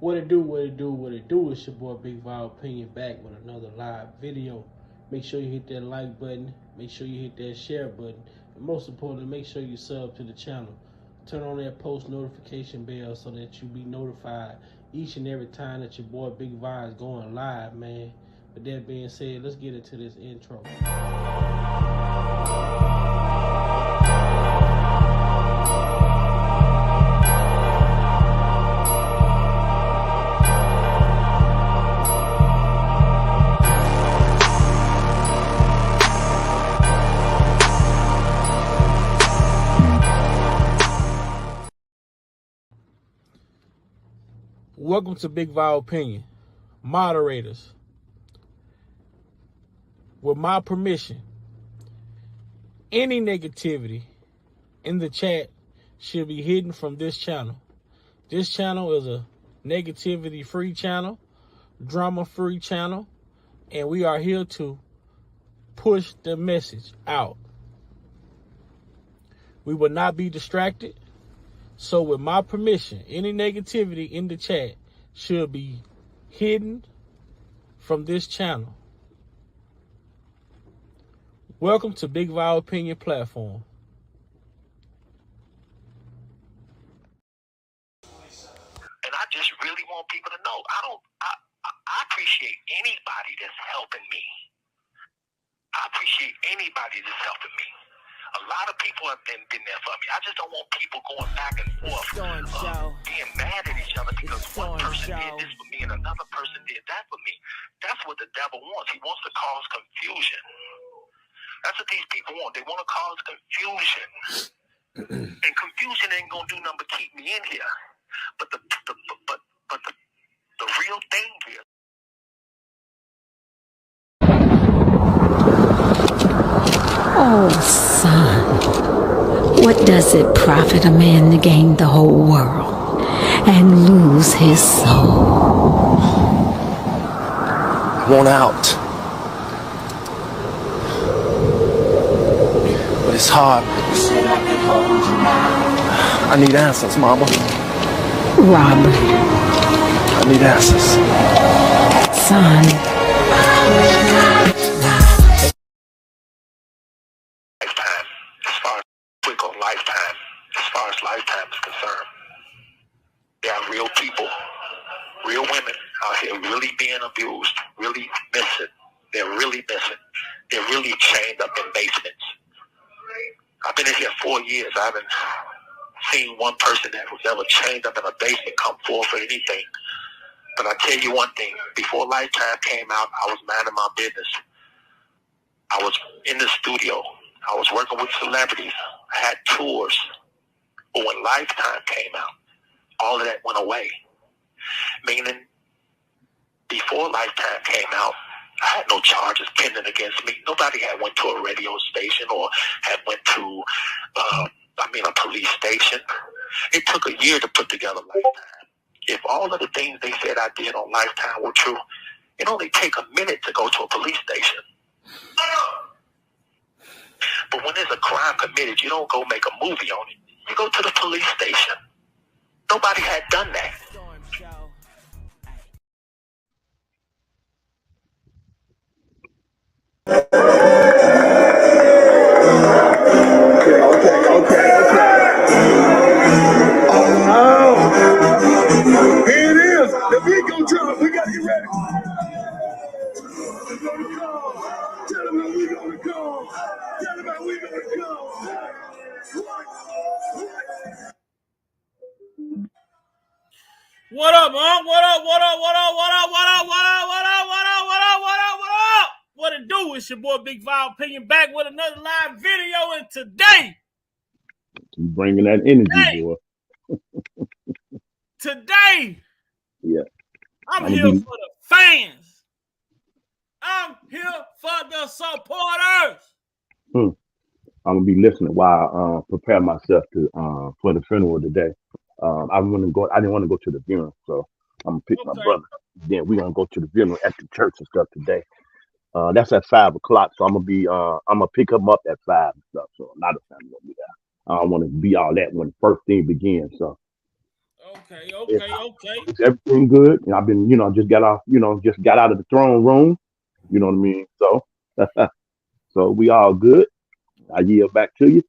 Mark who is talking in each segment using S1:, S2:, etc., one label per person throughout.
S1: What it do, what it do, what it do. It's your boy Big Val Opinion back with another live video. Make sure you hit that like button. Make sure you hit that share button. And most importantly, make sure you sub to the channel. Turn on that post notification bell so that you be notified each and every time that your boy Big Val is going live, man. With that being said, let's get into this intro. Welcome to Big Val Opinion. Moderators, with my permission, any negativity in the chat should be hidden from this channel. This channel is a negativity-free channel, drama-free channel, and we are here to push the message out. We will not be distracted. So with my permission, any negativity in the chat should be hidden from this channel. Welcome to Big Val Opinion platform.
S2: And I just really want people to know, I appreciate anybody that's helping me. I appreciate anybody that's helping me. A lot of people have been there for me. I just don't want people going back and forth, being mad at each other because one person did this for me and another person did that for me. That's what the devil wants. He wants to cause confusion. That's what these people want. They want to cause confusion. And confusion ain't gonna do nothing but keep me in here. But the real thing here.
S3: Oh, son, what does it profit a man to gain the whole world and lose his soul?
S4: I want out. But it's hard. I need answers, Mama.
S3: Robert.
S4: I need answers.
S3: Son.
S2: Lifetime is concerned. There are real people, real women out here really being abused, really missing. They're really missing. They're really chained up in basements. I've been in here 4 years. I haven't seen one person that was ever chained up in a basement come forward for anything. But I tell you one thing, before Lifetime came out, I was minding my business. I was in the studio. I was working with celebrities. I had tours. But when Lifetime came out, all of that went away. Meaning, before Lifetime came out, I had no charges pending against me. Nobody had went to a radio station or had went to, a police station. It took a year to put together Lifetime. If all of the things they said I did on Lifetime were true, it only take a minute to go to a police station. But when there's a crime committed, you don't go make a movie on it. You go to the police station. Nobody had done that.
S5: Okay. Oh, here it is. The beat gon' drop. We got you ready. Tell them how we gonna go. Tell them how we gonna go.
S1: What up, man? What up? What it do? It's your boy Big Val Opinion back with another live video, and today,
S6: you bringing that energy, boy.
S1: Today,
S6: yeah,
S1: I'm here for the fans. I'm here for the supporters.
S6: I'm gonna be listening while I prepare myself to for the funeral today. I didn't want to go to the funeral, so I'm gonna pick my brother. Then we're gonna go to the funeral at the church and stuff today. That's at 5 o'clock, so I'm gonna pick him up at 5 and stuff. So a lot of family gonna be there. I don't want to be all that when the first thing begins. So It's everything good. And I've been, just got out of the throne room. You know what I mean? So, so we all good. I yield back to you.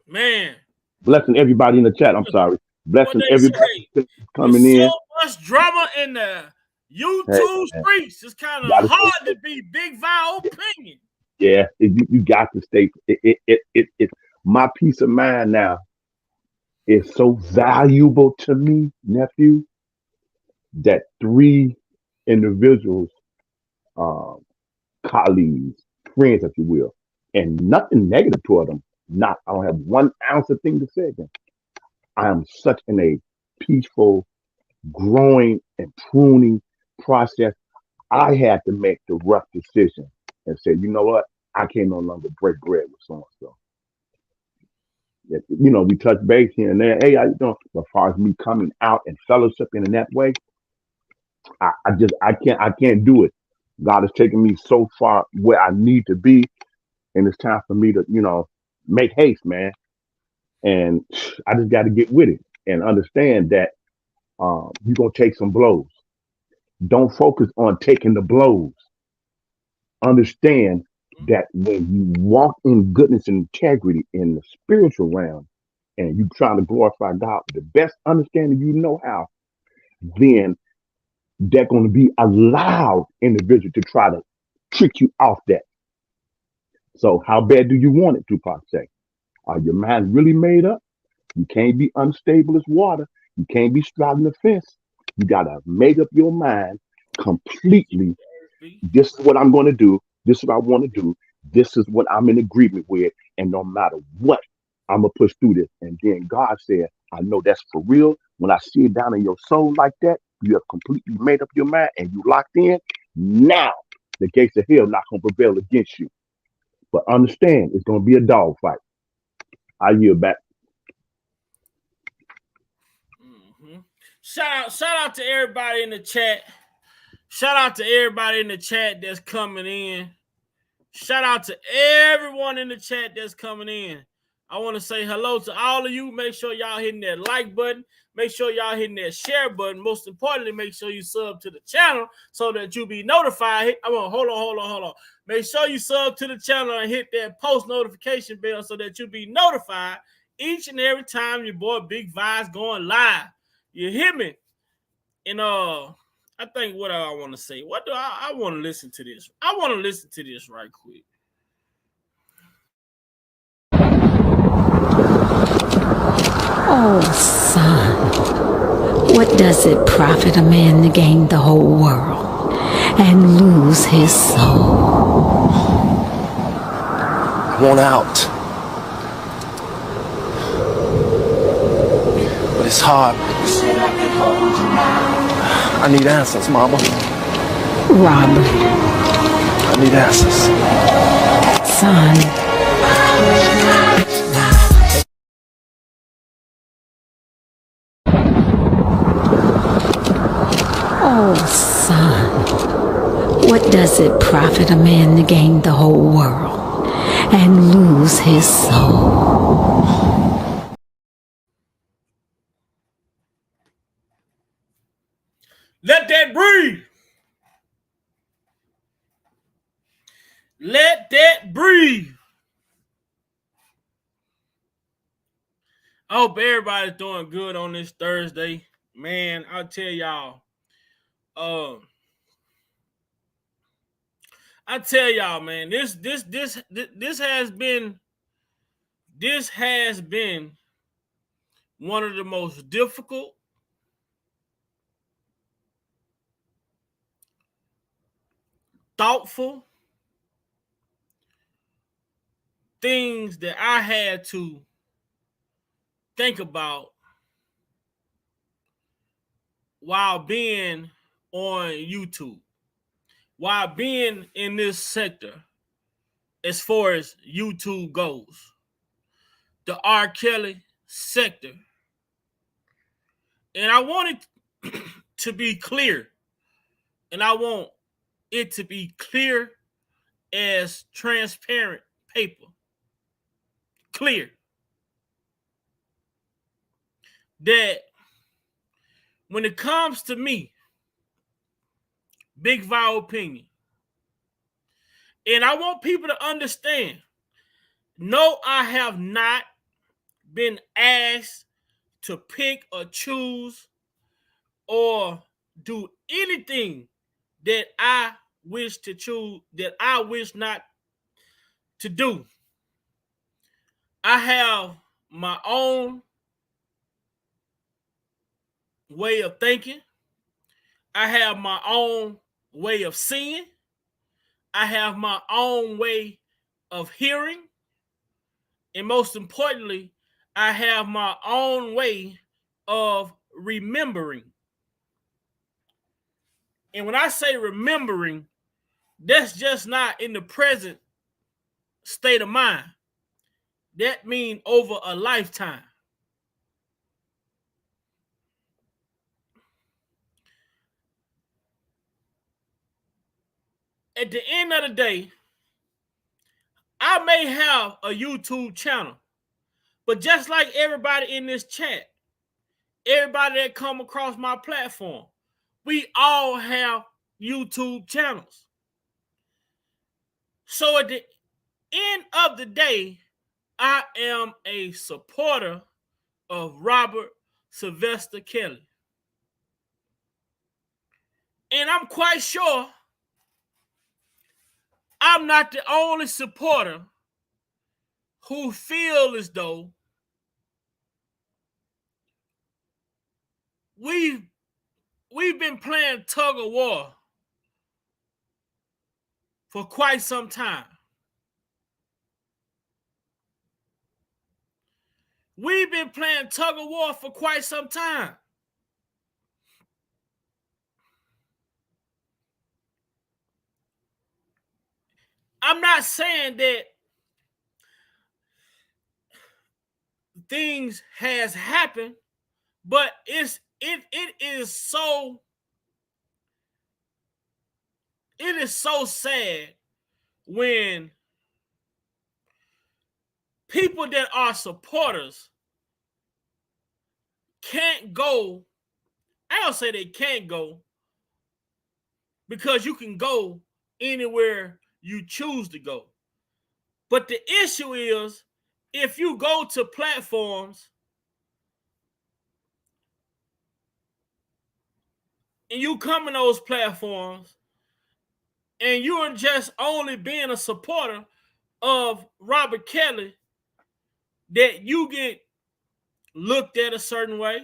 S1: Man,
S6: Blessing everybody in the chat. I'm sorry.
S1: what
S6: Blessing
S1: they
S6: everybody
S1: say? With
S6: coming
S1: so
S6: in.
S1: much drama in the
S6: Hey,
S1: YouTube
S6: man,
S1: streets, it's kind of
S6: gotta stay
S1: hard to
S6: safe.
S1: be Big Val opinion.
S6: Yeah, you got to stay. My peace of mind now is so valuable to me, nephew, that three individuals, um, colleagues, friends, if you will, and nothing negative toward them. Not, I don't have 1 ounce of thing to say against. I am such in a peaceful, growing, and pruning process. I had to make the rough decision and say, you know what? I can no longer break bread with so and so. We touch base here and there. Hey, how you doing? But as far as me coming out and fellowshipping in that way, I can't do it. God has taken me so far where I need to be, and it's time for me to, make haste, man. And I just got to get with it and understand that you're gonna take some blows. Don't focus on taking the blows. Understand that when you walk in goodness and integrity in the spiritual realm, and you trying to glorify God with the best understanding you know how, then they're going to be a loud individual to try to trick you off that. So how bad do you want it, Tupac say? Are your mind really made up? You can't be unstable as water. You can't be straddling the fence. You got to make up your mind completely. This is what I'm going to do. This is what I want to do. This is what I'm in agreement with. And no matter what, I'm going to push through this. And then God said, I know that's for real. When I see it down in your soul like that, you have completely made up your mind and you locked in. Now, the gates of hell not going to prevail against you. But understand, it's going to be a dog fight. I yield back.
S1: Shout out to everybody in the chat. Shout out to everybody in the chat that's coming in. Shout out to everyone in the chat that's coming in. I want to say hello to all of you. Make sure y'all hitting that like button. Make sure y'all hitting that share button. Most importantly, make sure you sub to the channel so that you'll be notified. Hold on. Make sure you sub to the channel and hit that post notification bell so that you'll be notified each and every time your boy Big Vi's going live. You hear me? And I think what I want to say. What do I want to listen to this? I want to listen to this right quick.
S3: Oh, son, what does it profit a man to gain the whole world and lose his soul?
S4: I want out. But it's hard. I need answers, Mama.
S3: Robert,
S4: I need answers.
S3: son, oh, son, what does it profit a man to gain the whole world and lose his soul?
S1: Let that breathe. Let that breathe. I hope everybody's doing good on this Thursday. Man, I'll tell y'all. I tell y'all, man, this has been one of the most difficult, thoughtful things that I had to think about while being on YouTube, while being in this sector as far as YouTube goes, the R.KELLY sector. And I want it to be clear, and I want it to be clear as transparent paper. Clear that when it comes to me, Big Val Opinion, and I want people to understand, no, I have not been asked to pick or choose or do anything that I wish to choose, that I wish not to do. I have my own way of thinking. I have my own way of seeing. I have my own way of hearing. And most importantly, I have my own way of remembering. And when I say remembering, that's just not in the present state of mind. That means over a lifetime. At the end of the day, I may have a YouTube channel, but just like everybody in this chat, everybody that come across my platform, we all have YouTube channels. So at the end of the day, I am a supporter of Robert Sylvester Kelly. And I'm quite sure I'm not the only supporter who feel as though we've been playing tug of war for quite some time. We've been playing tug of war for quite some time. I'm not saying that things has happened, but it is so sad when people that are supporters can't go. I don't say they can't go, because you can go anywhere you choose to go. But the issue is, if you go to platforms and you come in those platforms and you're just only being a supporter of Robert Kelly, that you get looked at a certain way.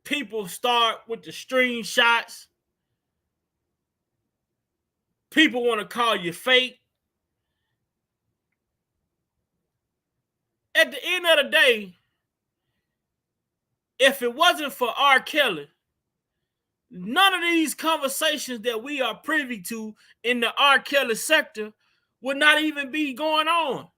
S1: People start with the screenshots. People want to call you fake. At the end of the day, if it wasn't for R. Kelly, none of these conversations that we are privy to in the R. Kelly sector would not even be going on.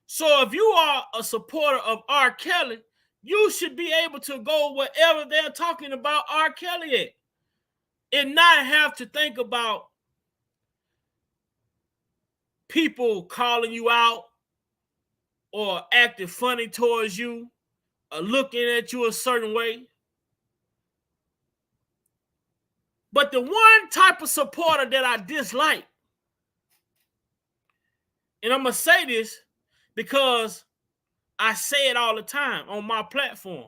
S1: So if you are a supporter of R. Kelly, you should be able to go wherever they're talking about R. Kelly at, and not have to think about people calling you out or acting funny towards you or looking at you a certain way. But the one type of supporter that I dislike, and I'm going to say this because I say it all the time on my platform.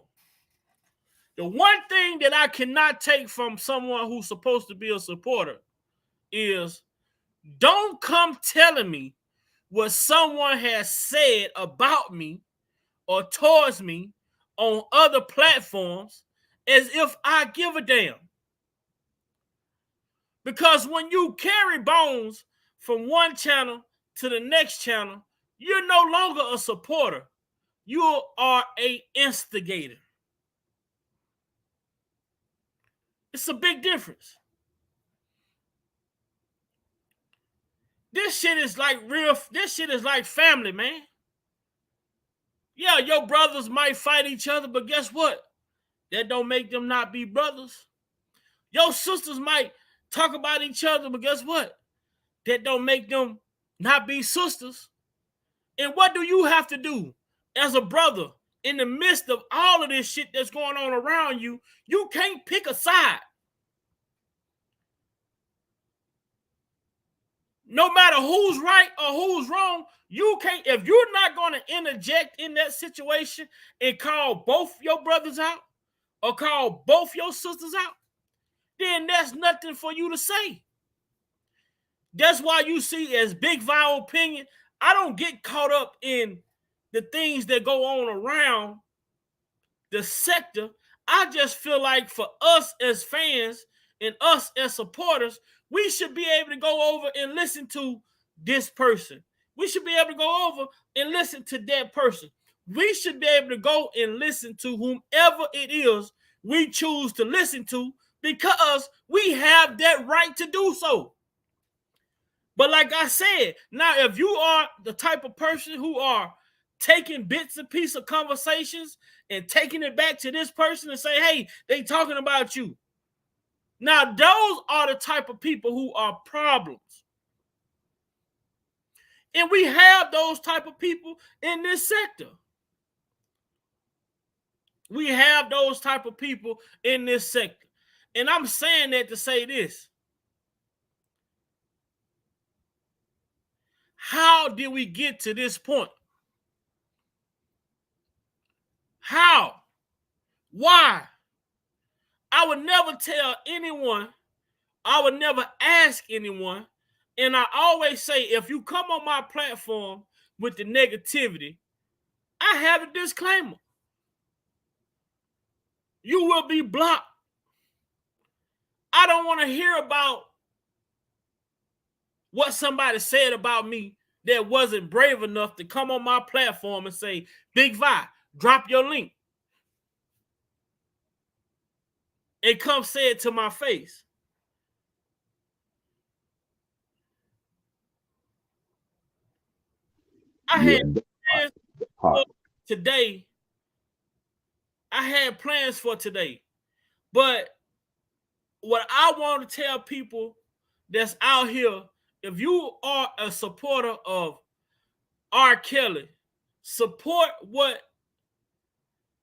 S1: The one thing that I cannot take from someone who's supposed to be a supporter is, don't come telling me what someone has said about me or towards me on other platforms as if I give a damn. Because when you carry bones from one channel to the next channel, you're no longer a supporter. You are an instigator. It's a big difference. This shit is like family, man. Yeah, your brothers might fight each other, but guess what? That don't make them not be brothers. Your sisters might talk about each other, but guess what? That don't make them not be sisters. And what do you have to do as a brother in the midst of all of this shit that's going on around you, you can't pick a side. No matter who's right or who's wrong, you can't, if you're not going to interject in that situation and call both your brothers out or call both your sisters out, then there's nothing for you to say. That's why you see as Big Vile Opinion, I don't get caught up in the things that go on around the sector. I just feel like for us as fans and us as supporters, we should be able to go over and listen to this person. We should be able to go over and listen to that person. We should be able to go and listen to whomever it is we choose to listen to, because we have that right to do so. But like I said, now if you are the type of person who are taking bits and pieces of conversations and taking it back to this person and say, hey, they talking about you. Now, those are the type of people who are problems. And we have those type of people in this sector. We have those type of people in this sector. And I'm saying that to say this. How did we get to this point? How? Why? I would never tell anyone, I would never ask anyone, and I always say, if you come on my platform with the negativity, I have a disclaimer. You will be blocked. I don't want to hear about what somebody said about me that wasn't brave enough to come on my platform and say, Big Vi, drop your link. And come say it to my face. I had plans for today. I had plans for today. But what I want to tell people that's out here, if you are a supporter of R. Kelly, support what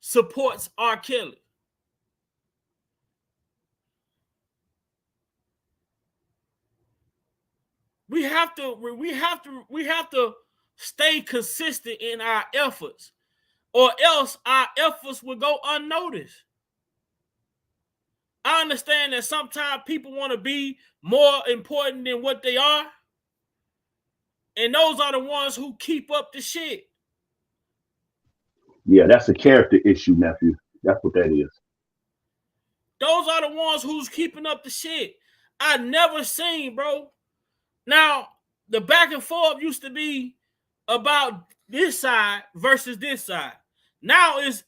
S1: supports R. Kelly. We have to stay consistent in our efforts, or else our efforts will go unnoticed. I understand that sometimes people want to be more important than what they are, and those are the ones who keep up the shit.
S6: Yeah, that's a character issue, nephew. That's what that is.
S1: Those are the ones who's keeping up the shit. I never seen, bro. Now, the back and forth used to be about this side versus this side. Now it's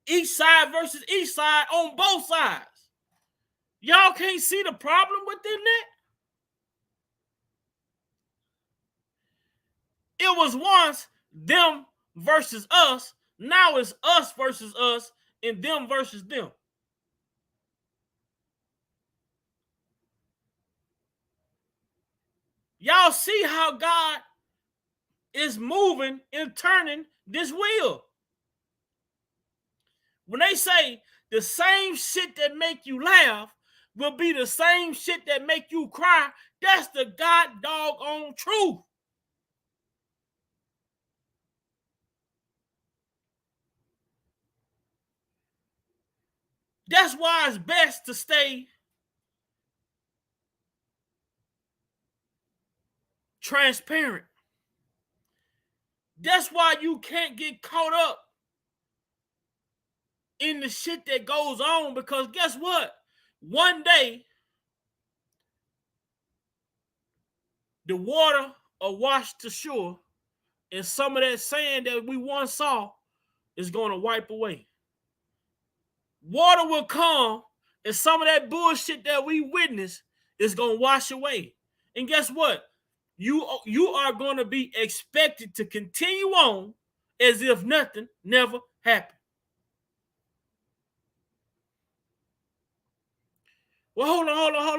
S1: each side versus each side on both sides. Y'all can't see the problem within that? It was once them versus us. Now it's us versus us and them versus them. Y'all see how God is moving and turning this wheel. When they say the same shit that make you laugh will be the same shit that make you cry, that's the god doggone truth. That's why it's best to stay transparent. That's why you can't get caught up in the shit that goes on, because guess what? One day, the water will wash to shore, and some of that sand that we once saw is going to wipe away. Water will come, and some of that bullshit that we witnessed is going to wash away. And guess what? You are going to be expected to continue on as if nothing never happened. Well, hold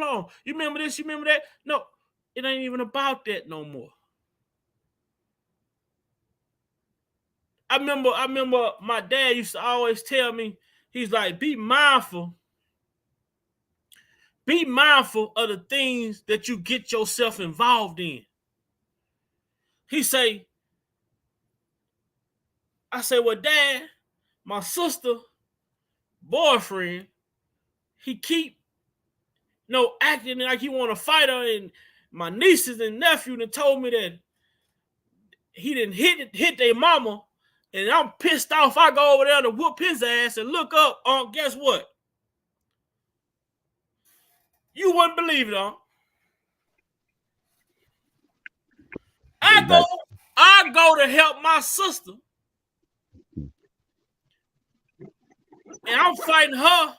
S1: on. You remember this? You remember that? No, it ain't even about that no more. I remember my dad used to always tell me, he's like, be mindful of the things that you get yourself involved in. He say, I say, well, Dad, my sister boyfriend, he keep acting like he want to fight her, and my nieces and nephew done told me that he didn't hit their mama, and I'm pissed off. I go over there to whoop his ass and look up. Guess what? You wouldn't believe it, I go to help my sister, and I'm fighting her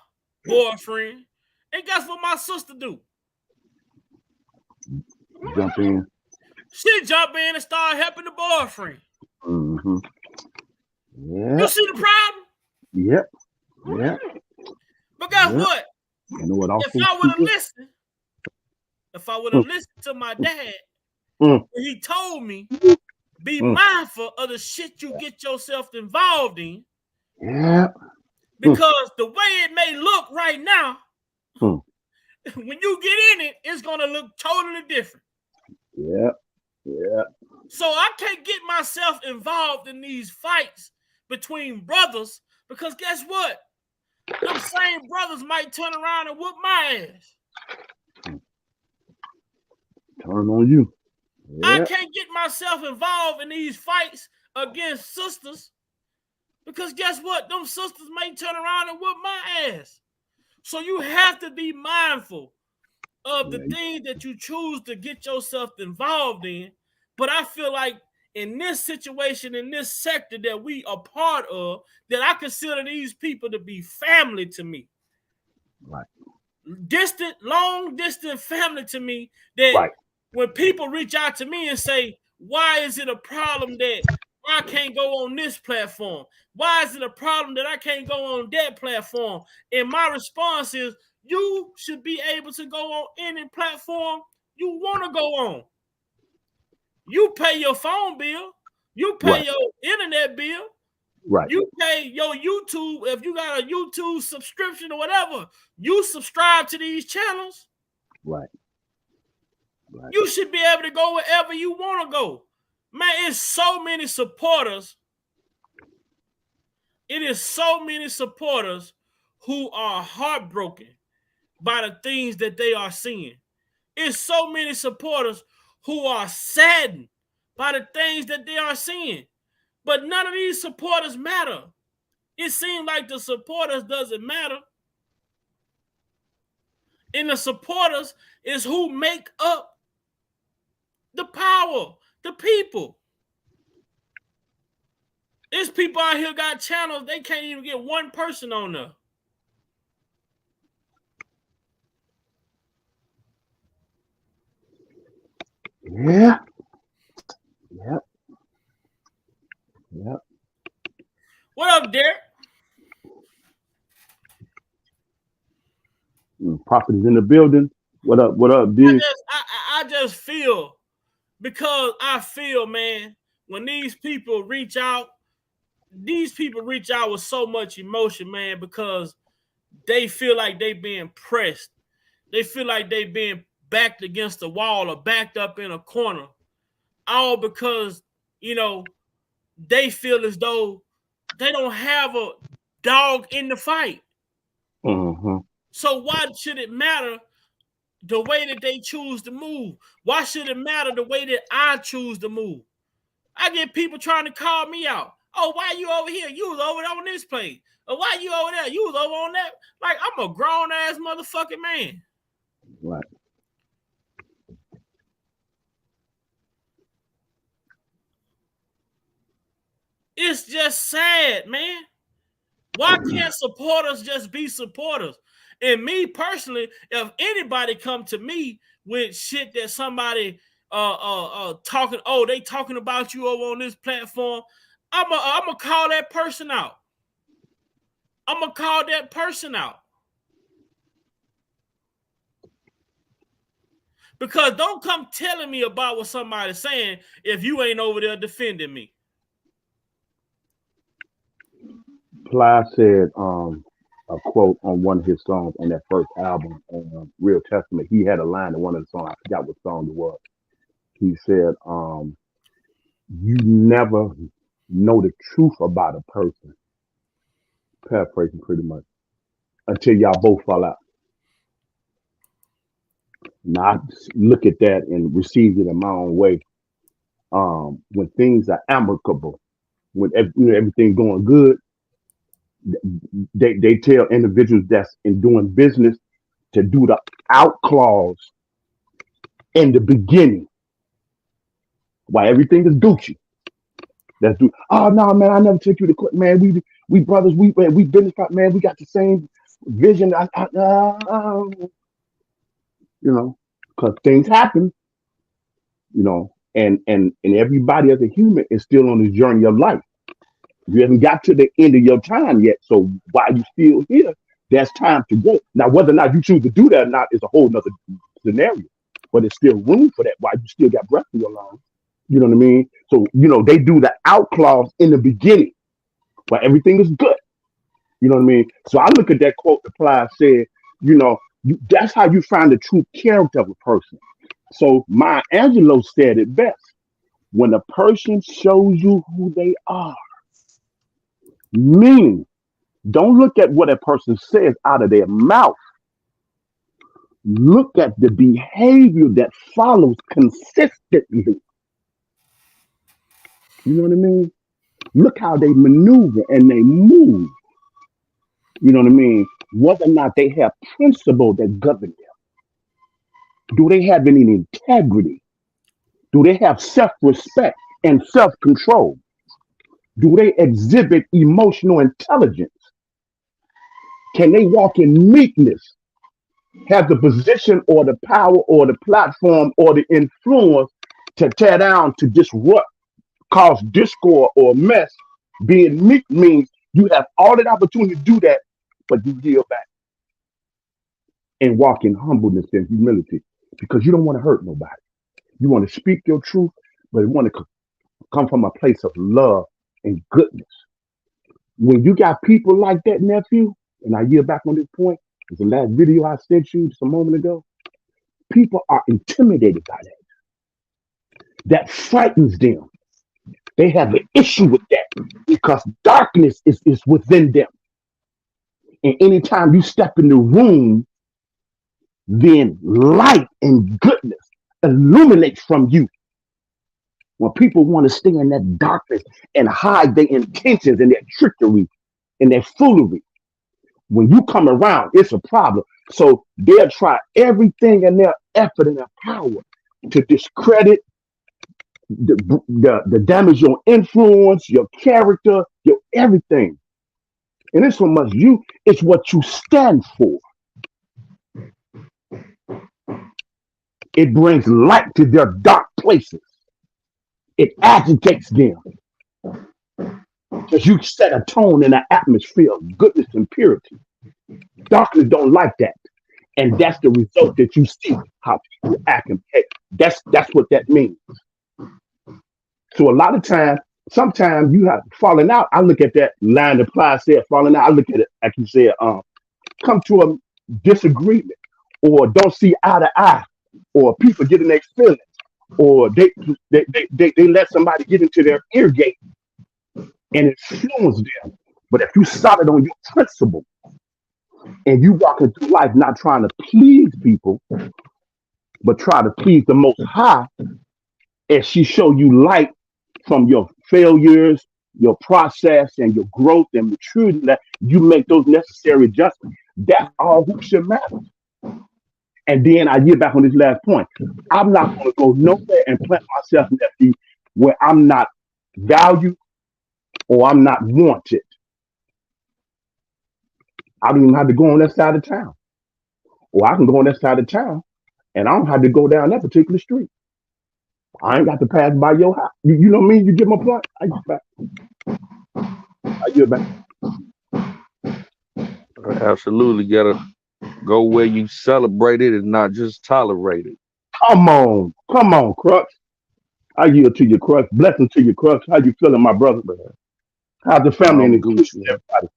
S1: boyfriend. And guess what my sister do?
S6: Jump in.
S1: She jump in and start helping the boyfriend.
S6: Mm-hmm. Yeah.
S1: You see the problem?
S6: Yep. Yeah.
S1: But guess what?
S6: You know what?
S1: If I would have listened to my dad, he told me, be mindful of the shit you get yourself involved in.
S6: Yeah.
S1: Because the way it may look right now, when you get in it, it's gonna look totally different.
S6: Yeah. Yeah.
S1: So I can't get myself involved in these fights between brothers, because guess what? Them same brothers might turn around and whoop my ass.
S6: Turn on you. Yeah.
S1: I can't get myself involved in these fights against sisters, because guess what? Them sisters may turn around and whoop my ass. So you have to be mindful of the things that you choose to get yourself involved in. But I feel like in this situation, in this sector that we are part of, that I consider these people to be family to me.
S6: Right.
S1: Long distance family to me, that when people reach out to me and say, why is it a problem that I can't go on this platform? Why is it a problem that I can't go on that platform? And my response is, you should be able to go on any platform you want to go on. You pay your phone bill. You pay your internet bill.
S6: Right.
S1: You pay your YouTube. If you got a YouTube subscription or whatever, you subscribe to these channels.
S6: Right.
S1: You should be able to go wherever you want to go. Man, it's so many supporters. It is so many supporters who are heartbroken by the things that they are seeing. It's so many supporters who are saddened by the things that they are seeing. But none of these supporters matter. It seems like the supporters doesn't matter. And the supporters is who make up the power, the people. There's people out here got channels, they can't even get one person on there.
S6: Yeah. Yep. Yep.
S1: What up, Derek?
S6: Prophet is in the building. What up? What up, dude?
S1: I just feel, because I feel, man, when these people reach out with so much emotion, man, because they feel like they being pressed. They feel like they being backed against the wall or backed up in a corner. All because, they feel as though they don't have a dog in the fight.
S6: Mm-hmm.
S1: So why should it matter the way that they choose to move? Why should it matter the way that I choose to move? I get people trying to call me out. Oh, why you over here? You was over on this place. Or why you over there? You was over on that. Like, I'm a grown-ass motherfucking man.
S6: Right.
S1: It's just sad, man. Why can't supporters just be supporters? And me personally, if anybody come to me with shit that somebody talking, they talking about you over on this platform, I'm gonna call that person out. I'm gonna call that person out. Because don't come telling me about what somebody's saying if you ain't over there defending me.
S6: Ply said a quote on one of his songs on that first album, Real Testament. He had a line in one of the songs. I forgot what song it was. He said, "You never know the truth about a person." Paraphrasing pretty much until y'all both fall out. Now I look at that and receive it in my own way. When things are amicable, when everything going good, they tell individuals that's in doing business to do the out clause in the beginning while everything is Gucci. That's do. Oh no, man! I never took you to court, man. We brothers. We business partners, man. We got the same vision. Because things happen, and everybody as a human is still on this journey of life. You haven't got to the end of your time yet. So while you still here, there's time to go. Now, whether or not you choose to do that or not is a whole nother scenario. But it's still room for that while you still got breath in your lungs. You know what I mean? So, they do the out clause in the beginning where everything is good. You know what I mean? So I look at that quote the Ply said, that's how you find the true character of a person. So Maya Angelou said it best. When a person shows you who they are, meaning don't look at what a person says out of their mouth. Look at the behavior that follows consistently. You know what I mean? Look how they maneuver and they move. You know what I mean? Whether or not they have principle that govern them. Do they have any integrity? Do they have self-respect and self-control? Do they exhibit emotional intelligence? Can they walk in meekness? Have the position or the power or the platform or the influence to tear down, to disrupt, cause discord or mess? Being meek means you have all that opportunity to do that, but you yield back and walk in humbleness and humility because you don't want to hurt nobody. You want to speak your truth, but you want to come from a place of love and goodness. When you got people like that, nephew, and I yield back on this point, it's the last video I sent you just a moment ago. People are intimidated by that. That frightens them. They have an issue with that because darkness is within them. And anytime you step in the room, then light and goodness illuminates from you. When people want to stay in that darkness and hide their intentions and their trickery and their foolery, when you come around, it's a problem. So they'll try everything in their effort and their power to discredit, the damage your influence, your character, your everything. And it's so much it's what you stand for. It brings light to their dark places. It agitates them. Because you set a tone in an atmosphere of goodness and purity. Darkness don't like that. And that's the result that you see how people act and behave. That's what that means. So a lot of times, sometimes you have falling out. I look at that line that Ply said, falling out. I look at it, like you said, come to a disagreement or don't see eye to eye, or people getting their feelings, or they let somebody get into their ear gate and influence them. But if you solid on your principle and you walking through life not trying to please people, but try to please the Most High, and she show you light from your failures, your process, and your growth and maturity, that you make those necessary adjustments. That's all who should matter. And then I get back on this last point. I'm not going to go nowhere and plant myself in that field where I'm not valued or I'm not wanted. I don't even have to go on that side of town. Or I can go on that side of town and I don't have to go down that particular street. I ain't got to pass by your house. You know what I mean? You get my point? I get back.
S7: Absolutely. Gotta go where you celebrate it and not just tolerate it.
S6: Come on, Crux. I yield to your Crux. Blessing to your Crux. How you feeling, my brother? How's the family and the Gucci? Everybody?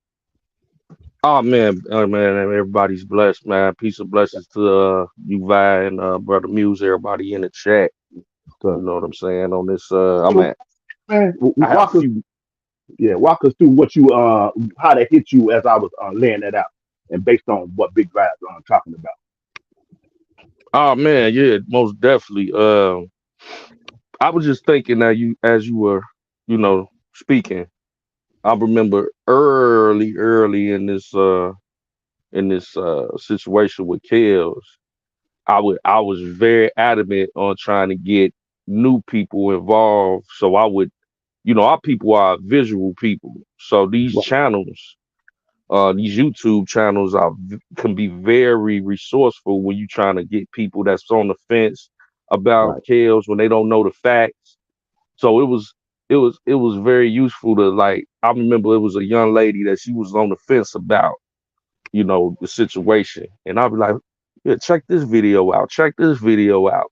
S7: Oh man, everybody's blessed, man. Peace and blessings to you, Vi, and brother Muse, everybody in the chat. You
S6: So,
S7: know what I'm saying? On this, I'm
S6: so
S7: at.
S6: man,
S7: I have a
S6: walk us,
S7: few.
S6: yeah, walk us through what you how that hit you as I was laying that out, and based on what Big Vibes talking about.
S7: Oh man, yeah, most definitely. I was just thinking that as you were, speaking. I remember early in this situation with Kels. I was very adamant on trying to get new people involved. So I would, our people are visual people. So
S6: Right,
S7: these YouTube channels can be very resourceful when you're trying to get people that's on the fence about
S6: right,
S7: Kels when they don't know the facts. So it was very useful to, like, I remember it was a young lady that she was on the fence about, the situation. And I'll be like, yeah, check this video out, check this video out,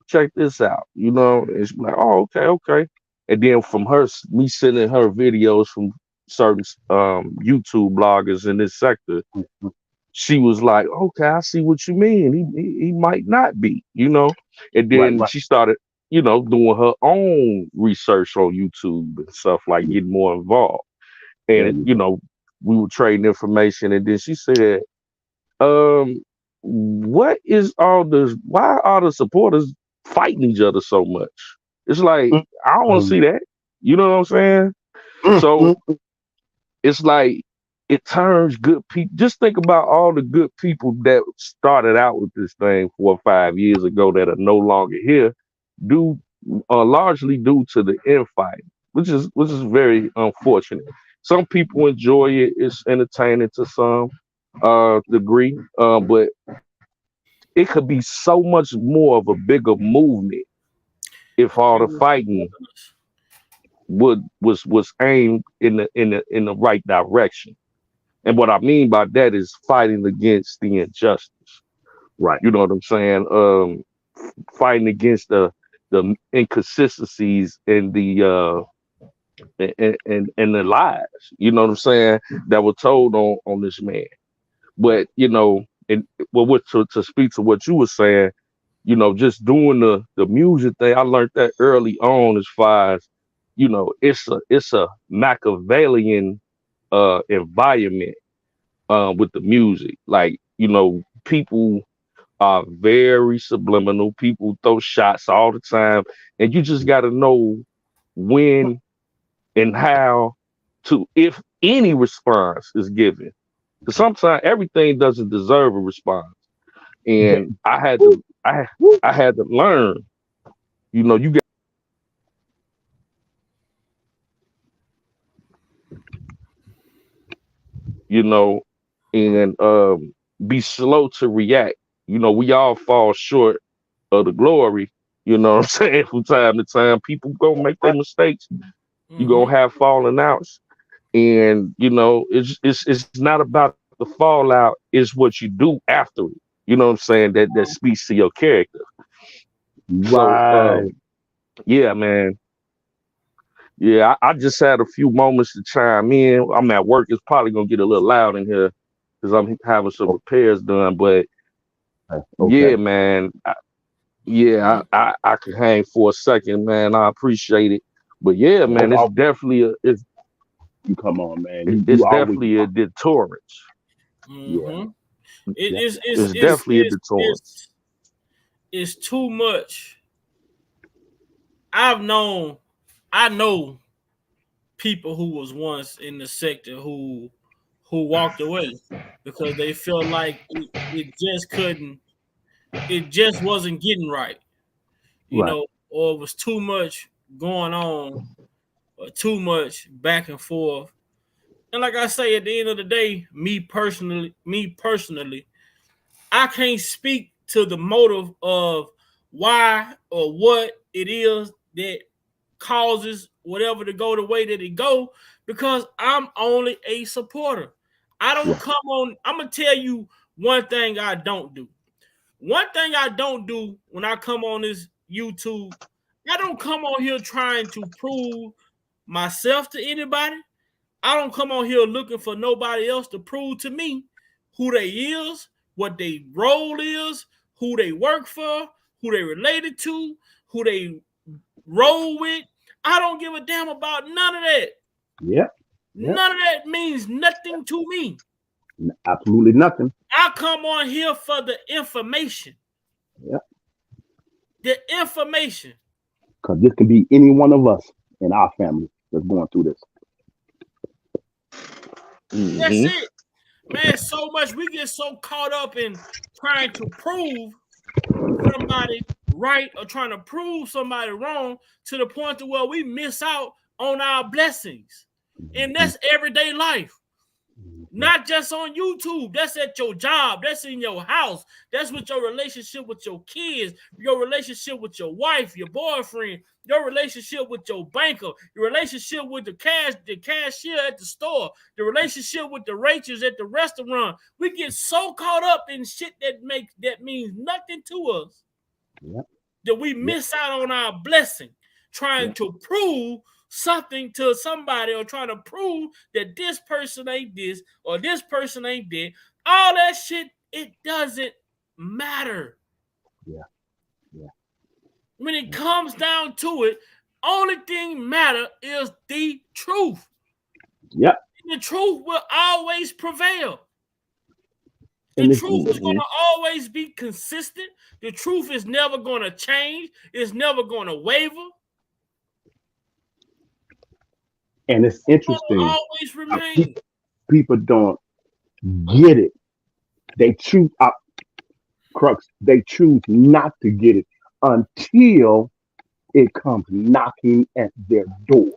S7: check this out, and she's like, oh, okay, okay. And then from me sending her videos from certain YouTube bloggers in this sector,
S6: mhm,
S7: she was like, okay, I see what you mean. He might not be, And
S6: right,
S7: then
S6: right.
S7: she started, doing her own research on YouTube and stuff, like getting more involved. And
S6: There you go.
S7: we were trading information, and then she said, um, what is all this? Why are the supporters fighting each other so much? It's like,
S6: Mm,
S7: I don't want to
S6: mm,
S7: see that. You know what I'm saying?
S6: mm,
S7: So
S6: mm.
S7: it's like it turns good people. Just think about all the good people that started out with this thing 4 or 5 years ago that are no longer here, due largely due to the infighting, which is very unfortunate. Some people enjoy it; it's entertaining to some degree, but it could be so much more of a bigger movement if all the fighting was aimed in the right direction. And what I mean by that is fighting against the injustice.
S6: Right.
S7: You know what I'm saying? Fighting against the inconsistencies in the and the lies. You know what I'm saying? That were told on this man. But and well, to speak to what you were saying, just doing the music thing, I learned that early on as far as, it's a Machiavellian environment with the music. Like, people are very subliminal. People throw shots all the time. And you just gotta know when and how to, if any response is given. Because sometimes everything doesn't deserve a response. And I had to learn, you got, you know, and be slow to react. We all fall short of the glory, you know what I'm saying, from time to time. People gonna make their mistakes. You
S1: Mm-hmm.
S7: gonna have falling outs. And it's not about the fallout, it's what you do after it. You know what I'm saying? That speaks to your character. So
S6: Right.
S7: yeah, man. Yeah, I just had a few moments to chime in. I'm at work. It's probably gonna get a little loud in here because I'm having some repairs done. But
S6: Okay. Okay.
S7: yeah, man. Yeah, I could hang for a second, man. I appreciate it. But yeah, man,
S6: Oh, you come on, man. You
S7: it's
S6: always
S7: definitely a deterrence.
S6: yeah.
S1: Mm-hmm. It
S6: Yeah.
S1: is
S7: It's definitely a deterrence.
S1: it's too much. I've known I know people who was once in the sector who walked away because they felt like it just couldn't, it just wasn't getting right,
S6: Right.
S1: or it was too much going on or too much back and forth. And like I say, at the end of the day, me personally, I can't speak to the motive of why or what it is that causes whatever to go the way that it go, because I'm only a supporter. I don't
S6: Right.
S1: come on. I'm gonna tell you one thing I don't do. One thing I don't do when I come on this YouTube, I don't come on here trying to prove myself to anybody. I don't come on here looking for nobody else to prove to me who they is, what their role is, who they work for, who they related to, who they roll with. I don't give a damn about none of that.
S6: Yep.
S1: None of that means nothing to me.
S6: Absolutely nothing.
S1: I come on here for the information.
S6: Yep.
S1: The information.
S6: Because this could be any one of us in our family that's going through this.
S1: That's it. Man, so much. We get so caught up in trying to prove somebody right or trying to prove somebody wrong to the point to where we miss out on our blessings. And that's everyday life. Not just on YouTube. That's at your job. That's in your house. That's with your relationship with your kids, your relationship with your wife, your boyfriend, your relationship with your banker, your relationship with the cashier at the store, the relationship with the waitress at the restaurant. We get so caught up in shit that means nothing to us that we miss out on our blessing, trying to prove something to somebody or trying to prove that this person ain't this or this person ain't that. All that shit, it doesn't matter. When it comes down to it, only thing matter is the truth.
S6: Yep.
S1: The truth will always prevail. The truth is going to always be consistent. The truth is never going to change. It's never going to waver.
S6: And it's interesting.
S1: Always remain.
S6: People don't get it. They choose crux. They choose not to get it until it comes knocking at their door.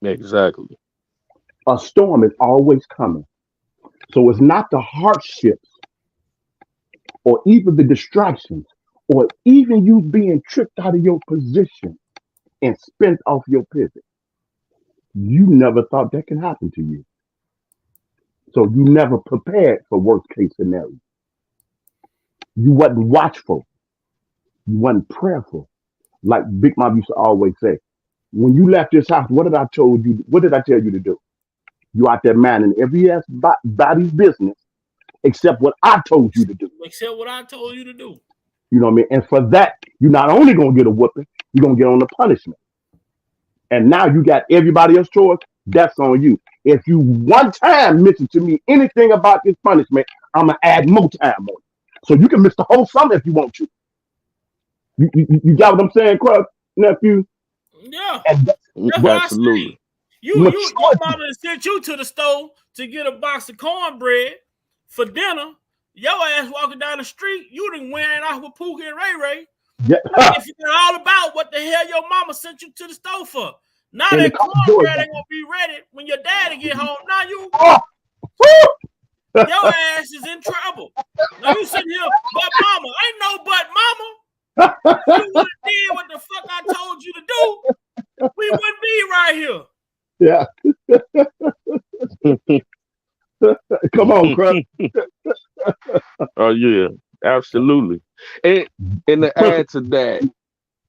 S7: Exactly.
S6: A storm is always coming. So it's not the hardships or even the distractions or even you being tricked out of your position and spent off your pivot. You never thought that could happen to you. So you never prepared for worst case scenario. You wasn't watchful. You wasn't prayerful. Like Big Mom used to always say, when you left this house, what did I tell you to do? You out there minding every ass body's business except what I told you to do.
S1: Except what I told you to do.
S6: You know what I mean? And for that, you're not only gonna get a whooping, you're gonna get on the punishment. And now you got everybody else's choice. That's on you. If you one time mention to me anything about this punishment, I'm gonna add more time on it. So you can miss the whole summer if you want to. You got what I'm saying, Crux, nephew?
S1: Yeah.
S6: That's
S1: what absolutely. I say. Your mama sent you to the store to get a box of cornbread for dinner. Your ass walking down the street, you done wearing off with Pookie and Ray Ray. Yeah. And forget all about what the hell your mama sent you to the store for. Now that cornbread ain't gonna be ready when your daddy get home. Now your ass is in trouble. Now you sitting here, but mama, ain't no but mama. If you would have did what the fuck I told you to do, we wouldn't be right here.
S6: Yeah. Come on, Crux.
S7: Oh yeah, absolutely. And to add to that,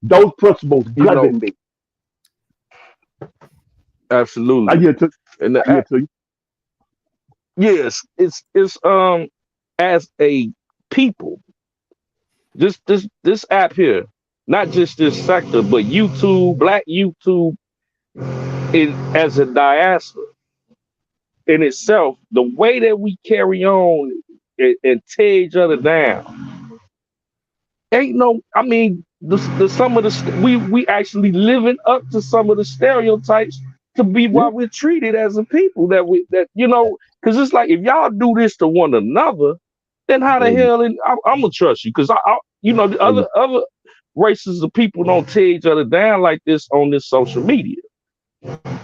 S6: those principles govern me.
S7: Absolutely.
S6: I get to you.
S7: Yes, it's as a people, this app here, not just this sector, but YouTube, Black YouTube, as a diaspora in itself, the way that we carry on and tear each other down, ain't no. I mean, we actually living up to some of the stereotypes to be why we're treated as a people that because it's like if y'all do this to one another, then how the hell I'm gonna trust you? Because the other races of people don't tear each other down like this on this social media.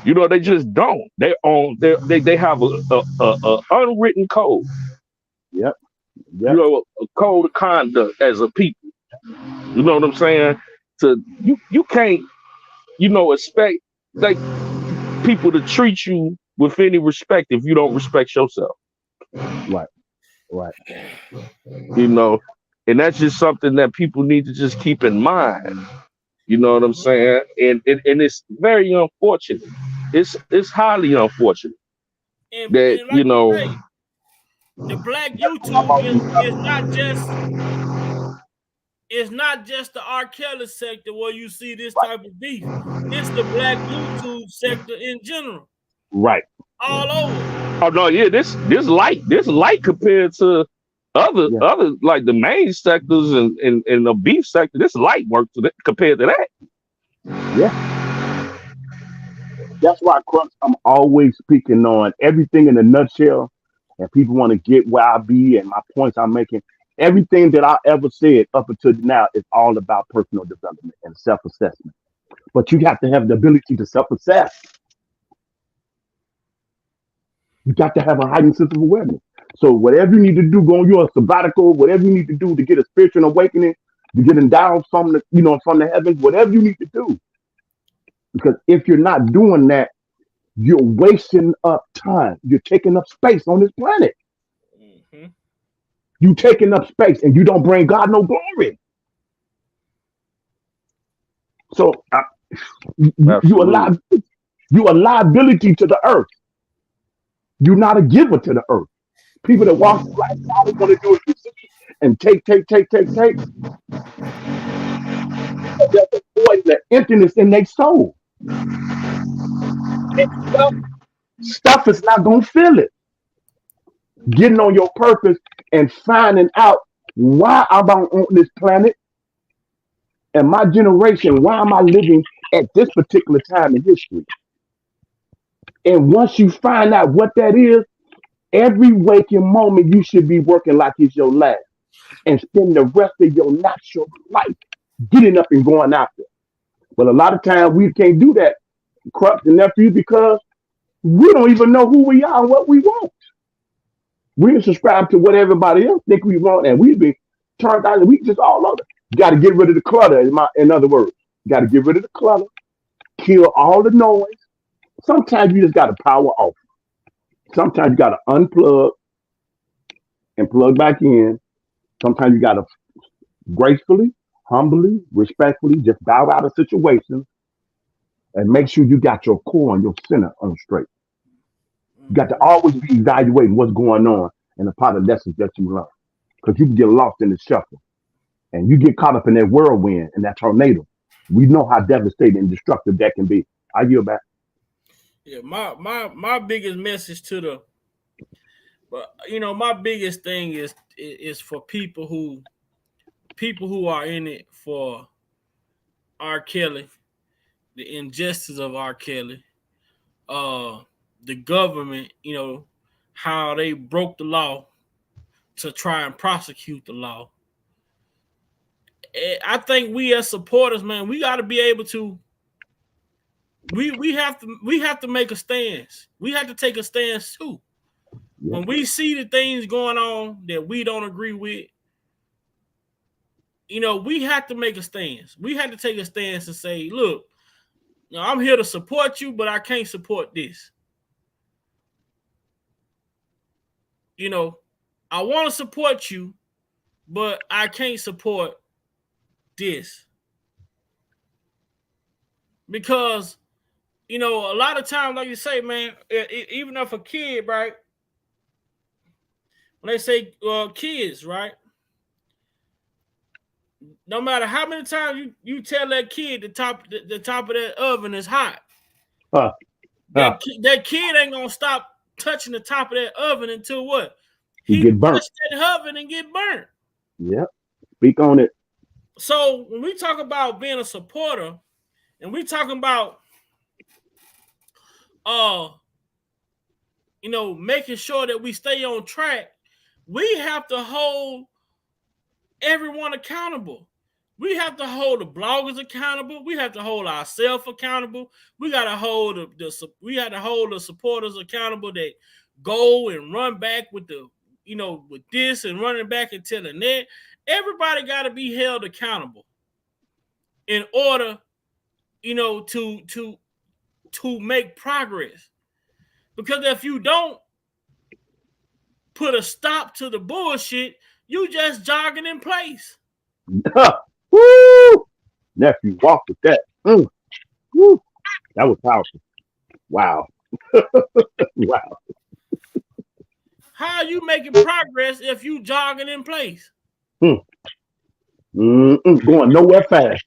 S7: They just don't. They have a unwritten code.
S6: Yep.
S7: A code of conduct as a people. You know what I'm saying? So you can't, expect like people to treat you with any respect if you don't respect yourself.
S6: Right.
S7: And that's just something that people need to just keep in mind. You know what I'm saying? And it's very unfortunate it's highly unfortunate that
S1: And like you say, the black YouTube is not just the R. Kelly sector where you see this type of beef. It's the black YouTube sector in general,
S6: Right.
S1: all over.
S7: Oh no, yeah, this light compared to
S6: Yeah.
S7: other like the main sectors and the beef sector. This light work compared to that.
S6: Yeah. That's why, Crux, I'm always speaking on everything in a nutshell, and people want to get where I be and my points I'm making. Everything that I ever said up until now is all about personal development and self-assessment. But you have to have the ability to self-assess. You got to have a heightened sense of awareness. So whatever you need to do, go on your sabbatical, whatever you need to do to get a spiritual awakening, to get endowed from the, from the heavens, whatever you need to do. Because if you're not doing that, you're wasting up time. You're taking up space on this planet.
S1: Mm-hmm.
S6: You taking up space, and you don't bring God no glory. So you a liability to the earth. You're not a giver to the earth. People that walk through life, all they want to do is receive and take. But there's a void, the emptiness in their soul. And stuff is not gonna fill it. Getting on your purpose and finding out why I'm on this planet and my generation, why am I living at this particular time in history? And once you find out what that is, every waking moment you should be working like it's your last and spend the rest of your natural life getting up and going after. But a lot of times we can't do that, Crux and nephew, because we don't even know who we are and what we want. We subscribe to what everybody else think we want, and we've been turned out, and we just all over. You got to get rid of the clutter. In other words, you got to get rid of the clutter, kill all the noise. Sometimes you just got to power off. Sometimes you got to unplug and plug back in. Sometimes you got to gracefully, humbly, respectfully just bow out of situations and make sure you got your core and your center on straight. You got to always be evaluating what's going on and the part of lessons that you learn. Because you can get lost in the shuffle and you get caught up in that whirlwind and that tornado. We know how devastating and destructive that can be. I yield back.
S1: Yeah, my biggest message to the, but my biggest thing is for people who are in it for R. Kelly, the injustice of R. Kelly, the government, how they broke the law to try and prosecute the law. I think we as supporters, man, we got to be able to. We have to make a stance. We have to take a stance too.
S6: Yeah.
S1: When we see the things going on that we don't agree with, we have to make a stance. We have to take a stance and say, look, I'm here to support you, but I can't support this. I want to support you, but I can't support this. Because, a lot of times, like you say, man, even if a kid, right? When they say kids, right? No matter how many times you tell that kid the top of that oven is hot, that kid ain't gonna stop touching the top of that oven until what?
S6: He get burnt.
S1: Touch that oven and get burnt.
S6: Yeah, speak on it.
S1: So when we talk about being a supporter, and we talking about making sure that we stay on track, we have to hold everyone accountable. We have to hold the bloggers accountable. We have to hold ourselves accountable. We got to hold the supporters accountable that go and run back with with this and running back and telling that. Everybody got to be held accountable in order, to make progress. Because if you don't put a stop to the bullshit, you just jogging in place.
S6: Woo! Nephew, walk with that. Woo! That was powerful. Wow. Wow.
S1: How are you making progress if you jogging in place?
S6: Hmm. Going nowhere fast.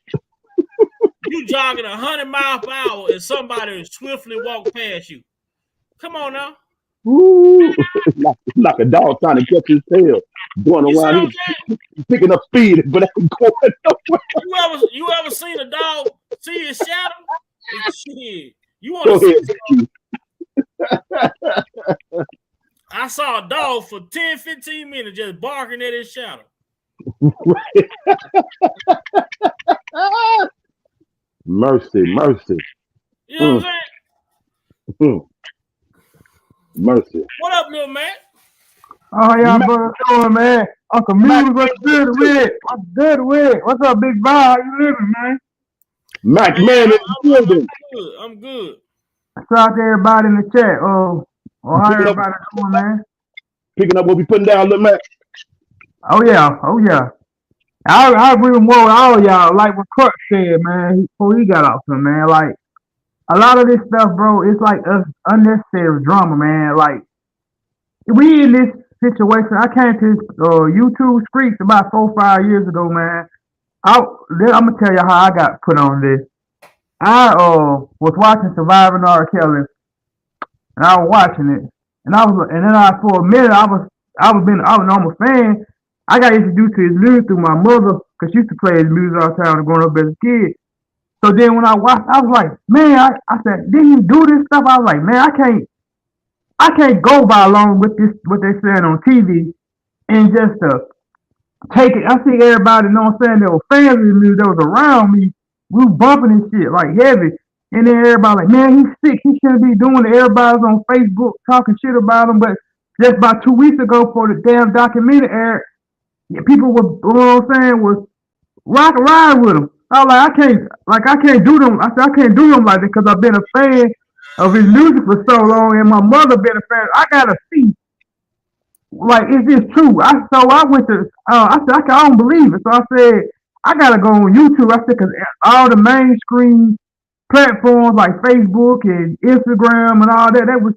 S1: You jogging 100 miles per hour and somebody swiftly walk past you. Come on now.
S6: Woo. Like a dog trying to catch his tail. Going
S1: You see
S6: around,
S1: what I'm
S6: he's
S1: saying?
S6: picking up speed, but ain't going nowhere.
S1: You ever seen a dog see his shadow? Shit. You want
S6: Go
S1: to see
S6: ahead.
S1: something? I saw a dog for 10, 15 minutes just barking at his shadow.
S6: Mercy, mercy.
S1: You know what
S6: Mm,
S1: I'm saying?
S6: mm, mercy.
S1: What up, little man?
S8: Oh, y'all
S6: Mac,
S8: brothers doing, man? Uncle
S6: Mac,
S8: Music, what's good with it? What's good with it? What's up, Big Bob? How you living, man?
S6: Mac
S1: Man,
S6: man in the
S1: I'm
S6: building.
S1: good. I'm good.
S8: Shout out to everybody in the chat. How
S6: Picking up,
S8: everybody doing, man?
S6: picking up what we putting down, little Mac.
S8: Oh, yeah. Oh, yeah. I agree with more with all y'all. Like what Crux said, man, before he got off him, man. Like, a lot of this stuff, bro, it's like unnecessary drama, man. Like, we in this situation. I came to YouTube streets about 4 or 5 years ago, man. I'm gonna tell you how I got put on this. I was watching Surviving R.KELLY, and I was watching it, and then for a minute I was normal fan. I got introduced to his music through my mother because she used to play his music all the time growing up as a kid. So then when I watched, I was like, man, I said, didn't he do this stuff? I was like, man, I can't go by along with this what they saying on TV and just take it. I see everybody, you know what I'm saying, that was fans of the music that was around me. We were bumping this shit like heavy. And then everybody like, man, he's sick. He shouldn't be doing it. Everybody's on Facebook talking shit about him. But just about 2 weeks ago for the damn documentary aired, yeah, people were, you know what I'm saying, was rock and ride with him. I was I can't do them. I said, I can't do them like that because I've been a fan of his music for so long and my mother been a fan. I got to see like is this true? I went to I said I don't believe it. So I said I gotta go on YouTube. I said because all the mainstream platforms like Facebook and Instagram and all that was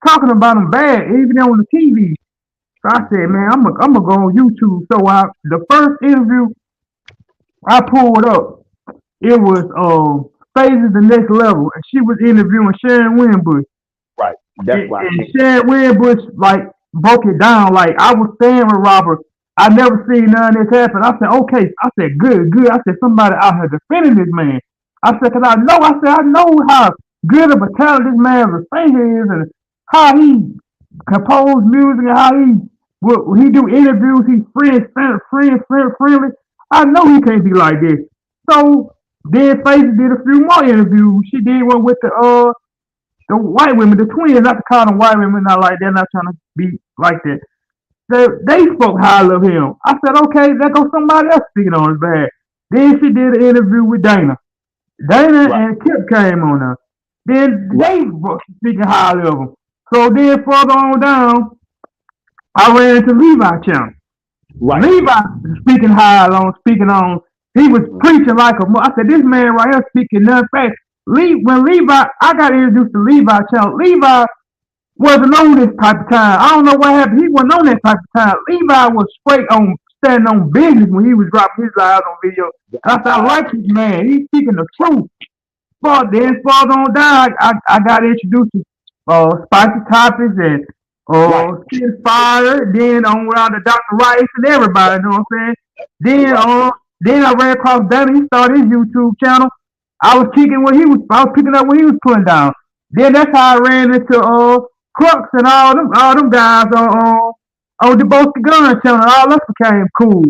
S8: talking about them bad, even on the TV. So I said, man, I'm gonna go on YouTube. So the first interview I pulled up, it was Phases the Next Level, and she was interviewing Sharon Winbush.
S6: Right. That's why.
S8: And Sharon Winbush like broke it down. Like I was saying with Robert, I never seen none of this happen. I said, okay. I said, good. I said, somebody out here defending this man. I said, cause I know how good of a talent this man as a singer is, and how he compose music, and how he do interviews. He's friendly. I know he can't be like this. So then Faith did a few more interviews. She did one with the white women, the twins, not to call them white women, not like they're not trying to be like that. They spoke highly of him. I said, okay, there goes somebody else speaking on his behalf. Then she did an interview with Dana. Dana
S6: Right.
S8: and Kip came on her. Then
S6: Right.
S8: they were speaking highly of him. So then further on down, I ran into Levi channel.
S6: Right.
S8: Levi speaking on, he was preaching like a. I said, this man right here speaking none fact. When Levi, I got introduced to Levi channel. Levi wasn't on this type of time. I don't know what happened. He wasn't on that type of time. Levi was straight on standing on business when he was dropping his lives on video. And I said, I like this man. He's speaking the truth. But then further on down, I got introduced to spicy topics and
S6: Right.
S8: Skin Fire. Then on around to Dr. Rice and everybody. You know what I'm saying?
S6: Right.
S8: Then I ran across Danny. He started his YouTube channel. I was picking up what he was putting down. Then that's how I ran into Crux and all them guys on the Both the Gun channel. All us became cool.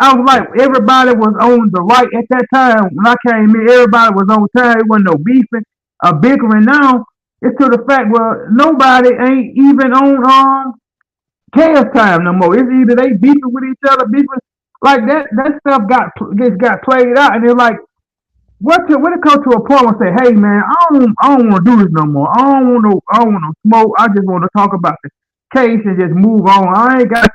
S8: I was like, everybody was on the right at that time. When I came in, everybody was on time. It wasn't no beefing or bickering. Now it's to the fact where nobody ain't even on chaos time no more. It's either they beefing with each other, beefing like that. That stuff got played out, and they're like, when it comes to a point where I say, hey man, I don't want to do this no more. I don't want no smoke. I just want to talk about the case and just move on. I ain't got.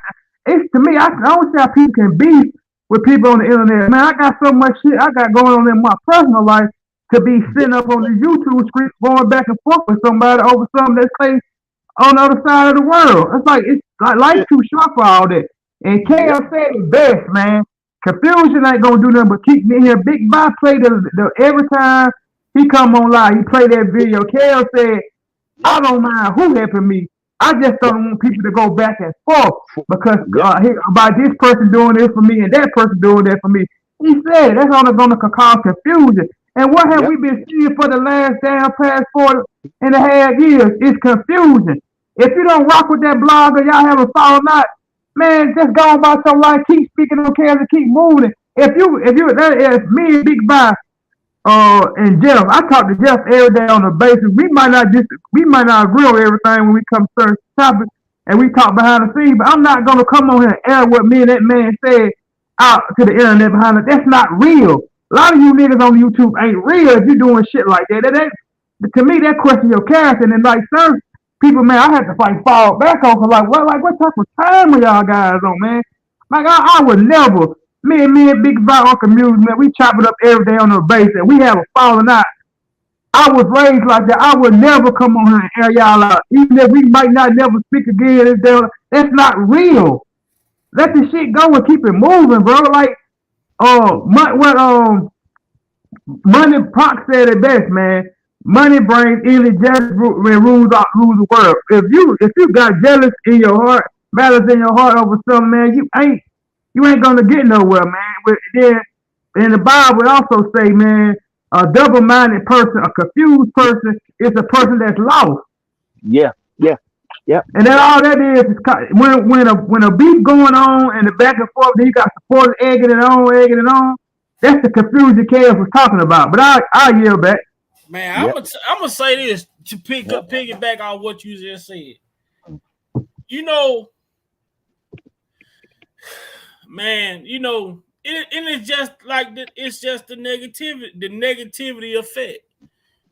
S8: It's to me. I don't see how people can beef with people on the internet. Man, I got so much shit I got going on in my personal life to be sitting up on the YouTube screen going back and forth with somebody over something that's placed on the other side of the world. It's like life's too short for all that. And
S6: Yep.
S8: KL said it best, man. Confusion ain't gonna do nothing but keep me here. Big Boy play the every time he come on live, he play that video. KL said, I don't mind who helping me. I just don't want people to go back and forth because about this person doing this for me and that person doing that for me. He said that's only going to cause confusion. And what have we been seeing for the last past 4.5 years? It's confusion. If you don't rock with that blogger, y'all have a falling out, man, just go about your life, keep speaking on cares and keep moving. If me and Big Boy and Jeff, I talk to Jeff every day on the basis. We might not agree on everything when we come to certain topics, and we talk behind the scenes. But I'm not gonna come on here and air what me and that man said out to the internet behind it. That's not real. A lot of you niggas on YouTube ain't real if you doing shit like that. To me, that question your character. And like certain people, man, I had to fall back on. Like what type of time are y'all guys on, man? Like I would never. Me and Big Boy Uncle Muse, man, we chop it up every day on the base, and we have a falling out. I was raised like that. I would never come on here and air y'all out, even if we might not never speak again. That's not real. Let the shit go and keep it moving, bro. Like, Money Proc said it best, man. Money brings any jealous rules the world. If you got jealous in your heart, malice in your heart over something, man, you ain't gonna get nowhere, man. But then in the Bible it also say, man, a double-minded person, a confused person is a person that's lost.
S6: Yeah.
S8: And then all that is when a beef going on and the back and forth, then you got supporters egging it on. That's the confusion Chaos was talking about. But I yield back.
S1: Man, I'm gonna say this to piggyback on what you just said. You know, man, you know, and it's just like it's just the negativity effect.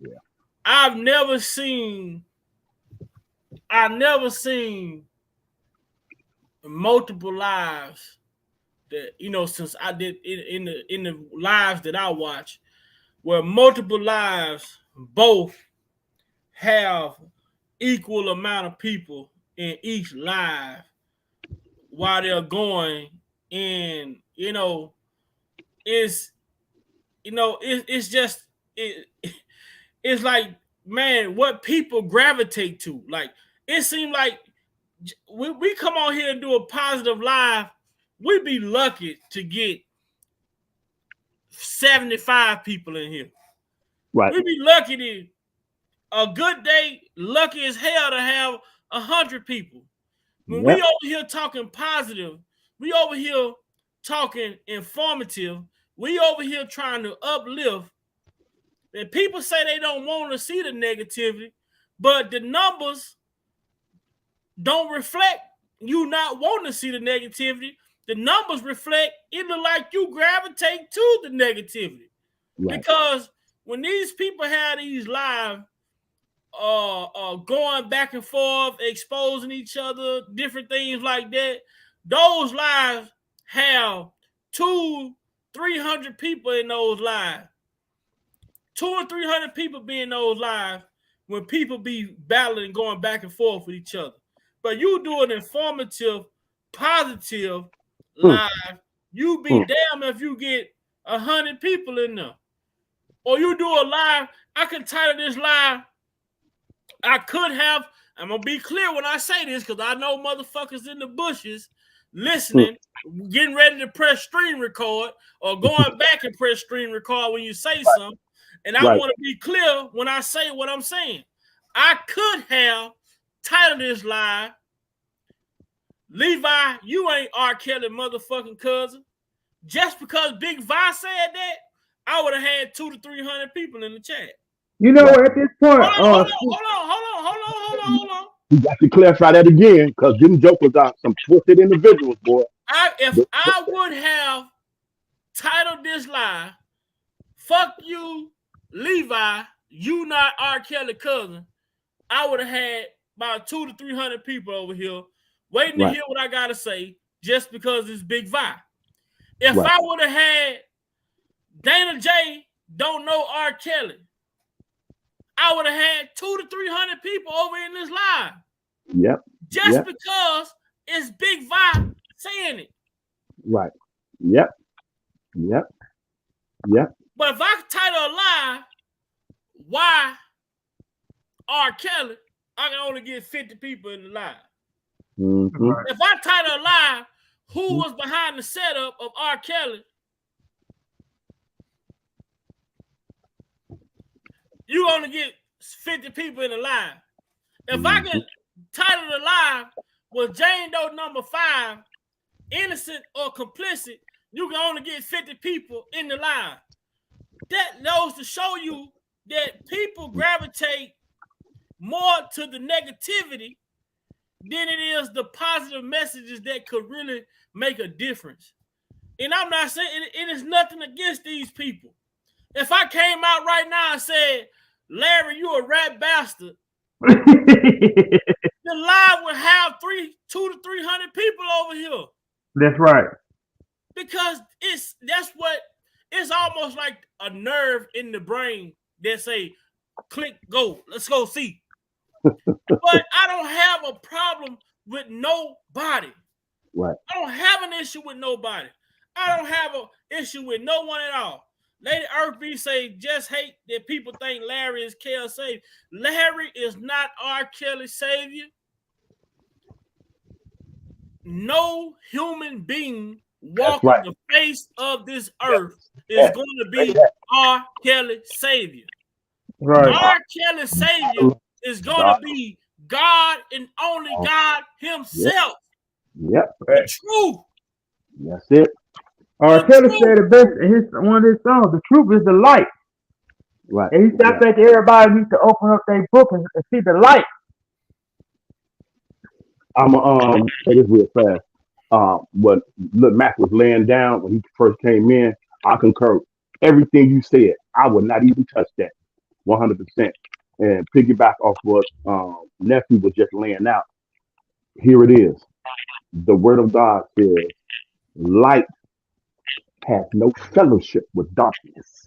S6: Yeah.
S1: I've never seen multiple lives that, you know, since I did in the lives that I watch, where multiple lives both have equal amount of people in each live while they're going. And it's like, man, what people gravitate to. Like, it seemed like we come on here and do a positive live, we'd be lucky to get 75 people in here.
S6: Right.
S1: We'd be lucky to a good day, lucky as hell to have 100 people. When we over here talking positive, we over here talking informative, we over here trying to uplift. And people say they don't want to see the negativity, but the numbers don't reflect you not wanting to see the negativity. The numbers reflect it look like you gravitate to the negativity. Right. Because when these people have these live going back and forth, exposing each other, different things like that, those lives have 200-300 people in those lives. 200 or 300 people be in those lives when people be battling, going back and forth with each other. But you do an informative, positive live, you be damn if you get 100 people in there. Or you do a live, I can title this live, I could have, I'm going to be clear when I say this because I know motherfuckers in the bushes listening, getting ready to press stream record or going back and press stream record when you say something. And I want to be clear when I say what I'm saying. I could have titled this live, Levi, you ain't R.KELLY motherfucking cousin. Just because Big Vi said that, I would have had 200 to 300 people in the chat.
S8: You know, at this point,
S1: hold on.
S6: You got to clarify that again, because them jokers are some twisted individuals, boy.
S1: If I would have titled this live, fuck you, Levi, you not R.KELLY cousin, I would have had about 200 to 300 people over here waiting to hear what I gotta say just because it's Big Vi. If I would have had Dana J don't know R. Kelly, I would have had 200 to 300 people over in this live.
S6: Yep.
S1: Just because it's Big Vi saying it.
S6: Right. Yep.
S1: But if I title a live, why R. Kelly, I can only get 50 people in the live.
S6: Mm-hmm.
S1: If I title a live, who was behind the setup of R. Kelly, you only get 50 people in the live. If I can title the live with Jane Doe number 5, innocent or complicit, you can only get 50 people in the live. That goes to show you that people gravitate more to the negativity than it is the positive messages that could really make a difference. And I'm not saying it is nothing against these people. If I came out right now and said, Larry, you a rat bastard, the live would have 200 to 300 people over here.
S8: That's right.
S1: Because it's almost like a nerve in the brain that say, click, go, let's go see. But I don't have a problem with nobody.
S6: Right.
S1: I don't have an issue with nobody. I don't have an issue with no one at all. Lady Earthby say, just hate that people think Larry is Kelly's savior. Larry is not R. Kelly's savior. No human being walking the face of this earth is going to be R. Kelly's savior.
S8: Right.
S1: R. Kelly's savior is going to be God and only God himself.
S6: Yep.
S1: The truth.
S6: That's it.
S8: R. Kelly said it best in one of his songs. The truth is the light.
S6: Right.
S8: And he said, I think everybody needs to open up their book and see the light.
S6: I'm say this real fast. When Lil Mac was laying down when he first came in, I concur everything you said. I would not even touch that 100%. And piggyback off what nephew was just laying out. Here it is. The word of God says, light has no fellowship with darkness.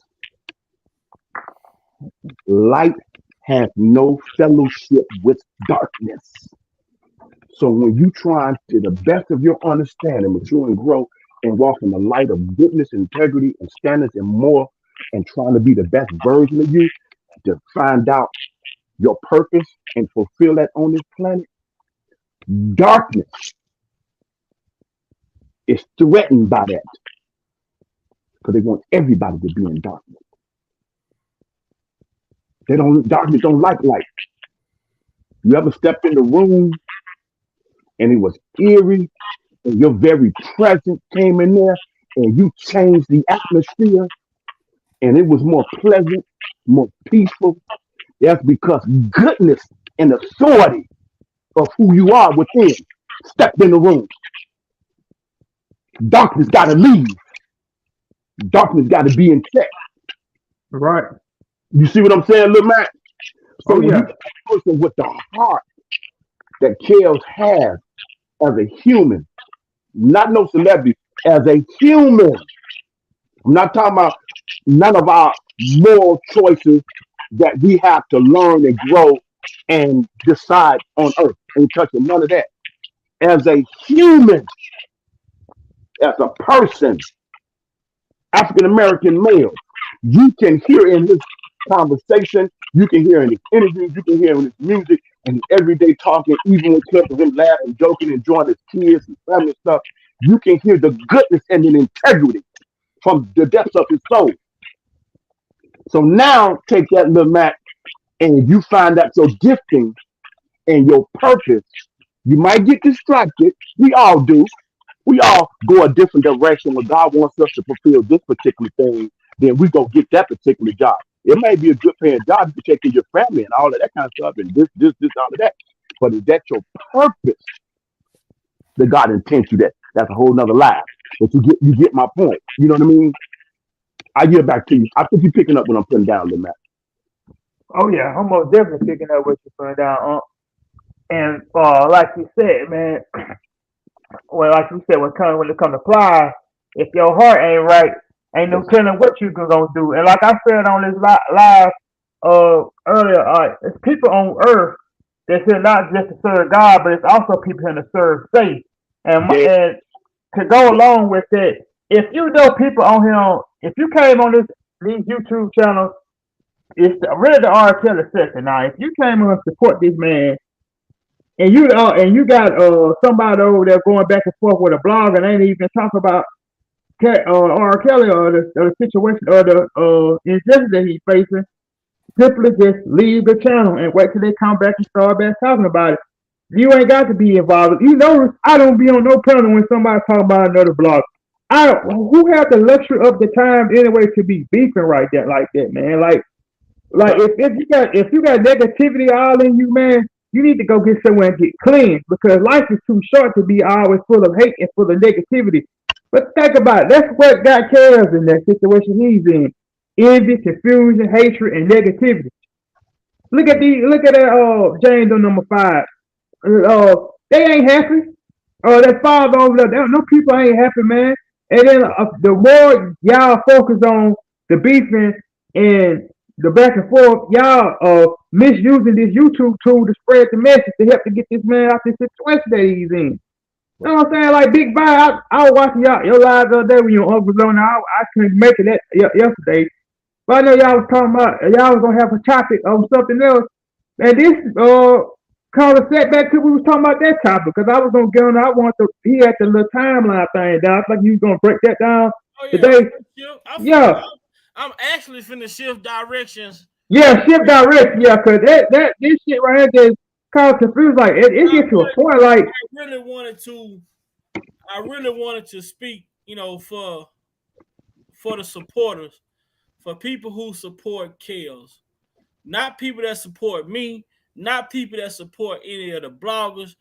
S6: Light has no fellowship with darkness. So when you try to the best of your understanding, mature and grow and walk in the light of goodness, integrity, and standards and more, and trying to be the best version of you, to find out your purpose and fulfill that on this planet, darkness is threatened by that. Because they want everybody to be in darkness. Darkness don't like light. You ever stepped in the room and it was eerie and your very presence came in there and you changed the atmosphere and it was more pleasant, more peaceful? That's because goodness and authority of who you are within stepped in the room. Darkness got to leave. Darkness got to be in check.
S8: Right.
S6: You see what I'm saying, Lil Mac? So
S8: yeah.
S6: you person with the heart that Kells has as a human, not no celebrity, as a human. I'm not talking about none of our moral choices that we have to learn and grow and decide on earth. Ain't touching none of that. As a human, as a person, African American male, you can hear in his conversation, you can hear in his interviews, you can hear in his music and his everyday talking, even with clips of him laughing, joking, enjoying his kids and family and stuff. You can hear the goodness and the integrity from the depths of his soul. So now take that, Lil Mac, and you find out your gifting and your purpose. You might get distracted. We all do. We all go a different direction when God wants us to fulfill this particular thing. Then we go get that particular job. It may be a good paying job to take care of your family and all of that kind of stuff and this, all of that. But is that your purpose that God intends you that? That's a whole nother lie. But you get my point. You know what I mean? I get back to you. I think you're picking up what I'm putting down, Lil Mac.
S8: Oh yeah, I'm most definitely picking up what you're putting down. And like you said, man, well, like you said, when it comes to pride, if your heart ain't right, Ain't no
S6: Yes.
S8: telling what you gonna do. And like I said on this live earlier, it's people on earth that's here not just to serve God, but it's also people here to serve faith.
S6: They,
S8: And to go along with that, if you know people on here, if you came on these YouTube channels, it's really the R.KELLY section. Now, if you came on to support this man, and you got somebody over there going back and forth with a blog and ain't even talking about R.KELLY or the situation or the injustice that he's facing, simply just leave the channel and wait till they come back and start back talking about it. You ain't got to be involved. You know, I don't be on no panel when somebody talk about another blog. I don't. Who have the luxury of the time anyway to be beefing like that, man? Like if you got negativity all in you, man, you need to go get somewhere and get clean because life is too short to be always full of hate and full of negativity. But think about it. That's what got chaos in that situation he's in. Envy, confusion, hatred, and negativity. Look at that James on number 5. They ain't happy. That father over there, no people ain't happy, man. And then the more y'all focus on the beefing and the back and forth, y'all misusing this YouTube tool to spread the message to help to get this man out this situation that he's in. You know what I'm saying? Like Big Bye, I was watching your live the other day when your uncle was on. I couldn't make it yesterday, but I know y'all was talking about y'all was gonna have a topic on something else, and this caused a setback till we was talking about that topic because I was gonna get on. He had the little timeline thing down. I think you was gonna break that down today. Yeah,
S1: I'm actually finna shift directions.
S8: yeah, shift direction. Yeah, cause this shit right here just caused confused. Like it gets to a point. Like
S1: I really wanted to speak, for the supporters, for people who support Kells, not people that support me, not people that support any of the bloggers.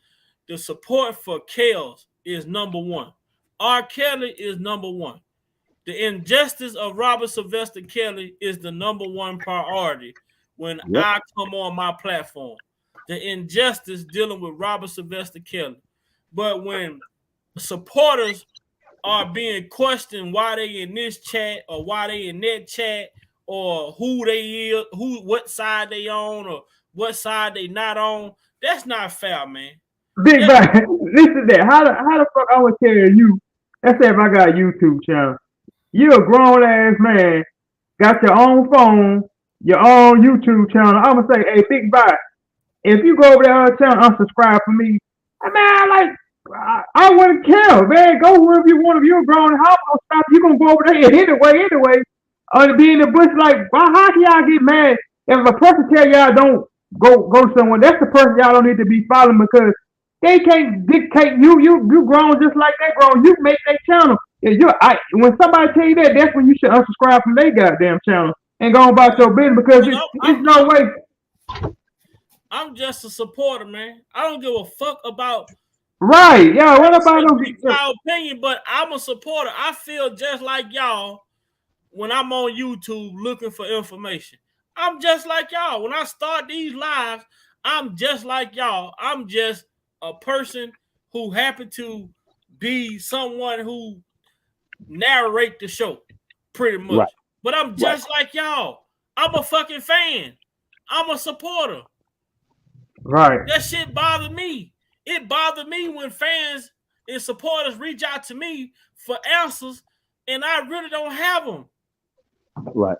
S1: The support for Kells is number one. R.KELLY is number one. The injustice of Robert Sylvester Kelly is the number one priority when I come on my platform. The injustice dealing with Robert Sylvester Kelly. But when supporters are being questioned why they in this chat or why they in that chat or who they is, what side they on or what side they not on, that's not fair, man.
S8: Big Bang, listen to that. How the fuck I would tell you? Let's say if I got a YouTube channel, you a grown ass man, got your own phone, your own YouTube channel. I'm gonna say, hey, Big Bang, if you go over there channel, unsubscribe for me. I wouldn't care, man. Go wherever you want. If you're grown, how am I gonna stop? You gonna go over there anyway. To be in the bush, like, how can y'all get mad if a person tell y'all don't go somewhere? That's the person y'all don't need to be following because they can't dictate you. You grown just like they grown. You make their channel. When somebody tell you that, that's when you should unsubscribe from their goddamn channel and go about your business because it's no way.
S1: I'm just a supporter, man. I don't give a fuck about.
S8: Right, yeah. What about
S1: my opinion? But I'm a supporter. I feel just like y'all when I'm on YouTube looking for information. I'm just like y'all. When I start these lives, I'm just like y'all. I'm just a person who happened to be someone who narrate the show, pretty much. Right. But I'm just like y'all. I'm a fucking fan. I'm a supporter.
S8: Right.
S1: That shit bothered me. It bothered me when fans and supporters reach out to me for answers, and I really don't have them.
S6: Right.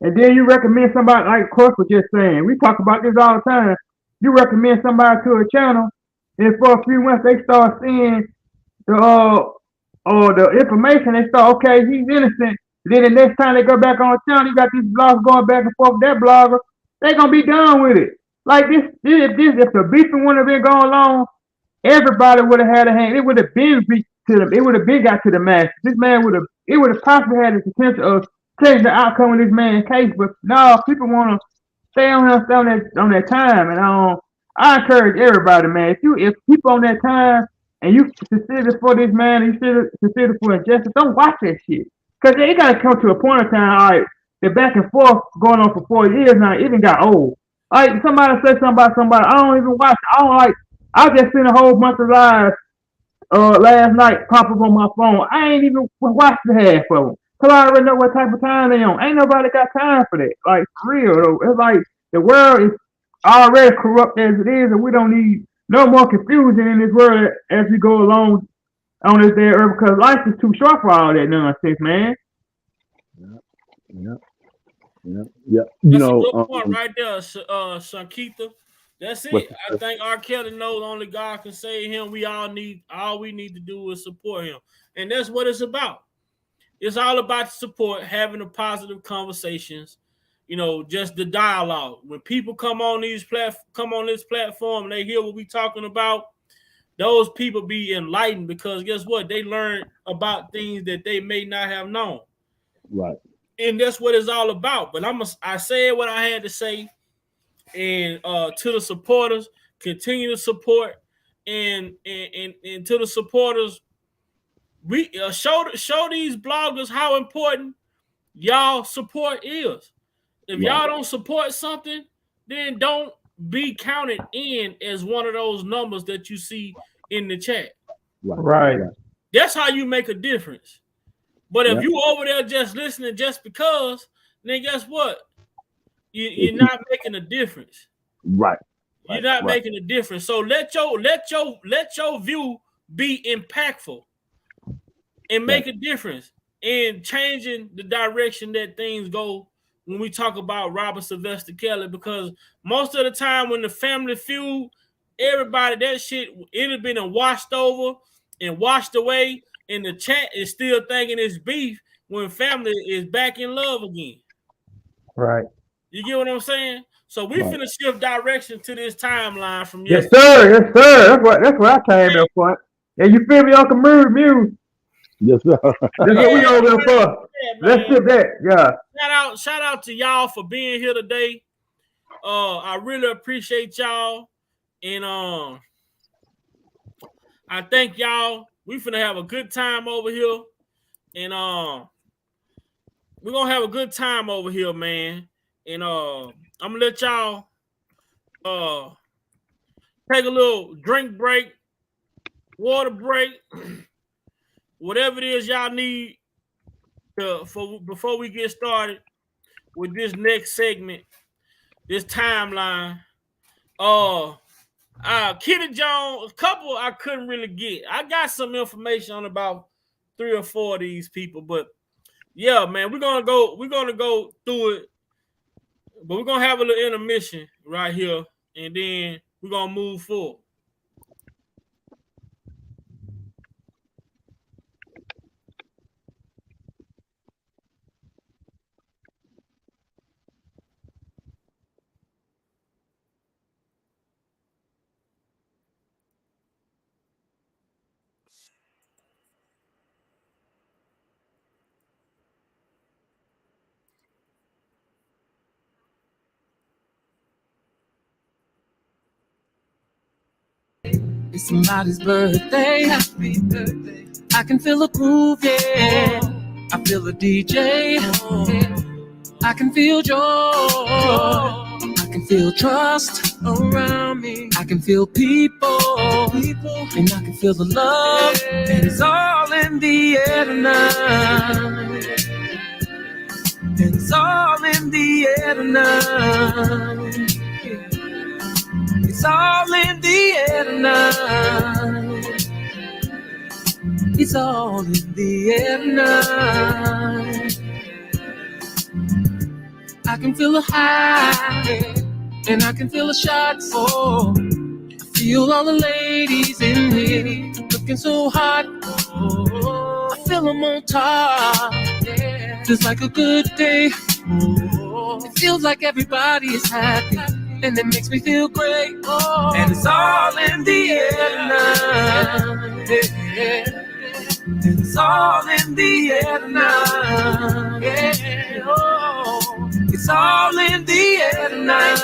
S8: And then you recommend somebody, like Course was just saying, we talk about this all the time. You recommend somebody to a channel, and for a few months they start seeing the information. They start, okay, he's innocent. Then the next time they go back on the channel, you got these blogs going back and forth with that blogger. They gonna be done with it. Like if the beefing wouldn't have been going on, everybody would have had a hand. It would have been beat to them. It would have been got to the match. This man would have possibly had the potential of changing the outcome of this man's case. But no, people want to stay on that time. And I encourage everybody, man. If people on that time and you consider for this man, and you consider for injustice, don't watch that shit. Cause it gotta come to a point of time. All right, the back and forth going on for 4 years now. It even got old. Like somebody say something about somebody, I don't even watch. I just seen a whole bunch of lives last night pop up on my phone. I ain't even watched the half of them. Cause I already know what type of time they on. Ain't nobody got time for that. Like for real though. It's like the world is already corrupt as it is, and we don't need no more confusion in this world as we go along on this day earth. Because life is too short for all that nonsense, man.
S6: Yeah. You
S1: That's a
S6: know,
S1: good point right there, Shankita. That's it. I think R. Kelly knows only God can save him. All we need to do is support him. And that's what it's about. It's all about support, having the positive conversations, just the dialogue. When people come on this platform and they hear what we talking about, those people be enlightened because guess what? They learn about things that they may not have known.
S6: Right.
S1: And that's what it's all about. But I said what I had to say. And to the supporters, continue to support, and to the supporters, we show these bloggers how important y'all support is. If y'all don't support something, then don't be counted in as one of those numbers that you see in the chat.
S8: Right.
S1: That's how you make a difference. But if you over there just listening just because, then guess what? You're not making a difference.
S6: Right.
S1: You're not making a difference. So let your view be impactful and make a difference in changing the direction that things go when we talk about Robert Sylvester Kelly. Because most of the time when the Family Feud, everybody, that shit, it has been washed over and washed away, and the chat is still thinking it's beef when family is back in love again.
S8: Right.
S1: You get what I'm saying? So we finna shift direction to this timeline from
S8: yes,
S1: yesterday.
S8: sir. Yes, sir. That's what I came up for. Yeah, you feel me, Uncle Muse?
S6: Yes, sir.
S8: That's what we over there for. Let's get that. Yeah.
S1: Shout out to y'all for being here today. I really appreciate y'all, and I thank y'all. We finna have a good time over here, and we're gonna have a good time over here, man. And I'm gonna let y'all take a little drink break, water break, whatever it is y'all need before we get started with this next segment, this timeline. Kitty Jones, a couple I couldn't really get. I got some information on about 3 or 4 of these people, but yeah, man, we're gonna go through it, but we're gonna have a little intermission right here, and then we're gonna move forward.
S9: It's somebody's birthday. Happy birthday. I can feel a groove, yeah. I feel a DJ. I can feel joy. I can feel trust around me. I can feel people. And I can feel the love. And it's all in the air tonight. And it's all in the air tonight. It's all in the air tonight. It's all in the air tonight. I can feel a high, and I can feel a shot. Oh, I feel all the ladies in here looking so hot. Oh, I feel them on top. Yeah. Feels like a good day. Oh, it feels like everybody is happy. And it makes me feel great. Oh, and it's all in the air tonight. Yeah. And it's all in the air tonight. Yeah. Oh, it's all in the air tonight.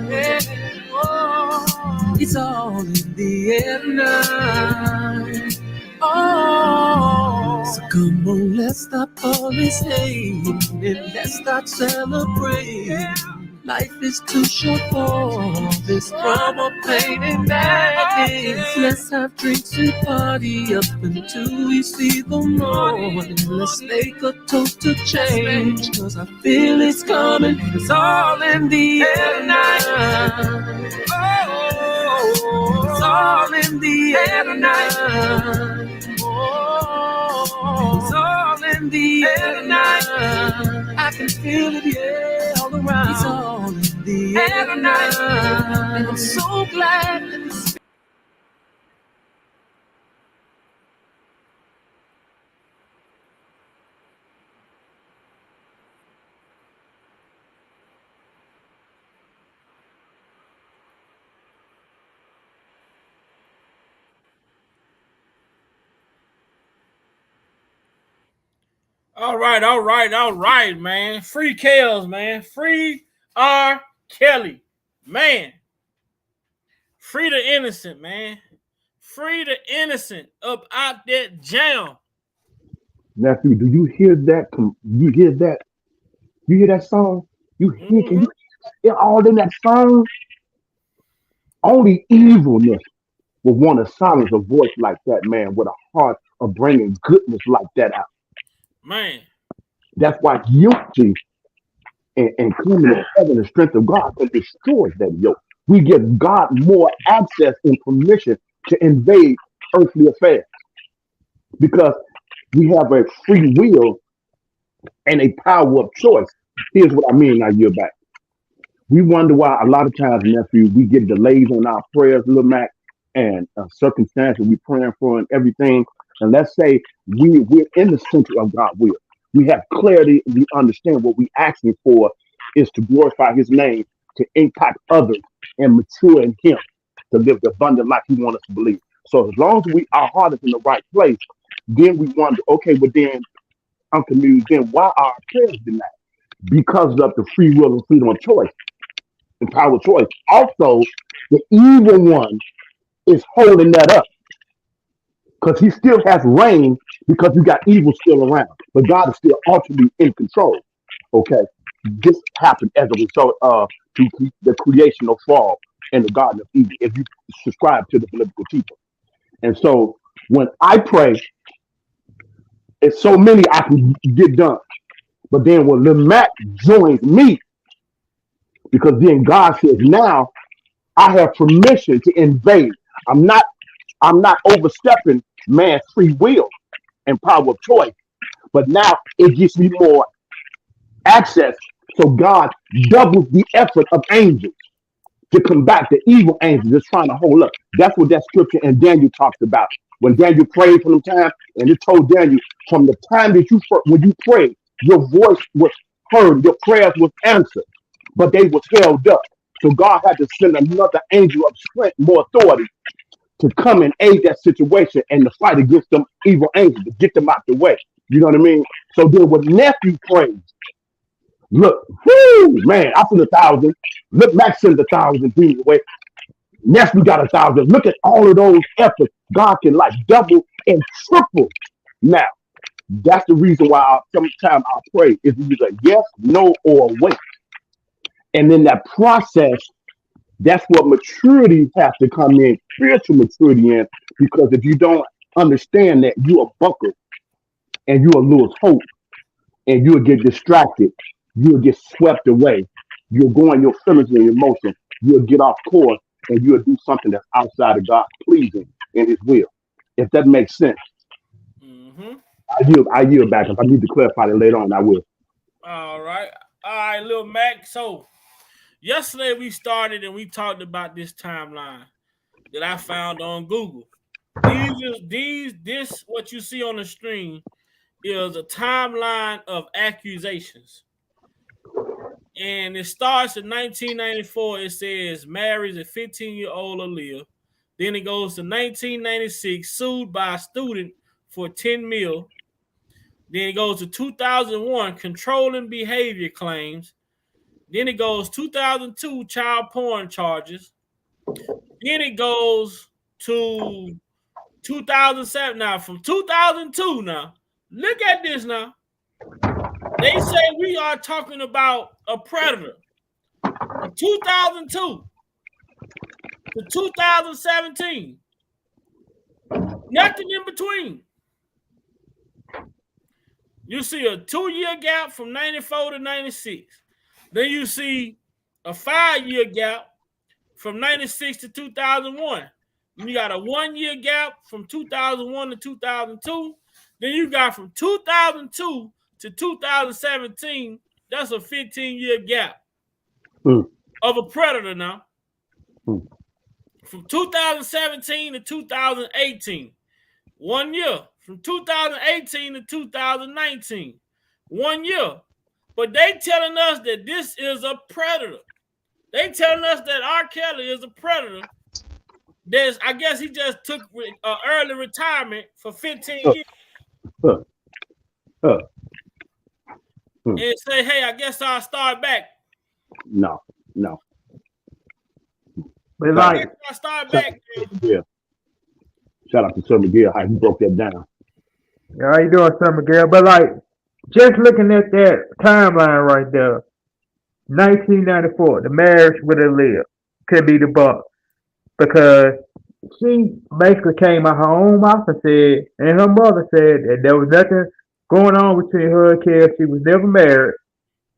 S9: Yeah. Oh, it's all in the air tonight. Oh, so come on, let's stop all this hate and let's start celebrating. Life is too short for this drama, pain, and madness. Let's have drinks and party up until we see the morning. Let's make a toast to change, cause I feel it's coming. It's all in the air tonight. Oh, it's all in the air tonight. Oh, it's all in the air tonight. I can feel it, yeah, all around. It's all in the air tonight. And I'm so glad that it's
S1: All right, man. Free Kells, man. Free R.KELLY. Man. Free the innocent, man. Free the innocent up out that jail.
S6: Nephew, do you hear that? You hear that? You hear that song? You hear? Can you hear all in that song? Only evilness would want to silence a voice like that, man, with a heart of bringing goodness like that out.
S1: Man.
S6: That's why unity and coming in heaven, the strength of God can destroy that yoke. We give God more access and permission to invade earthly affairs because we have a free will and a power of choice. Here's what I mean. I year back. We wonder why a lot of times, nephew, we get delays on our prayers, little Mac, and circumstances we praying for and everything. And let's say we're in the center of God's will. We have clarity. We understand what we asking for is to glorify His name, to impact others, and mature in Him, to live the abundant life He wants us to believe. So as long as our heart is in the right place, then we wonder, okay, but then Uncle Muse, then why are our prayers denied? Because of the free will and freedom of choice and power of choice. Also, the evil one is holding that up because he still has reign because you got evil still around, but God is still ultimately in control. Okay, this happened as a result of the creation of fall in the Garden of Eden. If you subscribe to the biblical teaching, and so when I pray, it's so many I can get done. But then when Lil Mac joins me, because then God says, now I have permission to invade. I'm not overstepping man's free will and power of choice, but now it gives me more access. So God doubles the effort of angels to combat the evil angels that's trying to hold up. That's what that scripture in Daniel talks about. When Daniel prayed from the time, and it told Daniel, from the time that when you prayed, your voice was heard, your prayers was answered, but they was held up. So God had to send another angel of strength, more authority, to come and aid that situation and to fight against them evil angels, to get them out the way. You know what I mean? So then when nephew prays, look, whoo, man, I sent 1,000. Look, Max sent 1,000 demons away. Nephew got 1,000. Look at all of those efforts. God can like double and triple. Now, that's the reason why sometimes I pray is either yes, no, or wait. And in that process, that's what maturity has to come in, spiritual maturity in, because if you don't understand that, you are buckled and you will lose hope and you'll get distracted. You'll get swept away. You'll go on your feelings and your emotions. You'll get off course and you'll do something that's outside of God pleasing in His will. If that makes sense.
S1: Mm-hmm.
S6: I yield back. If I need to clarify it later on, I will.
S1: All right, Lil Mac. So yesterday we started and we talked about this timeline that I found on Google. This what you see on the screen is a timeline of accusations. And it starts in 1994. It says marries a 15-year-old Aaliyah. Then it goes to 1996, sued by a student for 10 mil. Then it goes to 2001, controlling behavior claims. Then it goes 2002, child porn charges. Then it goes to 2007. Now, from 2002 now, look at this now. They say we are talking about a predator. From 2002 to 2017. Nothing in between. You see a 2-year gap from 94 to 96. Then you see a 5-year gap from 96 to 2001. Then you got a 1-year gap from 2001 to 2002. Then you got from 2002 to 2017. That's a 15-year gap of a predator now. From 2017 to 2018, 1 year. From 2018 to 2019, 1 year. But they telling us that this is a predator. They telling us that R. Kelly is a predator. I guess he just took early retirement for 15 years. And say, hey, I guess I'll start back.
S6: No.
S8: But like,
S1: I start back.
S6: Yeah. Shout out to Sir Miguel, how he broke that down.
S8: Yeah, how you doing, Sir Miguel? But like, just looking at that timeline right there, 1994, the marriage with Aaliyah could be debunked because she basically came out her own mouth and said, and her mother said that there was nothing going on between her and Kelly. She was never married.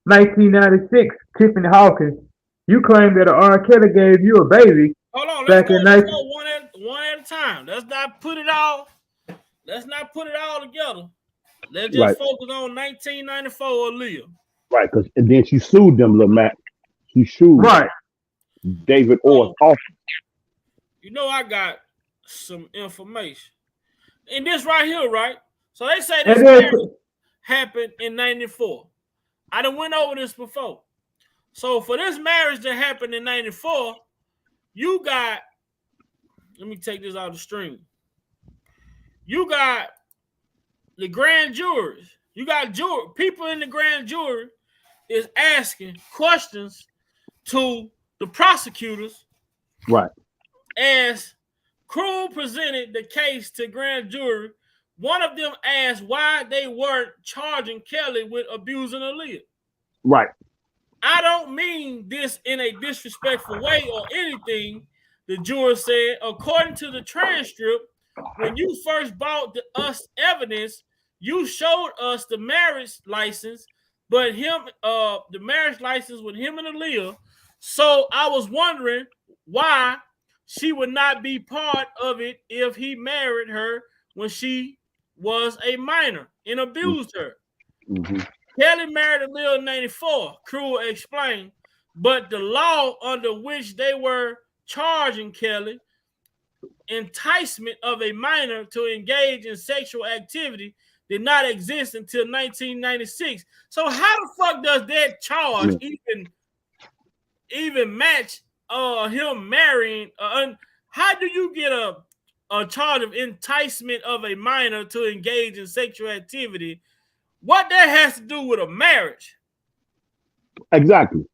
S8: 1996, Tiffany Hawkins, you claim that R. Kelly gave you a baby.
S1: Hold on, let's go one at a time. Let's not put it all together. Let's just focus on 1994 Aaliyah.
S6: Right, because and then she sued them, Lil Mac. She sued David Orr's office.
S1: You know, I got some information. And this right here, right? So they say this marriage happened in 94. I done went over this before. So for this marriage that happened in 94, you got, let me take this out of the stream. You got the grand jurors. You got people in the grand jury is asking questions to the prosecutors.
S6: Right.
S1: As Crew presented the case to grand jury, one of them asked why they weren't charging Kelly with abusing Aaliyah.
S6: Right.
S1: I don't mean this in a disrespectful way or anything, the juror said. According to the transcript, when you first brought us evidence, you showed us the marriage license, but the marriage license with him and Aaliyah. So I was wondering why she would not be part of it if he married her when she was a minor and abused her.
S6: Mm-hmm.
S1: Kelly married Aaliyah in 94, Crew explained, but the law under which they were charging Kelly, enticement of a minor to engage in sexual activity, did not exist until 1996. So how the fuck does that charge even match him marrying? How do you get a charge of enticement of a minor to engage in sexual activity? What that has to do with a marriage?
S6: Exactly.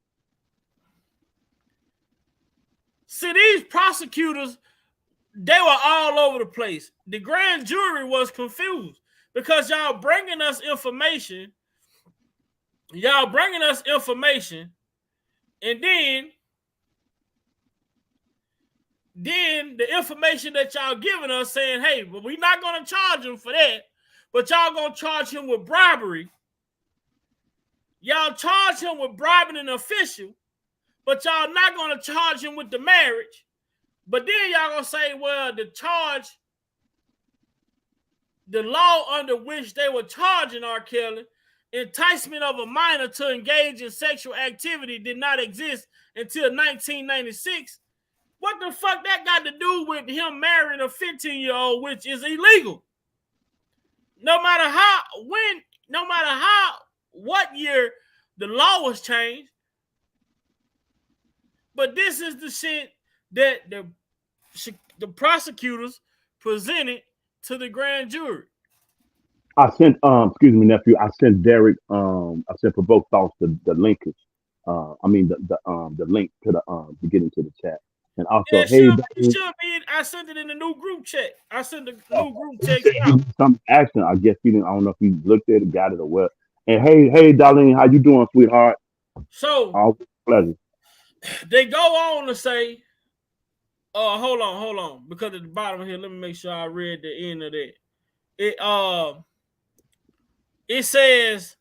S1: See, these prosecutors, they were all over the place. The grand jury was confused because y'all bringing us information. And then the information that y'all giving us saying, hey, but we're not going to charge him for that, but y'all going to charge him with bribery. Y'all charge him with bribing an official, but y'all not going to charge him with the marriage. But then y'all going to say, well, the law under which they were charging R. Kelly, enticement of a minor to engage in sexual activity, did not exist until 1996. What the fuck that got to do with him marrying a 15-year-old, which is illegal? No matter what year the law was changed. But this is the shit that the prosecutors presented to the grand jury.
S6: I sent, excuse me, nephew. I sent Derek. I sent for both thoughts the linkage. The link to to get into the chat. And also, it should
S1: be. I sent it in the new group chat. I sent the new group text out.
S6: Some action. I guess he didn't. I don't know if he looked at it, got it, or what. And hey, Darlene, how you doing, sweetheart?
S1: So,
S6: pleasure.
S1: They go on to say, hold on, because at the bottom here, let me make sure I read the end of that. It says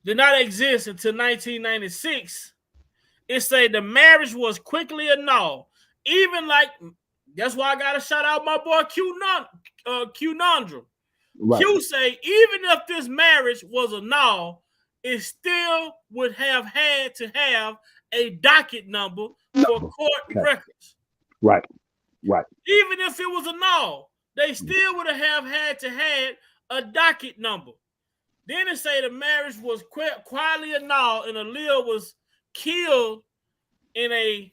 S1: did not exist until 1996. It say the marriage was quickly annulled. Even like that's why I gotta shout out my boy Q Nandra.
S6: Right.
S1: Q say even if this marriage was annulled, it still would have had to have a docket number for court
S6: Okay.
S1: records.
S6: Right. Right.
S1: Even if it was annulled, they still would have had to have a docket number. Then it say the marriage was quietly annulled and Aaliyah was killed in a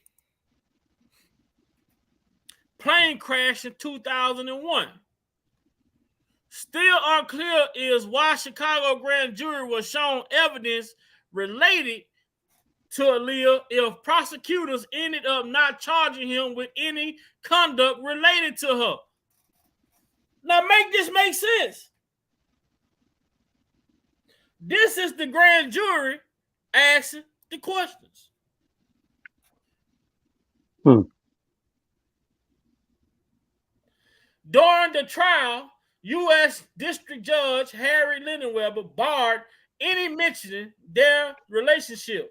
S1: plane crash in 2001. Still unclear is why Chicago grand jury was shown evidence related to Aaliyah if prosecutors ended up not charging him with any conduct related to her. Now make this make sense. This is the grand jury asking the questions. During the trial, U.S. District Judge Harry Lindenweber barred any mentioning their relationship,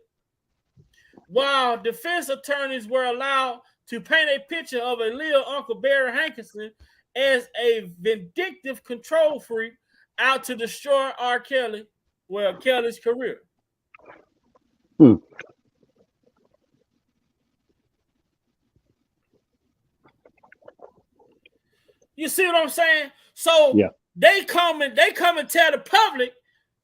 S1: while defense attorneys were allowed to paint a picture of Aaliyah Uncle Barry Hankinson as a vindictive control freak out to destroy Kelly's career. You see what I'm saying? So
S6: yeah.
S1: they come and tell the public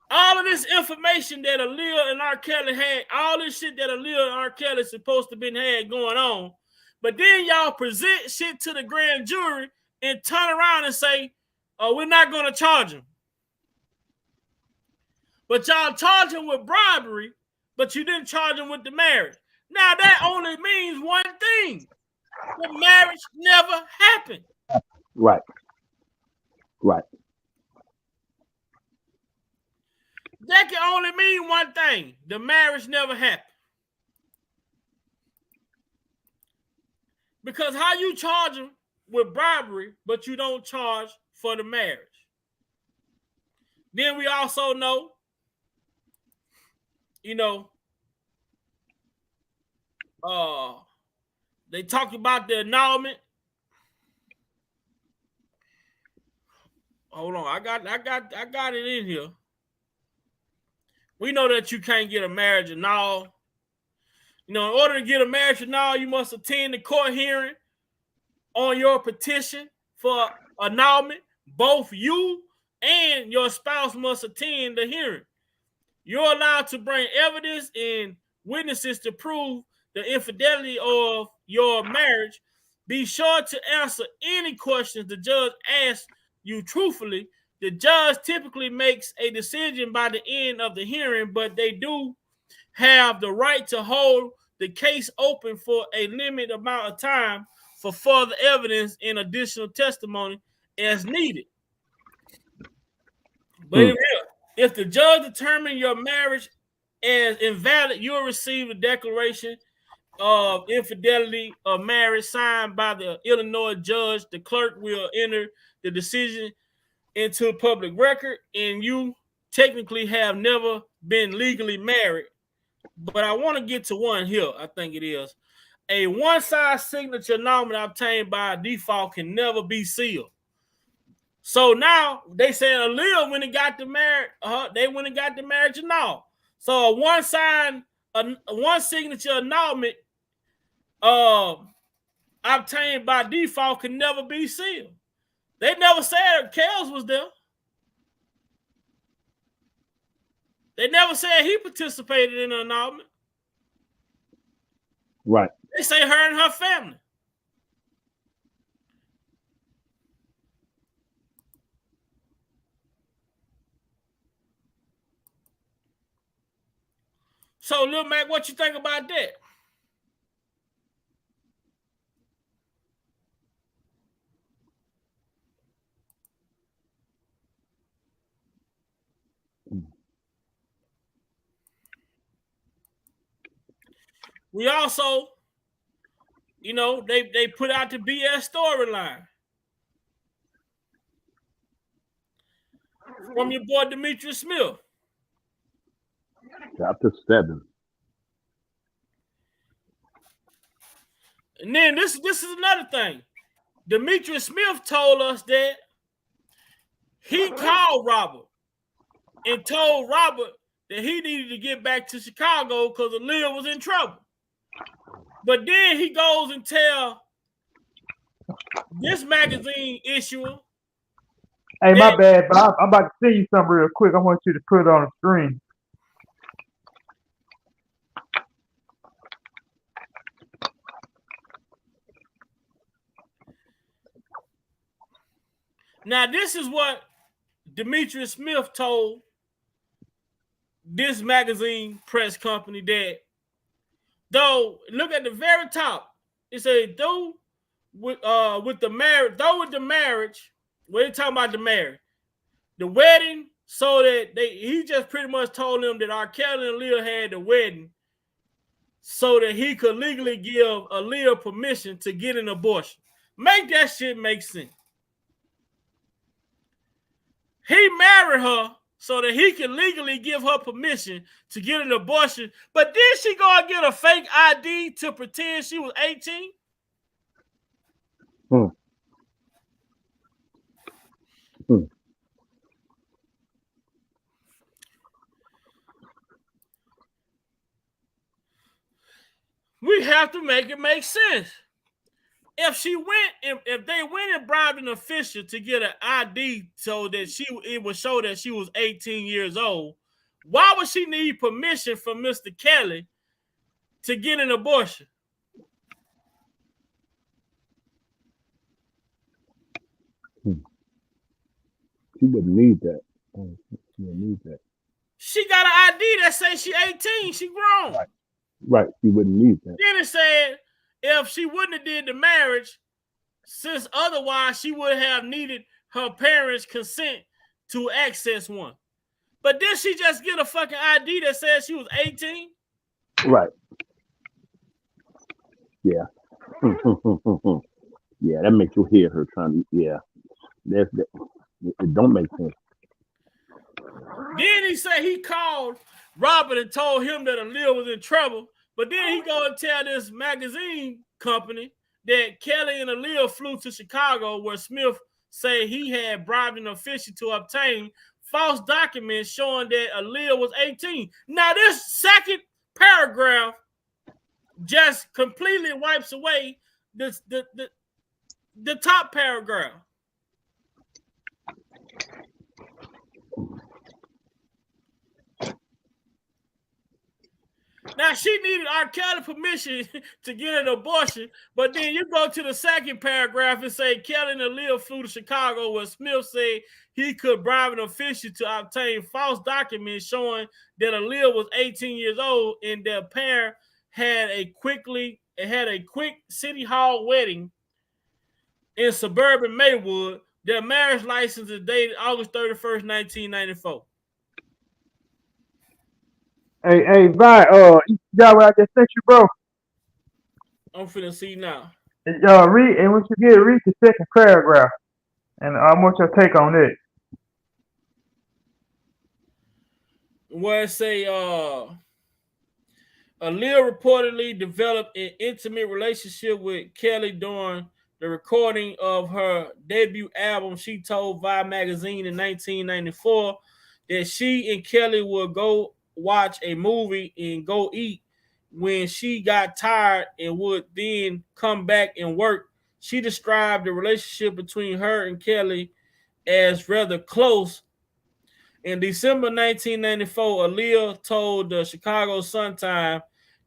S1: all of this information that Aaliyah and R. Kelly had, all this shit that Aaliyah and R. Kelly supposed to been had going on. But then y'all present shit to the grand jury and turn around and say, oh, we're not going to charge him. But y'all charge him with bribery, but you didn't charge him with the marriage. Now that only means one thing. The marriage never happened.
S6: Right. Right.
S1: That can only mean one thing. The marriage never happened. Because how you charge them with bribery, but you don't charge for the marriage? Then we also know, they talk about the annulment. Hold on, I got it in here. We know that you can't get a marriage annulled. In order to get a marriage annulled, you must attend the court hearing on your petition for annulment. Both you and your spouse must attend the hearing. You're allowed to bring evidence and witnesses to prove the infidelity of your marriage. Be sure to answer any questions the judge asks you truthfully. The judge typically makes a decision by the end of the hearing, but they do have the right to hold the case open for a limited amount of time for further evidence and additional testimony as needed. But if the judge determines your marriage as invalid, you'll receive a declaration of infidelity of marriage signed by the Illinois judge. The clerk will enter the decision into public record, and you technically have never been legally married. But I want to get to one here. I think it is a one-side signature annulment obtained by default can never be sealed. So now they say Aaliyah when it got the marriage, they went and got the marriage annulled. So a one signature annulment obtained by default can never be sealed. They never said Kells was there. They never said he participated in an annulment.
S6: Right.
S1: They say her and her family. So, Lil Mac, what you think about that? we also, they put out the BS storyline from your boy Demetrius Smith.
S6: Chapter 7.
S1: And then this is another thing. Demetrius Smith told us that he called Robert and told Robert that he needed to get back to Chicago because Aaliyah was in trouble. But then he goes and tell this magazine issuer.
S8: Hey, my bad, but I'm about to send you something real quick. I want you to put it on the screen.
S1: Now, this is what Demetrius Smith told this magazine press company that, though, look at the very top. It said, though with the marriage, when they talking about the marriage, the wedding, so that he just pretty much told them that R.KELLY and Aaliyah had the wedding so that he could legally give Aaliyah permission to get an abortion. Make that shit make sense. He married her so that he could legally give her permission to get an abortion, but then she go and get a fake ID to pretend she was 18? We have to make it make sense. If they went and bribed an official to get an ID so that it would show that she was 18 years old, why would she need permission from Mr. Kelly to get an abortion?
S6: She wouldn't need that. She wouldn't need that.
S1: She got an ID that says she's 18. She grown.
S6: Right. She wouldn't need that.
S1: Then it said if she wouldn't have did the marriage, since otherwise she would have needed her parents' consent to access one. But did she just get a fucking ID that says she was 18?
S6: Right. Yeah. Yeah, that makes you hear her trying to, yeah. It don't make sense.
S1: Then he said he called Robert and told him that Aaliyah was in trouble. But then he go and tell this magazine company that Kelly and Aaliyah flew to Chicago, where Smith said he had bribed an official to obtain false documents showing that Aaliyah was 18. Now, this second paragraph just completely wipes away the top paragraph. Now, she needed R.KELLY permission to get an abortion, but then you go to the second paragraph and say Kelly and Aaliyah flew to Chicago, where Smith said he could bribe an official to obtain false documents showing that Aaliyah was 18 years old and their pair had a quick city hall wedding in suburban Maywood. Their marriage license is dated August 31st, 1994.
S8: Hey, Vi, you got what I just sent you, bro?
S1: I'm finna see now.
S8: Read, and once you get read the second paragraph, and I want your take on it.
S1: Where it say, Aaliyah reportedly developed an intimate relationship with Kelly during the recording of her debut album. She told Vibe magazine in 1994 that she and Kelly would go watch a movie and go eat when she got tired and would then come back and work. She described the relationship between her and Kelly as rather close. In December 1994, Aaliyah told the Chicago Sun-Times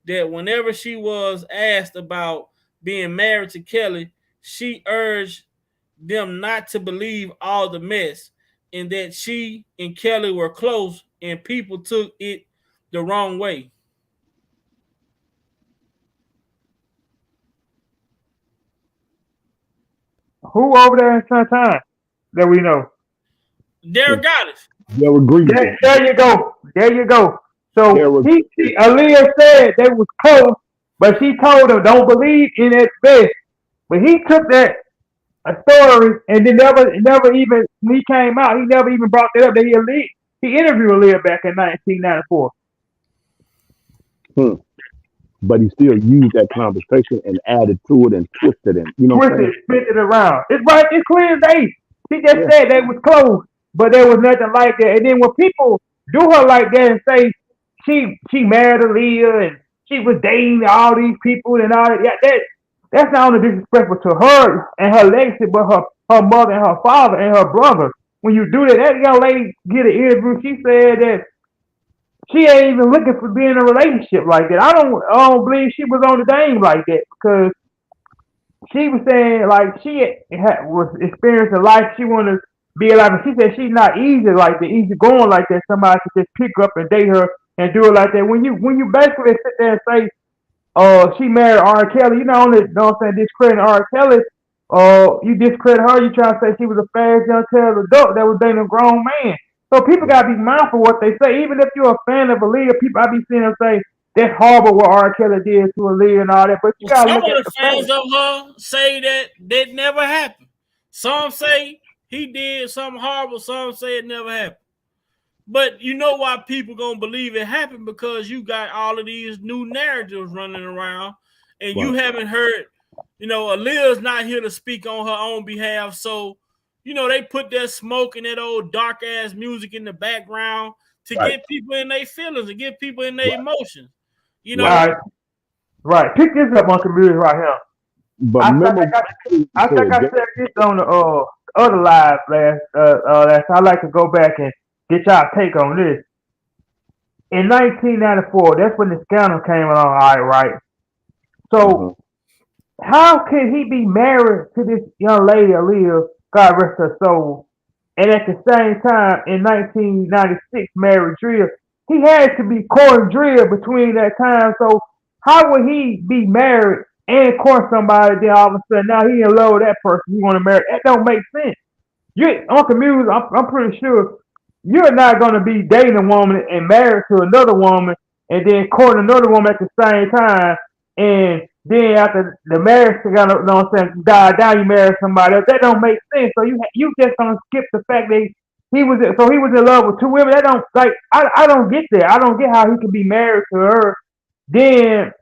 S1: that whenever she was asked about being married to Kelly, she urged them not to believe all the mess and that she and Kelly were close and people took it the wrong way.
S8: Who over there in Sun-Times that we know?
S1: Derek Goddess.
S8: There you go. So Aaliyah said they was close But she told him, don't believe in it best. But he took that a story and then never even, when he came out, he never even brought that up that he interviewed Aaliyah back in 1994.
S6: Hmm. But he still used that conversation and added to it and twisted it. You know what I'm
S8: Twisted,
S6: saying?
S8: spit it around. It's right, it's clear as day. She just
S6: Yeah.
S8: said they was close, but there was nothing like that. And then when people do her like that and say she married Aaliyah and she was dating all these people and all that, yeah, that's not only disrespectful to her and her legacy, but her mother and her father and her brother. When you do that, that young lady get an interview. She said that she ain't even looking for being in a relationship like that. I don't believe she was on the game like that because she was saying like was experiencing life. She wanted to be alive. And she said she's not easy like that, easy going like that. Somebody could just pick up and date her and do it like that. When you basically sit there and say, she married R.KELLY, you not only know what I'm saying, discrediting R.KELLY, you discredit her. You try to say she was a fast young child adult that was dating a grown man. So people gotta be mindful what they say. Even if you're a fan of Aaliyah, people I be seeing them say that's horrible what R.KELLY did to Aaliyah and all that. But you
S1: Well,
S8: gotta
S1: some
S8: look at
S1: of the
S8: the
S1: fans
S8: facts.
S1: of her say that never happened. Some say he did something horrible. Some say it never happened. But you know why people gonna believe it happened? Because you got all of these new narratives running around, and you
S6: Right.
S1: haven't heard. Aaliyah's not here to speak on her own behalf, so they put that smoke and that old dark ass music in the background to
S6: Right.
S1: get people in their feelings and get people in their
S6: Right.
S1: emotions. You
S8: All
S6: Right.
S1: know,
S8: right, right. Pick this up on community right here.
S6: But
S8: I think
S6: remember
S8: I
S6: what
S8: got.
S6: he
S8: I think
S6: said,
S8: I
S6: Jay?
S8: said this on the other live last. I like to go back and get y'all take on this. In 1994, that's when the scandal came along. All right.
S6: Uh-huh.
S8: So how could he be married to this young lady, Aaliyah, God rest her soul, and at the same time in 1996 married Drill? He had to be courting Drill between that time. So how would he be married and court somebody? Then all of a sudden now he in love with that person. He want to marry. That don't make sense. You Uncle Muse, I'm pretty sure you're not going to be dating a woman and married to another woman and then courting another woman at the same time. And then after the marriage, you know what I'm saying, died down, you marry somebody else. That don't make sense. So you just gonna skip the fact that he was in love with two women. That don't like I don't get that. I don't get how he could be married to her, then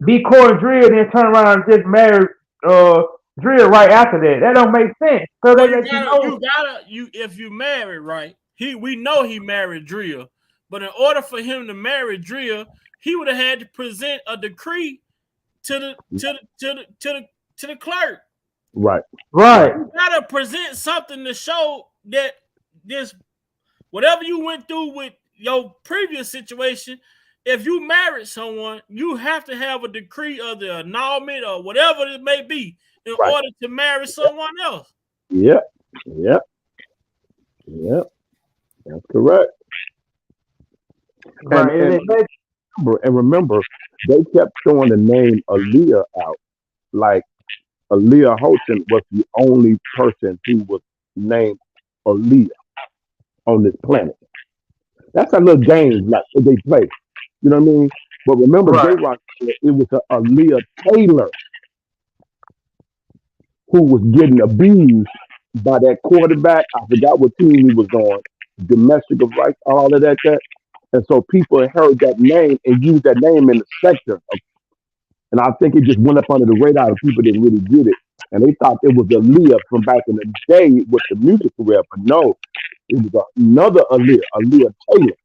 S8: be courting Drill, then turn around and just marry uh Drill right after that. That don't make sense. So they
S1: well,
S8: let you know.
S1: if you married, right? We know he married Drill, but in order for him to marry Drill, he would have had to present a decree to the clerk.
S6: Right.
S8: Right.
S6: Right.
S1: You gotta present something to show that this whatever you went through with your previous situation. If you married someone, you have to have a decree of the annulment or whatever it may be in
S6: Right.
S1: order to marry someone else.
S6: Yep. Yep. Yep. That's correct. And
S8: Right.
S6: and remember, they kept throwing the name Aaliyah out. Like Aaliyah Holton was the only person who was named Aaliyah on this planet. That's a little game like that they play. You know what I mean? But remember, J
S8: right.
S6: Rock said it was a Aaliyah Taylor who was getting abused by that quarterback. I forgot what team he was on. Domestic of rights, all of that. And so people heard that name and used that name in the sector. And I think it just went up under the radar and people didn't really get it. And they thought it was Aaliyah from back in the day with the music career. But no, it was another Aaliyah Taylor.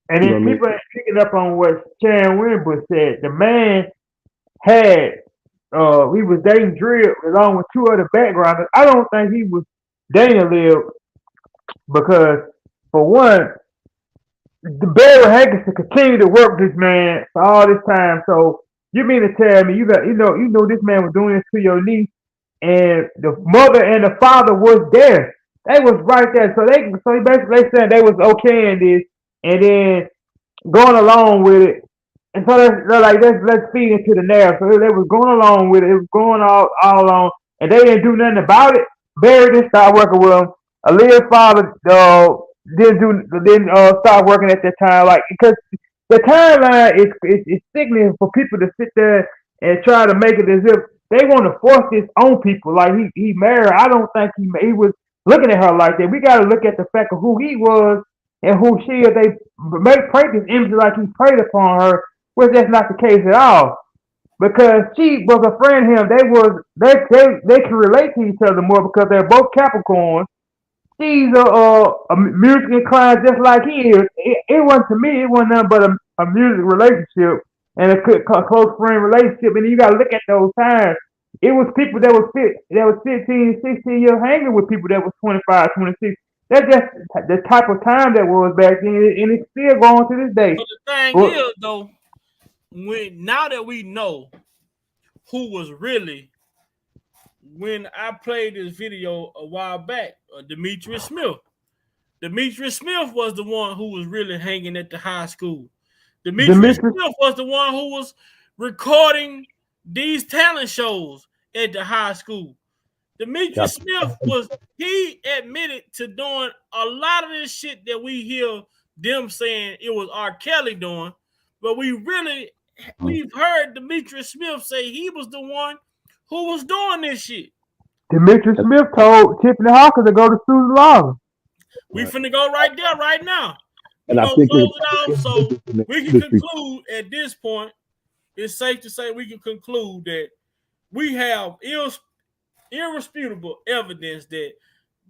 S8: And
S6: You know what
S8: then
S6: I mean?
S8: people ain't picking up on what Sharon Winbush said. The man had he was dating Drill along with two other backgrounders. I don't think he was dating Lil because for one, the Barry Hankinson continued to work this man for all this time. So you mean to tell me you know this man was doing this to your niece and the mother and the father was there. They was right there. So basically they said they was okay in this and then going along with it. And so they're like, let's feed into the narrative. So they was going along with it. It was going all along, and they didn't do nothing about it. Barry didn't start working with them. Aaliyah's father didn't start working at that time, like because the timeline is sickening for people to sit there and try to make it as if they want to force this on people. Like he married. I don't think he was looking at her like that. We got to look at the fact of who he was and who she is. They make paint this image like he preyed upon her, which that's not the case at all. Because she was a friend of him. They can relate to each other more because they're both Capricorns. She's a music inclined just like he is. It wasn't to me. It wasn't nothing but a music relationship and a close friend relationship. And you got to look at those times. It was people that was 15, 16 years hanging with people that was 25, 26. That's just the type of time that was back then, and it's still going to this day.
S1: But the thing
S8: Well,
S1: is, though, now that we know who was really, when I played this video a while back, Demetrius Smith. Demetrius Smith was the one who was really hanging at the high school. Demetrius Smith was the one who was recording these talent shows at the high school. Demetrius Smith he admitted to doing a lot of this shit that we hear them saying it was R. Kelly doing, but we've heard Demetrius Smith say he was the one who was doing this shit.
S8: Demetrius Smith told Tiffany Hawkins to go to Susan Lawson.
S1: We finna go right there, right now.
S6: And I think
S1: close it out, so we can conclude at this point. It's safe to say we can conclude that we have irrefutable evidence that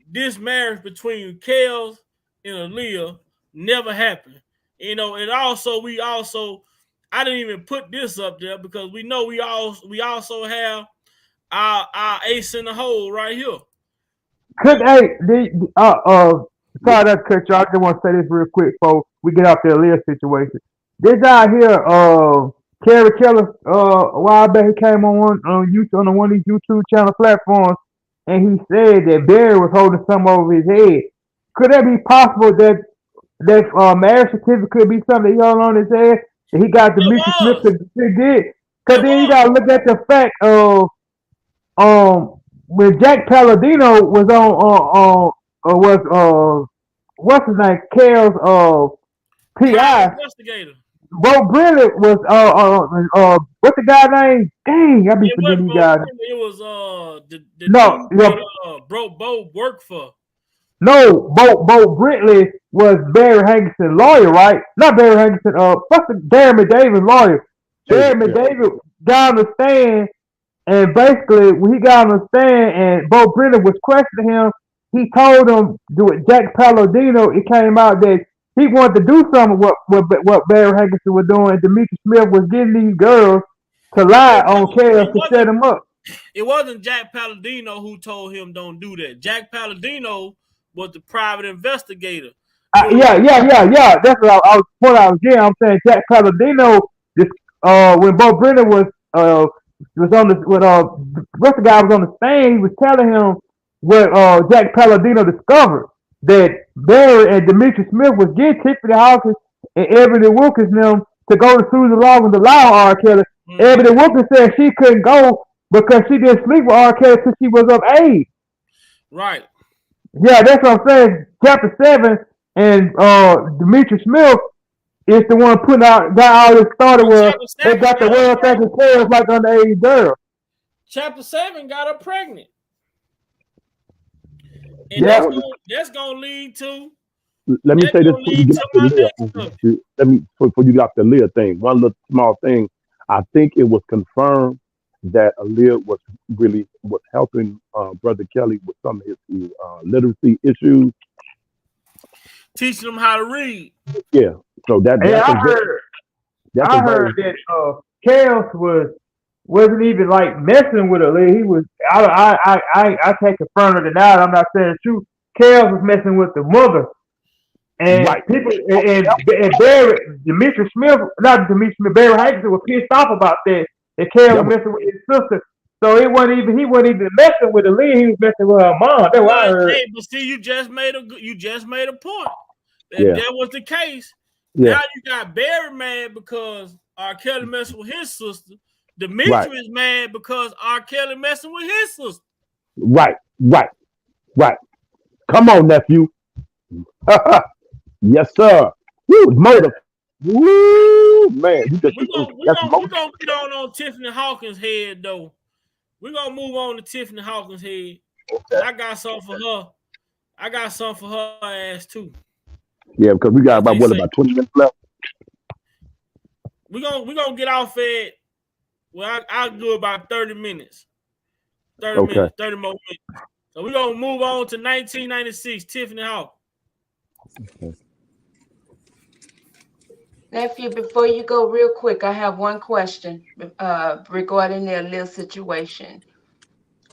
S1: this marriage between Kels and Aaliyah never happened. And I didn't even put this up there because we know we also have our ace in the hole right here.
S8: Sorry to cut you. I just want to say this real quick before we get out the Aaliyah situation. This guy here, R.KELLY, a while back, he came on YouTube on one of these YouTube channel platforms, and he said that Barry was holding something over his head. Could that be possible that marriage certificate could be something he held on his head that he got Demetrius Smith to get? Because then you got to look at the fact of when Jack Palladino was on what's his name? Kel's PI.
S1: Investigator.
S8: Bo Brilliant was what's the guy name? Dang, I be forgetting these guys.
S1: It was Bo worked for.
S8: No, Bo Brilliant was Barry Hankinson's lawyer, right? Not Barry Hankinson. What's the Jeremy Davis lawyer? Jeremy Davis got on the stand, and basically when he got on the stand and Bo Brilliant was questioning him, he told him with Jack Palladino, it came out that he wanted to do something what Barry Hankinson was doing, and Demetrius Smith was getting these girls to lie on Kels to set him up.
S1: It wasn't Jack Palladino who told him don't do that. Jack Palladino was the private investigator.
S8: Yeah. That's what I was getting. I'm saying Jack Palladino, when Bo Brennan was on the what's the guy was on the stand, he was telling him what Jack Palladino discovered, that Barry and Demetrius Smith was getting Tiffany Hawkins and Ebony Wilkins them to go to Susan Lawson to lie on R. Kelly. Ebony Wilkins said she couldn't go because she didn't sleep with R. Kelly till she was of age.
S1: Right.
S8: Yeah, that's what I'm saying. Chapter 7 and Demetrius Smith is the one got all this started where they got the world thinking Kel's like underage girl.
S1: Chapter 7 got her pregnant. And that's gonna lead to.
S6: Let me say this before you get off the Aaliyah thing. One little small thing. I think it was confirmed that Aaliyah was helping Brother Kelly with some of his literacy issues,
S1: teaching him how to read.
S6: Yeah. So
S8: I heard that Kels wasn't even like messing with Aaliyah. He was. I take it further than that. I'm not saying the truth. Kels was messing with the mother, and people and Barry Demetrius Smith, Barry Hankinson was pissed off about that. And Kels was messing with his sister. So he wasn't even messing with Aaliyah. He was messing with her mom. That's what I heard.
S1: Hey, but see, you just made a point. That was the case.
S6: Yeah.
S1: Now you got Barry mad because R. Kelly messing with his sister. Demetrius mad because R. Kelly messing with his sister.
S6: Right. Come on, nephew. Yes, sir. Woo, motive. Woo, man, you just
S1: We gonna we
S6: that's
S1: gonna we
S6: motion.
S1: gonna get on Tiffany Hawkins' head though. We gonna move on to Tiffany Hawkins' head because I got something for her. I got something for her ass too,
S6: Yeah, because we got
S1: as
S6: about
S1: they
S6: what
S1: say.
S6: about 20 minutes left.
S1: We gonna get off at I'll do about 30 minutes. 30
S6: Okay.
S1: minutes, 30 more minutes. So we're gonna move on to 1996, Tiffany Hawkins.
S10: Nephew, before you go real quick, I have one question regarding the Aaliyah situation.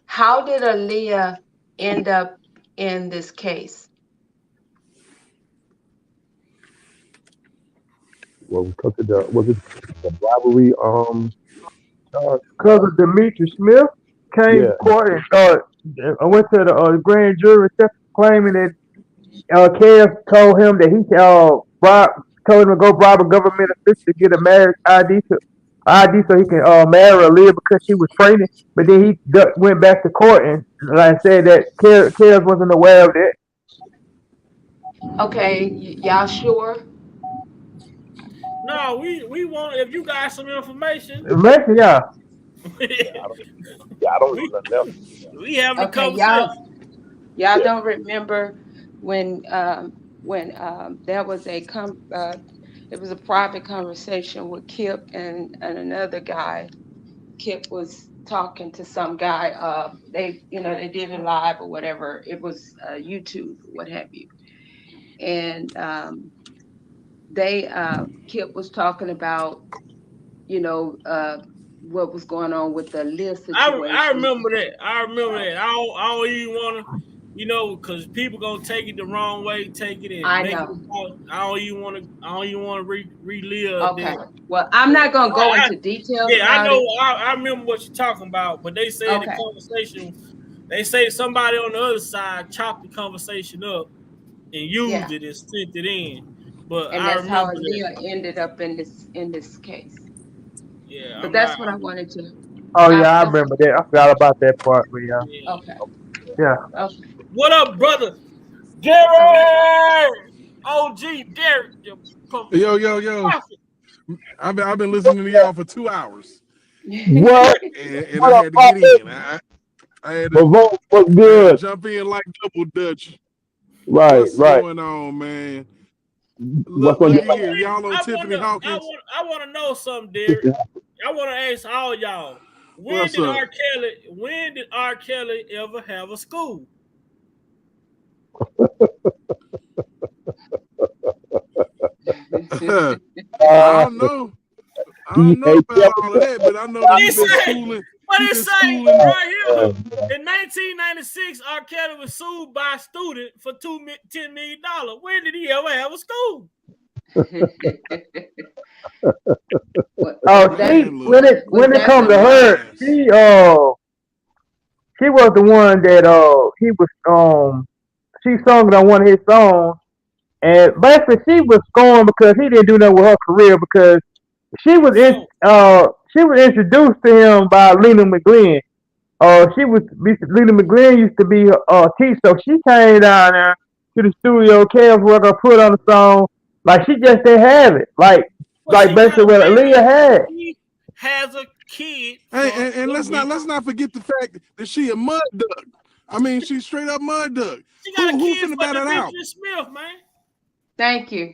S10: How did Aaliyah end up in this case?
S6: Well, because of the bribery charge?
S8: Because of Demetri Smith came to
S6: Yeah,
S8: court and I went to the grand jury claiming that Kev told him that he told him to go bribe a government official to get a marriage ID so he can marry Aaliyah because she was pregnant. But then he went back to court and like said that Kev wasn't aware of that.
S10: Okay, y'all sure?
S1: No, we want if you got some information,
S8: Listen, yeah.
S6: I don't know
S1: we
S6: nothing else.
S1: we having a
S10: Okay,
S1: conversation.
S10: y'all don't remember when there was it was a private conversation with Kip and another guy. Kip was talking to some guy. They did it live or whatever. It was YouTube or what have you. And Kip was talking about what was going on with the Lear
S1: I
S10: situation.
S1: remember that. I don't even want to, because people gonna take it the wrong way, take it and
S10: I
S1: make it.
S10: know.
S1: I don't even want to. I don't even want to relive
S10: Okay.
S1: that.
S10: Well, I'm not gonna go into details
S1: Yeah, I
S10: about
S1: know.
S10: it.
S1: I remember what you're talking about, but they said the
S10: Okay.
S1: conversation. They say somebody on the other side chopped the conversation up and
S10: Yeah.
S1: used it and sent it in. But
S10: And
S1: I
S10: that's how
S1: remember that.
S10: Aaliyah ended up in this case.
S1: Yeah,
S10: But
S1: I'm not.
S10: that's what I wanted to.
S8: Oh yeah, I remember that. I forgot about that part, but yeah.
S1: Yeah.
S10: Okay.
S8: Yeah.
S10: Okay.
S1: What up, brother?
S10: All right.
S1: Derek! OG Derek.
S5: Yo. I've been listening to y'all for 2 hours,
S6: What?
S5: and I
S6: What up,
S5: had to get
S6: Papa?
S5: in. I had to
S6: What's good?
S5: jump in like double dutch.
S6: Right,
S5: What's
S6: right.
S5: going on, man?
S6: What's on
S5: Look
S6: your
S5: at
S6: mind?
S5: here, y'all on Tiffany Hawkins.
S1: I want to know something, Derek. I want to ask all y'all.
S5: What's up?
S1: When did R. Kelly ever have a school?
S5: I don't know. I don't know about all of that, but I know that
S1: What
S5: he
S1: it
S5: been
S1: say?
S5: schooling.
S1: What
S5: He
S1: it
S5: been
S1: say
S5: schooling.
S1: right here? In 1996, R. Kelly was sued by a student for $10 million. When did he ever have a school?
S5: Man, look.
S8: when it
S10: that
S8: comes
S10: the
S8: to her, she was the one that she sung it on one of his songs, and basically she was scorned because he didn't do nothing with her career because she was
S1: So,
S8: she was introduced to him by Lena McGlynn. Lena McGlynn used to be teach, so she came down there to the studio. Kels was gonna put on the song, like she just didn't have it, like
S1: but she
S8: basically
S1: got
S8: what
S1: married.
S8: Aaliyah had.
S1: He has a kid
S5: Hey,
S1: from
S5: and
S1: the week.
S5: let's not forget the fact that she a mud duck. I mean, she's straight up mud duck.
S1: She got a
S5: Who
S1: kid
S5: finna
S1: for
S5: bat it out?
S1: Demetri Smith, man.
S10: Thank you.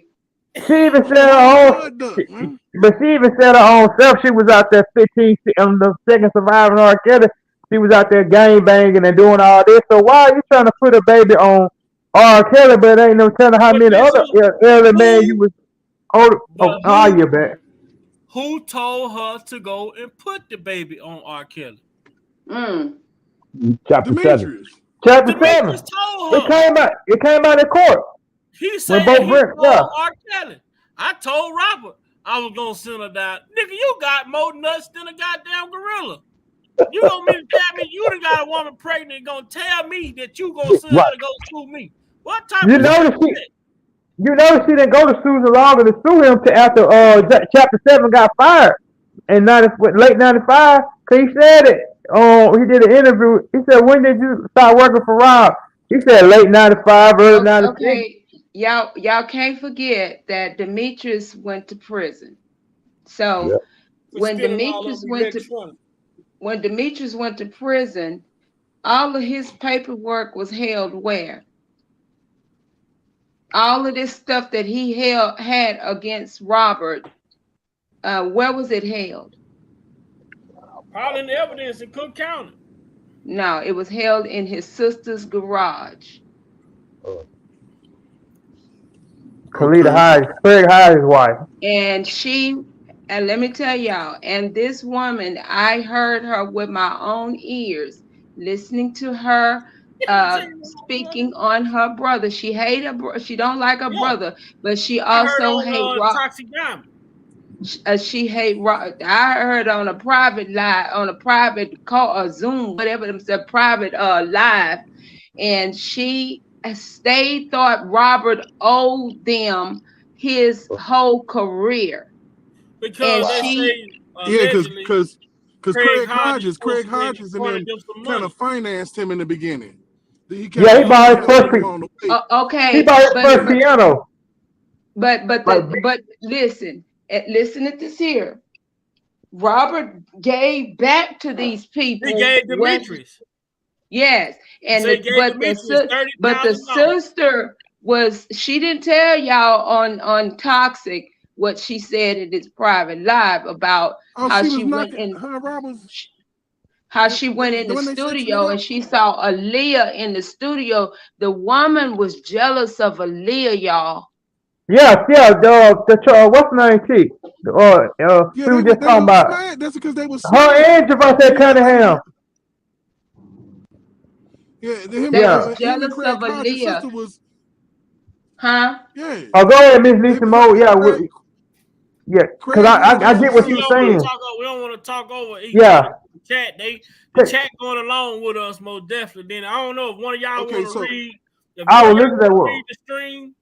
S8: She even
S5: She
S8: said
S5: a
S8: her
S5: mud
S8: own,
S5: duck, man.
S8: but she even said her own self. She was out there 15 on the second surviving R. Kelly. She was out there gang banging and doing all this. So why are you trying to put a baby on R. Kelly, but ain't no telling how
S1: But
S8: many
S1: this
S8: other
S1: is
S8: early man you
S1: who,
S8: was older?
S1: but
S8: Oh, you back.
S1: who told her to go and put the baby on R. Kelly?
S10: Mm.
S6: Chapter 7.
S5: Demetrius.
S8: Chapter
S1: Demetrius
S8: 7.
S1: told
S8: It
S1: her.
S8: came out. It came out in court
S1: He
S8: when
S1: said
S8: both
S1: he
S8: Brent. Yeah.
S1: told R. Kelly. I told Robert I was gonna send her down. Nigga, you got more nuts than a goddamn gorilla. You gonna mean to tell me you done got a woman pregnant and gonna tell me that you gonna send her
S6: Right.
S1: to go sue me? What type
S8: You
S1: of shit
S8: notice
S1: is that?
S8: she didn't go to Susan longer to sue him till after Chapter 7 got fired in late '95. Cause he said it. He did an interview. He said, "When did you start working for Rob?" He said late '95, early '96.
S10: Okay. y'all can't forget that Demetrius went to prison. So
S6: Yep.
S1: For
S10: when
S1: stealing all of
S10: Demetrius
S1: the
S10: went to
S1: electronics.
S10: when Demetrius went to prison, all of his paperwork was held where? All of this stuff that he had against Robert, where was it held?
S1: Probably in the evidence in Cook County.
S10: No, it was held in his sister's garage.
S8: Khalida
S11: Okay.
S8: Hyde, Craig Hyde's wife.
S10: And let me tell y'all, and this woman, I heard her with my own ears, listening to her speaking on her brother. She hate she don't like her
S1: Yeah,
S10: brother, but she
S1: I heard
S10: also hate
S1: on
S10: Rob.
S1: Toxic Diamond.
S10: She hate Rob. I heard on a private live, on a private call or Zoom, whatever them said, private live, and they thought Robert owed them his whole career. And
S1: Because they
S10: she,
S1: say
S11: Yeah,
S1: allegedly
S11: because
S1: Craig Hodges supposed
S11: Craig
S1: to been
S11: Hodges and
S1: fronted
S11: them
S1: them some
S11: kind
S1: money.
S11: of financed him in the beginning. He kind
S8: Yeah,
S11: of
S8: he bought his
S11: helped
S8: first
S11: him along the way.
S8: he
S10: okay,
S8: bought his
S10: but
S8: first piano. Like
S10: listen at this here. Robert gave back to these
S1: He
S10: people
S1: gave
S10: what.
S1: Demetrius.
S10: Yes,
S1: He said he gave Demetrius
S10: but the
S1: $30,000.
S10: sister she didn't tell y'all on Toxic what she said in this private live about
S11: Oh,
S10: how
S11: she was
S10: she went
S11: knocking
S10: in
S11: her. Rob was
S10: the
S11: when they setting it
S10: studio and
S11: up.
S10: she saw Aaliyah in the studio. The woman was jealous of Aaliyah, y'all.
S8: yeah, what's the name chick?
S11: Yeah,
S8: We were
S11: they
S8: just
S11: were
S8: talking about
S11: smashed. That's because they were
S8: her
S11: smashed.
S8: and Javante
S11: You got like
S8: Cunningham.
S10: They was
S11: him and
S10: jealous of
S11: Craig Hodges'
S10: Aaliyah.
S11: sister was
S10: Huh?
S11: yeah.
S8: Oh, go ahead, Miss
S11: They
S8: Lisa
S11: was
S8: Mo. Yeah,
S11: Craig
S8: yeah, because
S11: Craig
S8: I
S11: Hodges'
S8: get what
S1: We
S8: you're
S1: don't
S11: sister.
S1: want to
S8: saying.
S1: talk. We don't want to talk over each
S8: Yeah.
S1: other. The chat, the chat going along with us most definitely. Then I don't know if one of y'all
S11: Okay,
S1: want to
S11: so
S1: read. If
S8: I
S1: one
S8: will
S1: of y'all
S8: listen to that
S1: want to
S8: one.
S1: read the stream,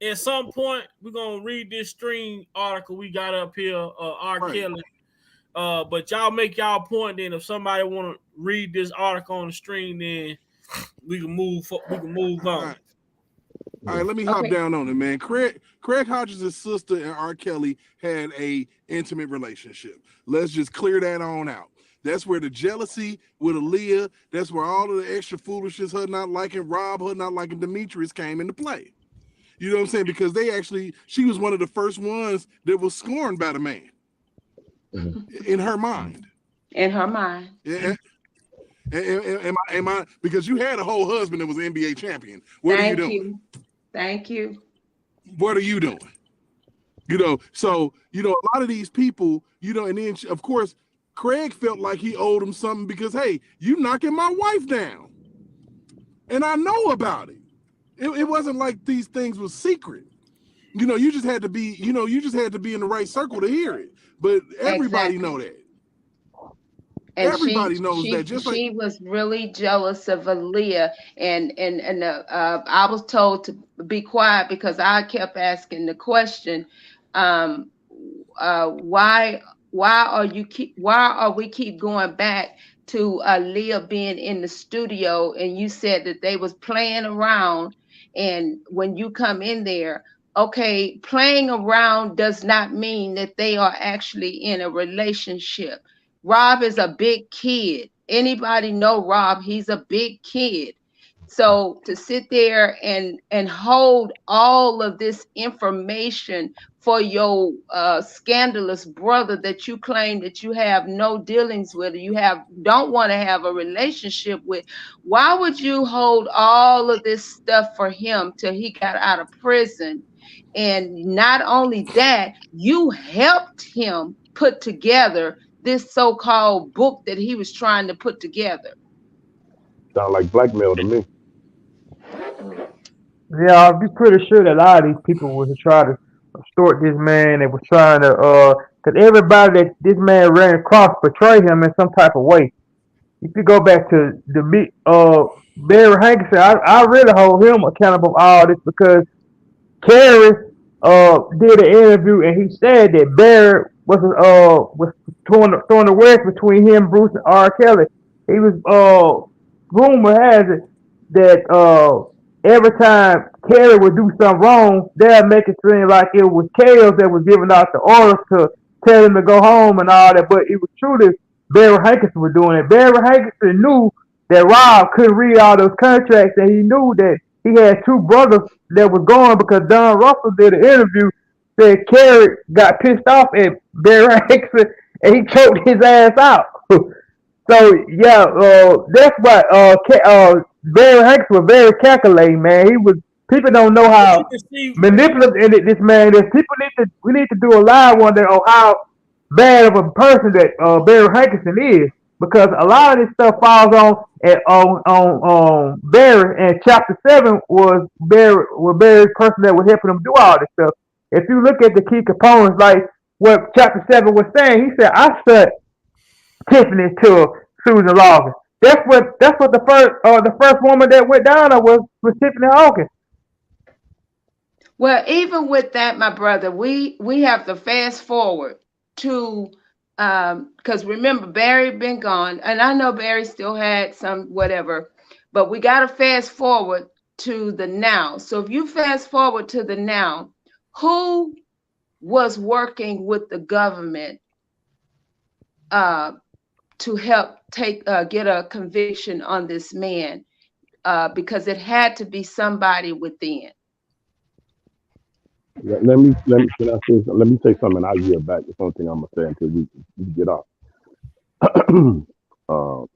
S1: at some point we're gonna read this stream article we got up here. R.KELLY. But y'all make y'all point. Then if somebody want to read this article on the stream, then we can move. We can move on.
S11: All right, let me hop down on it, man. Craig Hodges' sister and R. Kelly had a intimate relationship. Let's just clear that on out. That's where the jealousy with Aaliyah, that's where all of the extra foolishness, her not liking Rob, her not liking Demetrius came into play. You know what I'm saying? Because she was one of the first ones that was scorned by the man in her mind.
S10: In her mind.
S11: Yeah. Am I? Because you had a whole husband that was an NBA champion. What are you doing?
S10: Thank you.
S11: What are you doing? So a lot of these people, and then of course, Craig felt like he owed him something because hey, you knocking my wife down, and I know about it. It wasn't like these things was secret. You just had to be, in the right circle to hear it. But everybody know that.
S10: And
S11: everybody knows that. Just
S10: she was really jealous of Aaliyah, and I was told to be quiet because I kept asking the question, why are we keep going back to Aaliyah being in the studio, and you said that they was playing around, and when you come in there, okay, playing around does not mean that they are actually in a relationship. Rob is a big kid. Anybody know Rob? He's a big kid. So to sit there and hold all of this information for your scandalous brother that you claim that you have no dealings with, don't want to have a relationship with, why would you hold all of this stuff for him till he got out of prison? And not only that, you helped him put together this so-called book that he was trying to put together.
S6: Sound like blackmail to me.
S8: Yeah, I'll be pretty sure that a lot of these people was trying to extort this man. They was trying to, cause everybody that this man ran across betrayed him in some type of way. If you go back to Barry Hankerson, I really hold him accountable for all this because Kerry did an interview and he said that Barry was throwing the wedge between him, Bruce, and R. Kelly. He was rumor has it that every time Kelly would do something wrong, they'd make it seem like it was Chaos that was giving out the orders to tell him to go home and all that. But it was truly Barry Hankinson was doing it. Barry Hankinson knew that Rob couldn't read all those contracts, and he knew that he had two brothers that was going because Don Russell did an interview said Kerry got pissed off at Barry Hankinson and he choked his ass out. So yeah, that's what Barry Hanks was very calculating, man. He was people don't know how manipulative this man is. We need to do a live one day on how bad of a person that Barry Hankinson is, because a lot of this stuff falls on Barry, and Chapter 7 was Barry's person that was helping him do all this stuff. If you look at the key components, like what Chapter 7 was saying, he said, "I shut Tiffany to Susan Logan." That's what the first woman that went down there was Tiffany Hawkins.
S10: Well, even with that, my brother, we have to fast forward to because remember Barry been gone, and I know Barry still had some whatever, but we got to fast forward to the now. So if you fast forward to the now, who was working with the government to help get a conviction on this man, because it had to be somebody within.
S6: Let me say something, and I'll yield back. It's one thing I'm gonna say until we get off.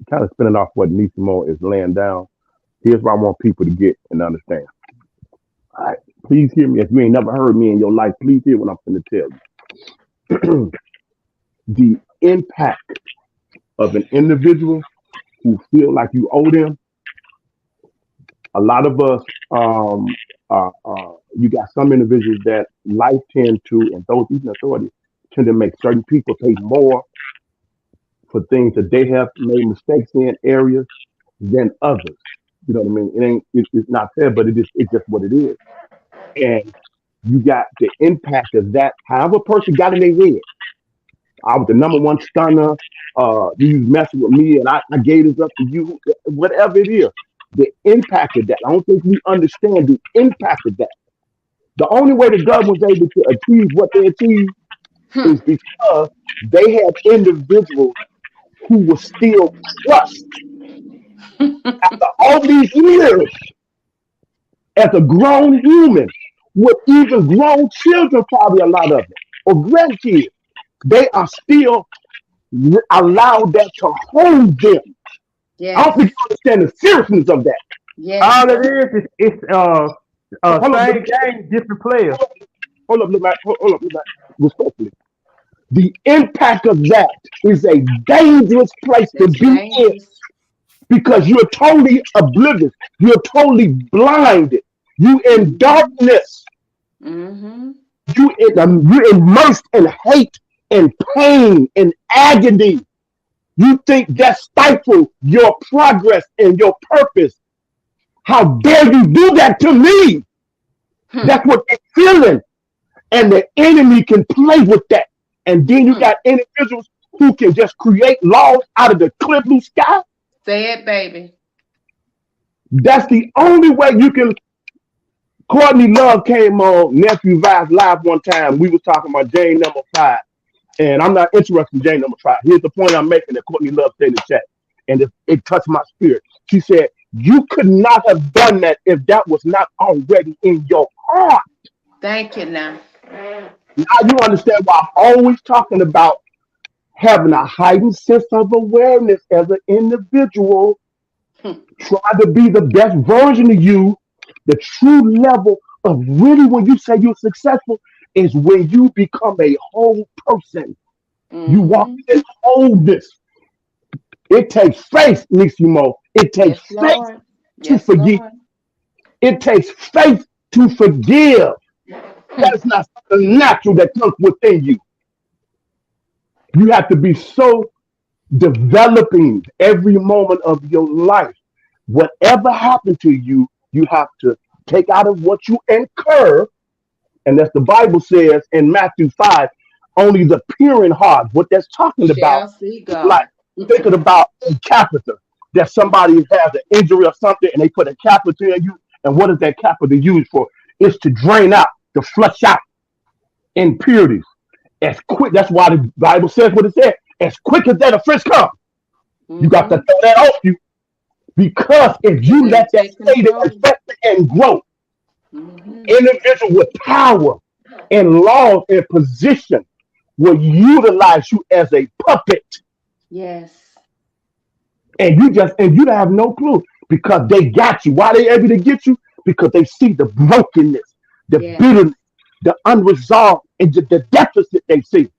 S6: Kind of spinning off what Nisimo is laying down. Here's what I want people to get and understand. All right, please hear me. If you ain't never heard me in your life, please hear what I'm going to tell you. The impact of an individual who feel like you owe them. A lot of us, you got some individuals that life tend to, and those in authority tend to make certain people pay more for things that they have made mistakes in areas than others. You know what I mean? It's not fair, but it's just what it is. And you got the impact of that. However, a person got in their head. I was the number one stunner. You was messing with me, and I gave this up to you. Whatever it is, the impact of that. I don't think we understand the impact of that. The only way the government was able to achieve what they achieved is because they had individuals who were still crushed after all these years as a grown human, with even grown children, probably a lot of them, or grandkids. They are still allowed that to hold them. Yes. I don't think you understand the seriousness of that.
S10: Yes.
S8: All it is same game, different players.
S6: Hold up, look back, respectfully. The impact of that is a dangerous place to be in, because you're totally oblivious. You're totally blinded. You in darkness.
S10: Mm-hmm.
S6: You're immersed in hate and pain and agony. You think that stifles your progress and your purpose. How dare you do that to me? That's what they're feeling. And the enemy can play with that. And then you got individuals who can just create laws out of the clear blue sky.
S10: Say it, baby.
S6: That's the only way you can. Courtney Love came on Nephew Vice Live one time. We was talking about Jane number 5. And I'm not interested in Jane number 5. Here's the point I'm making that Courtney Love said in the chat. And it touched my spirit. She said, you could not have done that if that was not already in your heart.
S10: Thank you now.
S6: Now you understand why I'm always talking about having a heightened sense of awareness as an individual. Try to be the best version of you. The true level of really, when you say you're successful, is when you become a whole person. You walk in wholeness. It takes faith, Nisimo. It takes faith to forgive. Lord. It takes faith to forgive. That is not something natural that comes within you. You have to be so developing every moment of your life. Whatever happened to you, you have to take out of what you incur. And as the Bible says in Matthew 5, only the pure in heart, what that's talking about, like thinking about a catheter, that somebody has an injury or something and they put a catheter in you And what is that catheter used for? It's to drain out, to flush out impurities as quick. That's why the Bible says what it said. As quick as that offense comes, you got to
S10: Mm-hmm.
S6: throw that off you. Because if
S10: It
S6: you
S10: didn't
S6: let that
S10: take
S6: stay there
S10: control.
S6: and grow,
S10: Mm-hmm.
S6: individual with power and laws and position will utilize you as a puppet,
S10: Yes.
S6: and you have no clue because they got you. Why they able to get you? Because they see the brokenness, the
S10: Yes.
S6: bitterness, the unresolved, and the deficit they see.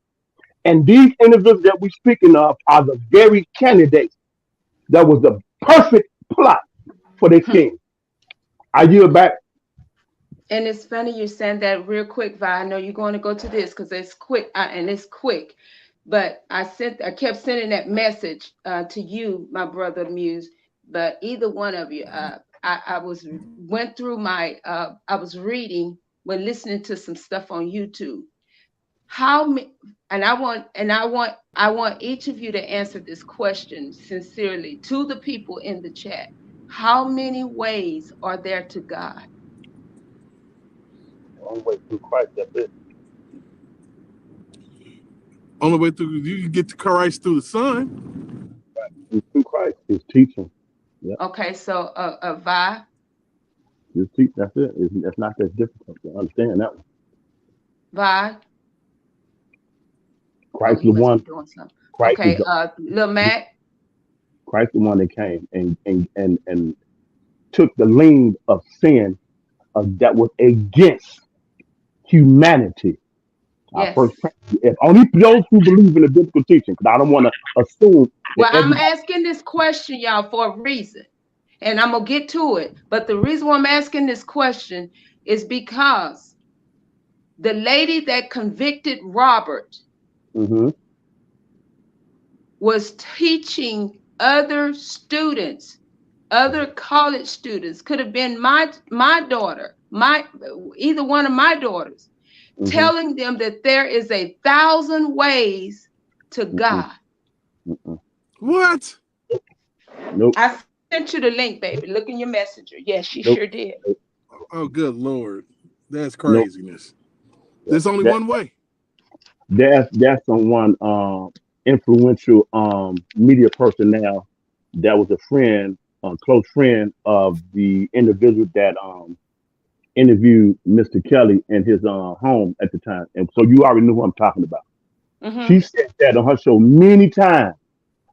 S6: And these individuals that we're speaking of are the very candidates that was the perfect plot for their king. I yield back.
S10: And it's funny you're saying that real quick, Vi. I know you're going to go to this because it's quick and it's quick. But I kept sending that message to you, my brother Muse. But either one of you, I went through I was reading when listening to some stuff on YouTube. How many? And I want each of you to answer this question sincerely to the people in the chat. How many ways are there to God?
S6: Only way through Christ. That's it.
S11: Only way through you can get to Christ through the Son.
S6: It's through Christ. His teaching. Yeah,
S10: Okay, so Vi,
S6: his teaching. That's it. It's not that difficult to understand that one.
S10: Vi. Oh,
S6: Christ
S10: he
S6: the
S10: must be
S6: one.
S10: doing something.
S6: Christ is
S10: Okay, Lil Mac.
S6: Christ the one that came and took the lane of sin that was against humanity. Our
S10: Yes.
S6: first, if only those who believe in the biblical teaching, because I don't want to assume that
S10: Well, I'm
S6: everybody.
S10: asking this question, y'all, for a reason, and I'm gonna get to it. But the reason why I'm asking this question is because the lady that convicted Robert
S6: Mm-hmm,
S10: was teaching other students, other college students, could have been my daughter, either one of my daughters,
S6: mm-hmm,
S10: telling them that there is 1,000 ways to
S6: mm-mm,
S10: God.
S6: mm-mm.
S11: What?
S6: Nope,
S10: I sent you the link, baby. Look in your messenger. Yes, she
S6: nope,
S10: sure did.
S6: nope,
S11: Oh, good Lord. That's
S6: nope.
S11: craziness.
S6: Yeah.
S11: There's only
S6: That
S11: one way.
S6: that's someone influential media personnel that was a friend, a close friend of the individual that interviewed Mr. Kelly in his home at the time. And so you already knew who I'm talking about.
S10: Mm-hmm.
S6: She said that on her show many times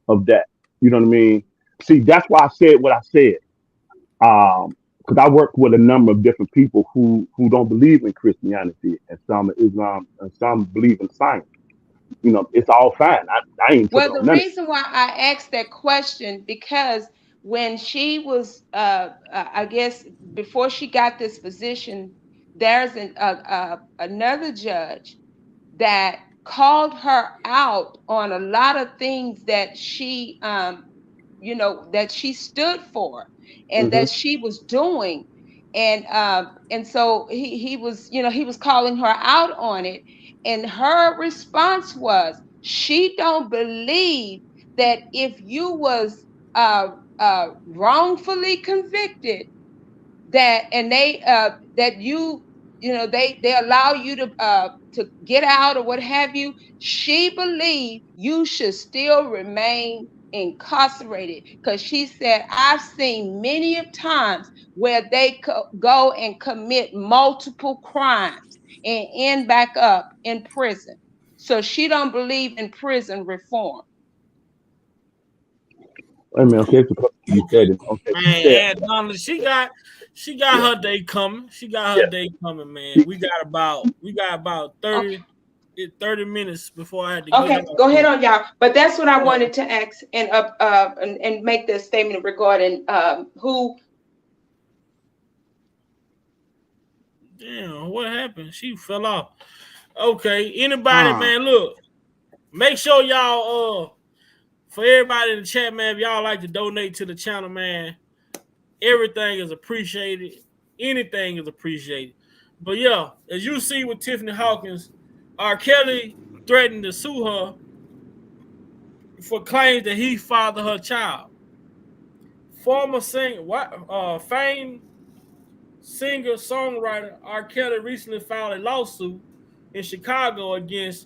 S6: of that. You know what I mean? See, that's why I said what I said. Because I work with a number of different people who don't believe in Christianity and some Islam and some believe in science. You know, it's all fine. I ain't
S10: Well,
S6: tripping
S10: the
S6: on none of
S10: reason why I asked that question because when she was, I guess, before she got this position, there's another judge that called her out on a lot of things that that she stood for and
S6: it.
S10: that she was doing. And so he was, he was calling her out on it. And her response was, she don't believe that if you was wrongfully convicted, that and they that they allow you to get out or what have you, she believed you should still remain incarcerated because she said, I've seen many of times where they go and commit multiple crimes and end back up in prison. So she don't believe in prison reform.
S6: I mean, okay, because you
S1: Okay,
S6: said it. Okay, she said,
S1: man, and Donna, she got
S6: yeah,
S1: her day coming. She got her
S6: yeah.
S1: day coming, man.
S6: She,
S1: We got about
S10: Okay.
S1: 30 minutes before I had to get
S10: Okay,
S1: off
S10: go ahead
S1: here.
S10: on, y'all. But that's what I
S1: Uh,
S10: wanted to ask and make the statement regarding who.
S1: Damn, what happened? She fell off. Okay, anybody,
S11: Ah,
S1: man, look, make sure y'all for everybody in the chat, man, if y'all like to donate to the channel, man, everything is appreciated. Anything is appreciated. But yeah, as you see with Tiffany Hawkins, R. Kelly threatened to sue her for claims that he fathered her child. Former singer, Fame singer-songwriter R. Kelly recently filed a lawsuit in Chicago against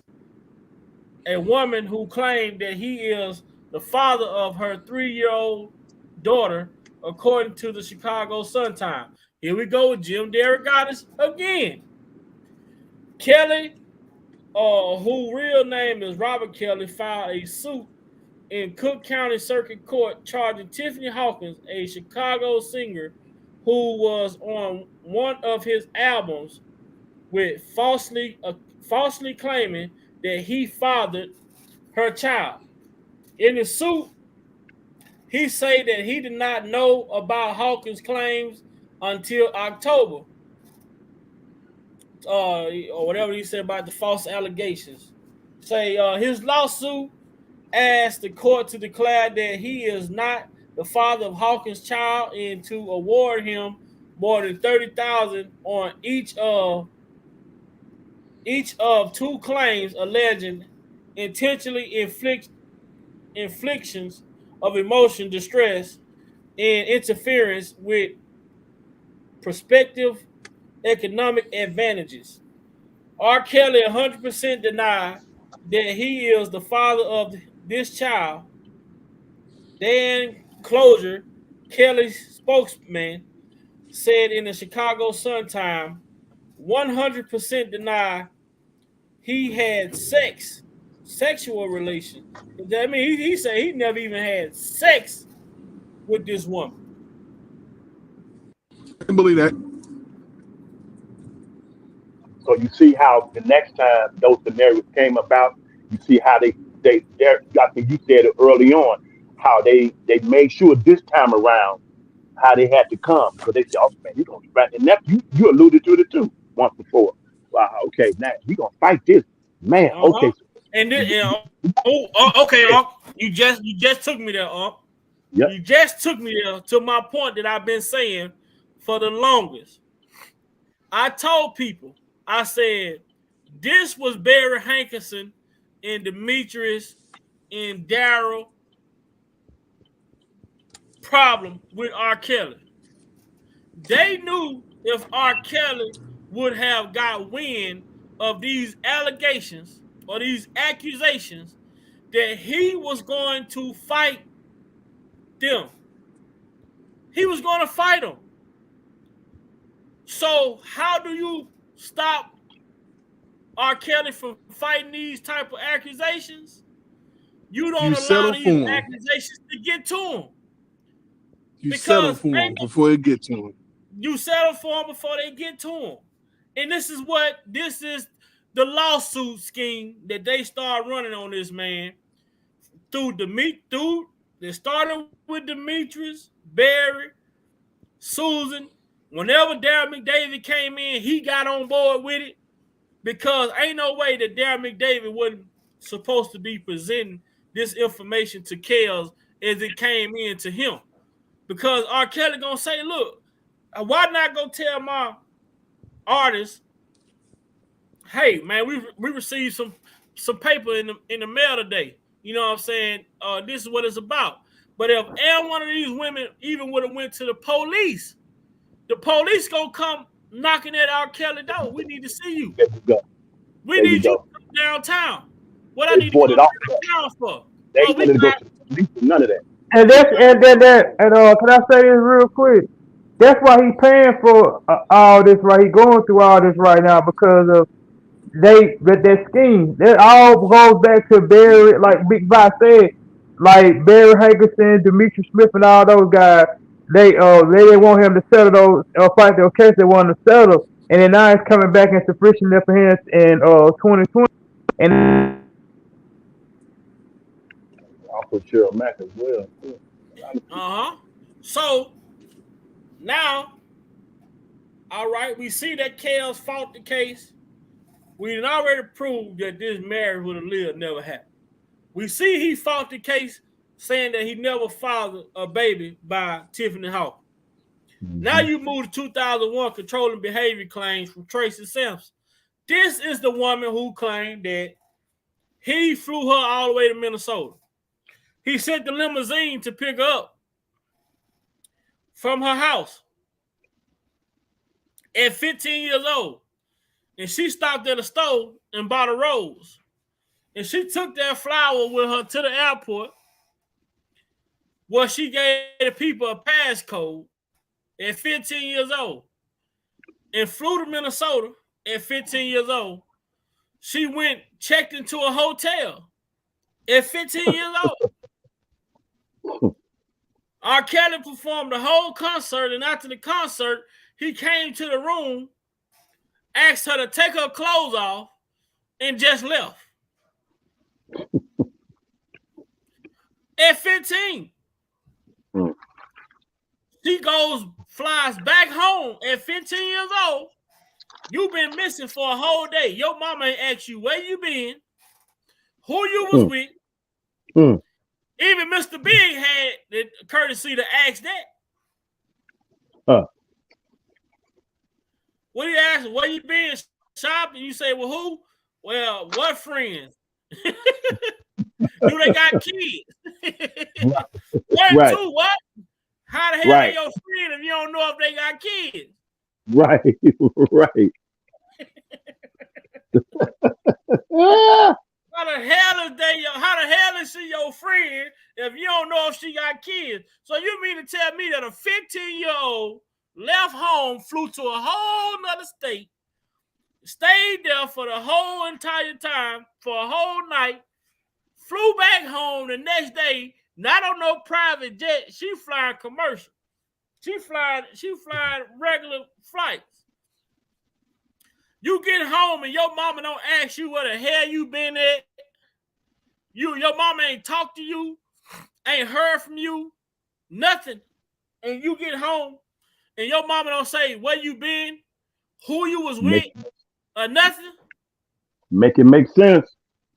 S1: a woman who claimed that he is the father of her 3-year-old daughter, according to the Chicago Sun-Times. Here we go with Jim Derogatis again. Kelly, whose real name is Robert Kelly, filed a suit in Cook County Circuit Court charging Tiffany Hawkins, a Chicago singer who was on one of his albums, with falsely claiming that he fathered her child. In the suit, he said that he did not know about Hawkins' claims until October, or whatever he said about the false allegations. Say his lawsuit asked the court to declare that he is not the father of Hawkins' child and to award him more than $30,000 on each of two claims alleging intentionally inflictions of emotion distress and interference with prospective economic advantages. R. Kelly 100% denied that he is the father of this child. Dan Closure, Kelly's spokesman, said in the Chicago Sun-Times, 100% deny he had sexual relations. I mean, he said he never even had sex with this woman.
S11: I can believe that.
S6: So you see how the next time those scenarios came about, you see how they I think you said it early on, how they made sure this time around how they had to come because they said, "Oh man, you're gonna fight," and that you alluded to it too once before. Wow, okay, now we gonna fight this, man. Okay, so,
S1: And this, okay,
S6: yeah,
S1: you just took me there, Unc.
S6: yep.
S1: You just took me there to my point that I've been saying for the longest. I told people, I said, this was Barry Hankerson and Demetrius and Daryl problem with R. Kelly. They knew if R. Kelly would have got wind of these allegations or these accusations that he was going to fight them. He was going to fight them. So how do you stop R. Kelly from fighting these type of accusations? You don't allow
S11: settle for
S1: these
S11: him.
S1: accusations to get to him.
S11: You settle for him before it gets to him.
S1: You settle for them before they get to him. And this is the lawsuit scheme that they start running on this man they started with Demetrius, Barry, Susan. Whenever Darren McDavid came in, he got on board with it because ain't no way that Darren McDavid wasn't supposed to be presenting this information to Kells as it came in to him. Because R. Kelly gonna say, look, why not go tell my artists, hey man, we received some paper in the mail today. You know what I'm saying? This is what it's about. But if one of these women even would have went to the police gonna come knocking at R. Kelly door. We need to see you.
S6: There we go.
S1: We need you to come downtown. What I
S6: They
S1: need to
S6: bought
S1: come
S6: it off.
S1: downtown for?
S6: They wanted to go to the police and none of that.
S8: And can I say this real quick? That's why he paying for all this, right? He going through all this right now because of that scheme. That all goes back to Barry, like Big Boss said, like Barry Hankerson, Demetrius Smith, and all those guys. They didn't want him to settle those fight their case. They wanted to settle, and then now it's coming back into fruition for him in 2020. And
S6: Also Cheryl Mack as well.
S1: So now, all right, we see that Kells fought the case. We had already proved that this marriage with Aaliyah never happened. We see he fought the case saying that he never fathered a baby by Tiffany Hawkins. Mm-hmm. Now you move to 2001 controlling behavior claims from Tracy Sampson. This is the woman who claimed that he flew her all the way to Minnesota. He sent the limousine to pick her up from her house. at 15 years old. And she stopped at a store and bought a rose. And she took that flower with her to the airport where she gave the people a passcode at 15 years old and flew to Minnesota at 15 years old. She went, checked into a hotel at 15 years old. R. Kelly performed the whole concert, and after the concert, he came to the room, asked her to take her clothes off, and just left. At 15. She flies back home at 15 years old. You've been missing for a whole day. Your mama ain't asked you where you been, who you was with. Even Mr. Big had the courtesy to ask that. What do you ask? Where you been shopping? You say, well, who? Well, what friends? Do they got kids? One, two, what? How the hell they your friend if you don't know if they got kids?
S6: Right.
S1: How the hell is she your friend if you don't know if she got kids? So you mean to tell me that a 15-year-old left home, flew to a whole nother state, stayed there for the whole entire time, for a whole night, flew back home the next day, not on no private jet, she flying commercial. She flying regular flights. You get home and your mama don't ask you where the hell you been at. Your mama ain't talked to you, ain't heard from you, nothing. And you get home and your mama don't say where you been, who you was with, or nothing.
S6: Make it make sense,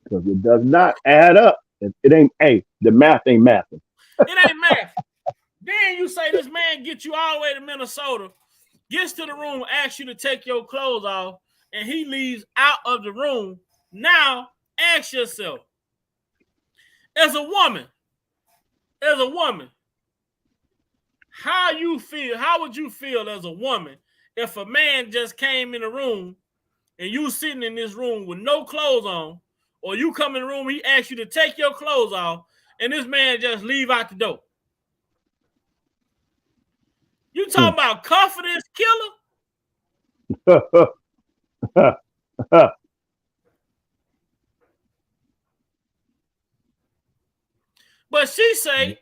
S6: because it does not add up. It ain't, the math ain't mathing.
S1: It ain't math. Then you say this man gets you all the way to Minnesota, gets to the room, asks you to take your clothes off, and he leaves out of the room. Now, ask yourself, as a woman, how you feel? How would you feel as a woman if a man just came in the room and you sitting in this room with no clothes on, or you come in the room, he asks you to take your clothes off, and this man just leave out the door? You talking about confidence killer? But she say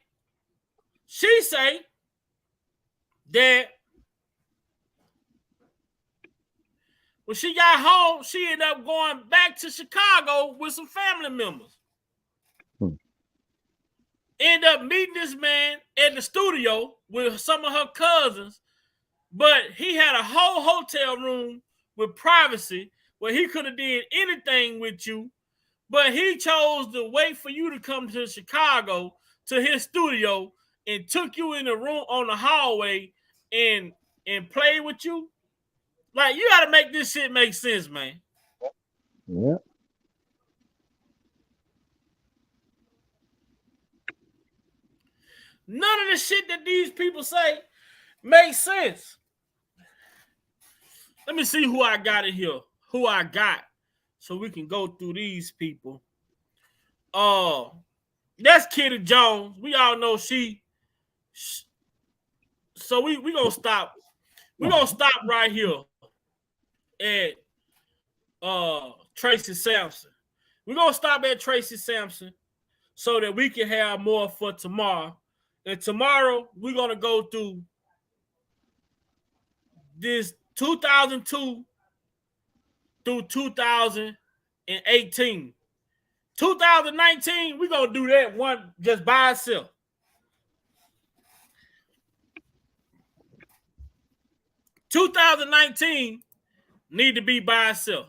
S1: that when she got home, she ended up going back to Chicago with some family members. End up meeting this man at the studio with some of her cousins, but he had a whole hotel room with privacy where he could have did anything with you, but he chose to wait for you to come to Chicago to his studio and took you in the room on the hallway and played with you. Like, you got to make this shit make sense, man.
S6: Yeah.
S1: None of the shit that these people say makes sense. Let me see who I got in here. Who I got, so we can go through these people. That's Kitty Jones. We all know she. So we gonna stop. We're gonna stop right here at Tracy Sampson. We're gonna stop at Tracy Sampson so that we can have more for tomorrow. And tomorrow we're gonna go through this 2002 through 2018. 2019, we're gonna do that one just by itself. 2019 need to be by itself.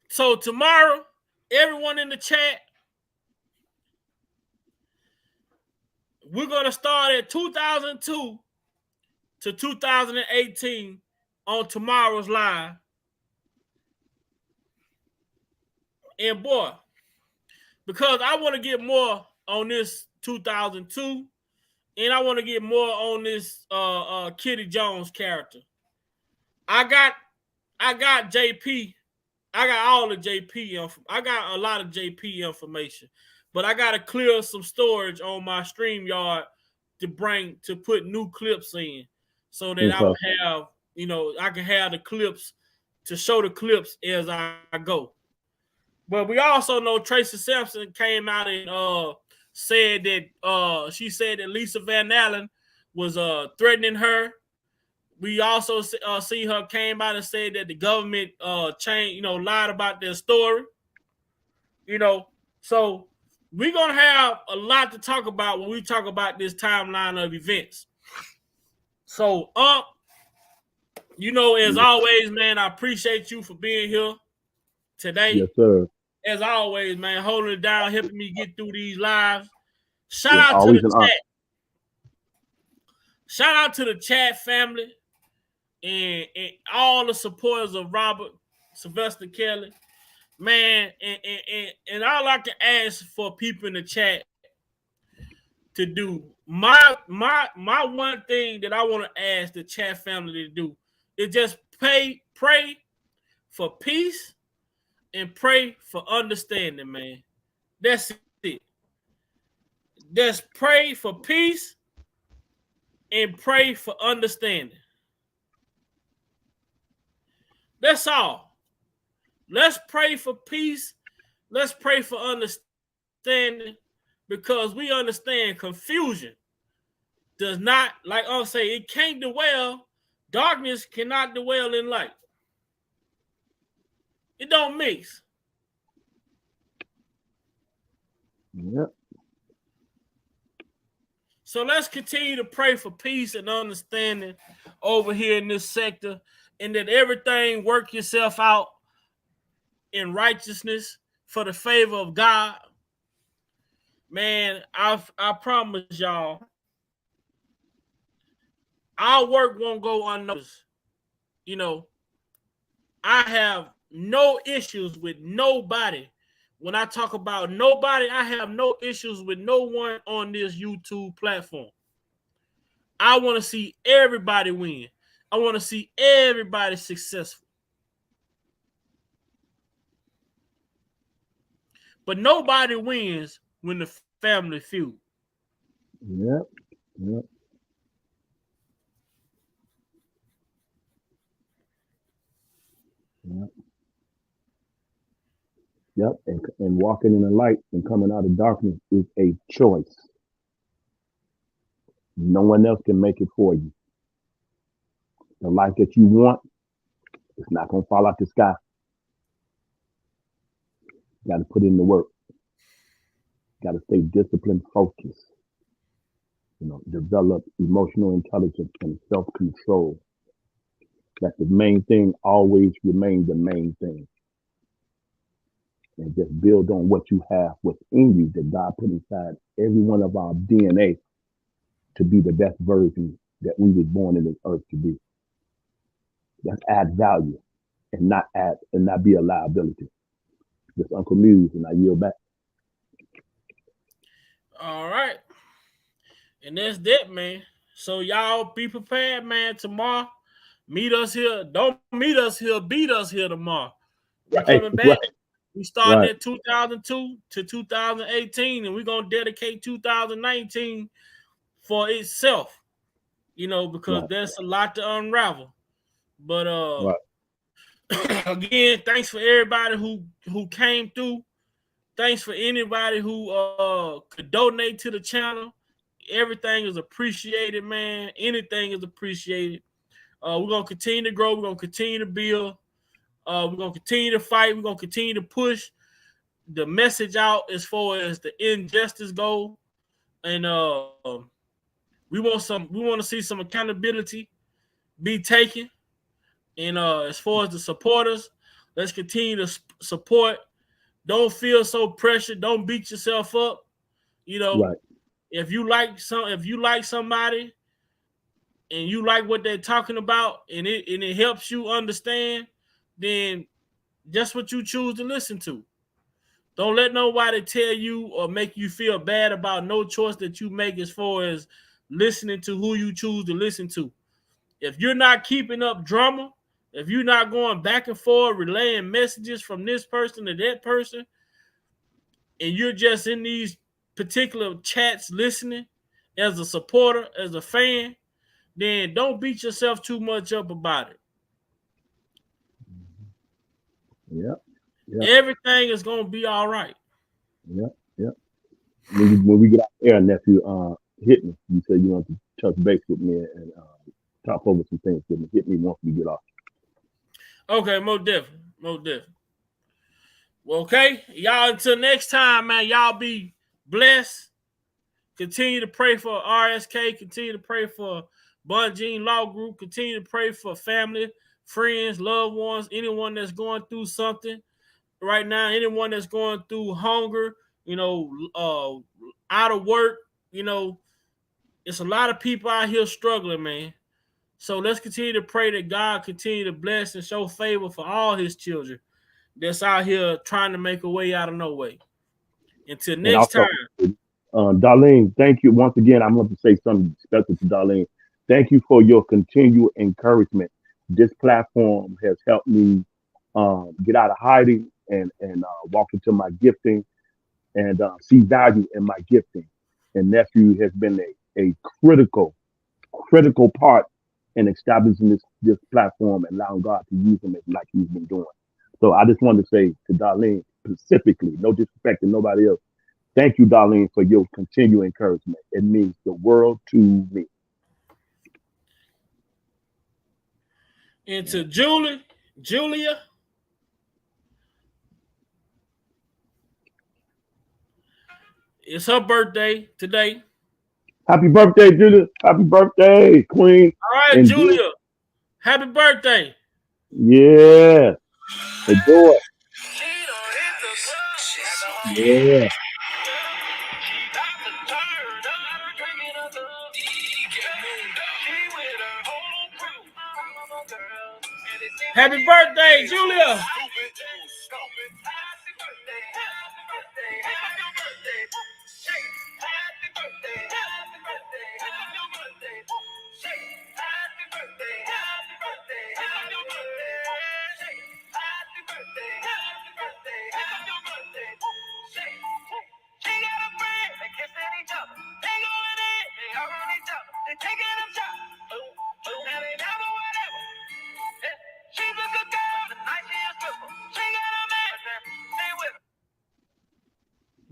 S1: So tomorrow, everyone in the chat, we're going to start at 2002 to 2018 on tomorrow's live. And boy, because I want to get more on this 2002 and I want to get more on this Kitty Jones character. I got JP. I got all the JP. I got a lot of JP information, but I got to clear some storage on my StreamYard to put new clips in, so that I will have, I can have the clips to show the clips as I go. But we also know Tracy Sampson came out and said that she said that Lisa Van Allen was threatening her. We also see her came out and said that the government lied about their story. So we're gonna have a lot to talk about when we talk about this timeline of events. So as always, man, I appreciate you for being here today.
S6: Yes, sir.
S1: As always, man, holding it down, helping me get through these lives. Shout out to the chat. Shout out to the chat family and all the supporters of Robert Sylvester Kelly. Man, and all I can ask for people in the chat to do, my one thing that I want to ask the chat family to do is just pray for peace and pray for understanding, man. That's it. Just pray for peace and pray for understanding. That's all. Let's pray for peace. Let's pray for understanding, because we understand confusion does not, like I'll say, it can't dwell. Darkness cannot dwell in light. It don't mix.
S6: Yep.
S1: So let's continue to pray for peace and understanding over here in this sector, and that everything work yourself out in righteousness for the favor of God. Man, I promise y'all, our work won't go unnoticed. I have no issues with nobody. When I talk about nobody, I have no issues with no one on this YouTube platform. I want to see everybody win. I want to see everybody successful. But nobody wins when the family feud.
S6: Yep. Yep. Yep. Yep. And walking in the light and coming out of darkness is a choice. No one else can make it for you. The life that you want, it's not going to fall out the sky. You got to put in the work. Got to stay disciplined, focused. Develop emotional intelligence and self-control. That the main thing always remain the main thing. And just build on what you have within you that God put inside every one of our DNA to be the best version that we was born in this earth to be. That's add value and not be a liability. Just Uncle Muse, and I yield back.
S1: All right. And that's that, man. So y'all be prepared, man. Tomorrow, meet us here. Don't meet us here. Beat us here tomorrow. We're coming back. Right. We started at 2002 to 2018, and we're going to dedicate 2019 for itself, because there's a lot to unravel. But again, thanks for everybody who came through. Thanks for anybody who could donate to the channel. Everything is appreciated, man. Anything is appreciated. We're going to continue to grow. We're going to continue to build. We're going to continue to fight. We're going to continue to push the message out as far as the injustice go. And we want to see some accountability be taken. And as far as the supporters, let's continue to support. Don't feel so pressured. Don't beat yourself up. If you like somebody and you like what they're talking about, and it helps you understand, then that's what you choose to listen to. Don't let nobody tell you or make you feel bad about no choice that you make as far as listening to who you choose to listen to. If you're not keeping up drama, if you're not going back and forth, relaying messages from this person to that person, and you're just in these particular chats listening as a supporter, as a fan, then don't beat yourself too much up about it.
S6: Yep. Yep.
S1: Everything is gonna be all right.
S6: Yep. Yep. When we get out there, nephew, hit me. You said you want to touch base with me and talk over some things with me. Hit me once we get off.
S1: Okay, more different. More different. Well, okay, y'all, until next time, man, y'all be blessed. Continue to pray for RSK. Continue to pray for Bunjean Law Group. Continue to pray for family, friends, loved ones, anyone that's going through something right now, anyone that's going through hunger, out of work. It's a lot of people out here struggling, man. So let's continue to pray that God continue to bless and show favor for all his children that's out here trying to make a way out of no way. Until
S6: And
S1: next
S6: also,
S1: time.
S6: Darlene, thank you once again. I want to say something special to Darlene. Thank you for your continued encouragement. This platform has helped me get out of hiding and walk into my gifting and see value in my gifting. And nephew has been a critical part in establishing this platform and allowing God to use him like he's been doing. So I just wanted to say to Darlene specifically, no disrespect to nobody else. Thank you, Darlene, for your continued encouragement. It means the world to me.
S1: And to Julia, it's her birthday today.
S6: Happy birthday, Julia. Happy birthday, Queen.
S1: All right,
S6: Enjoy.
S1: Julia. Happy birthday.
S6: Yeah. Enjoy. Yeah.
S1: Happy birthday, Julia.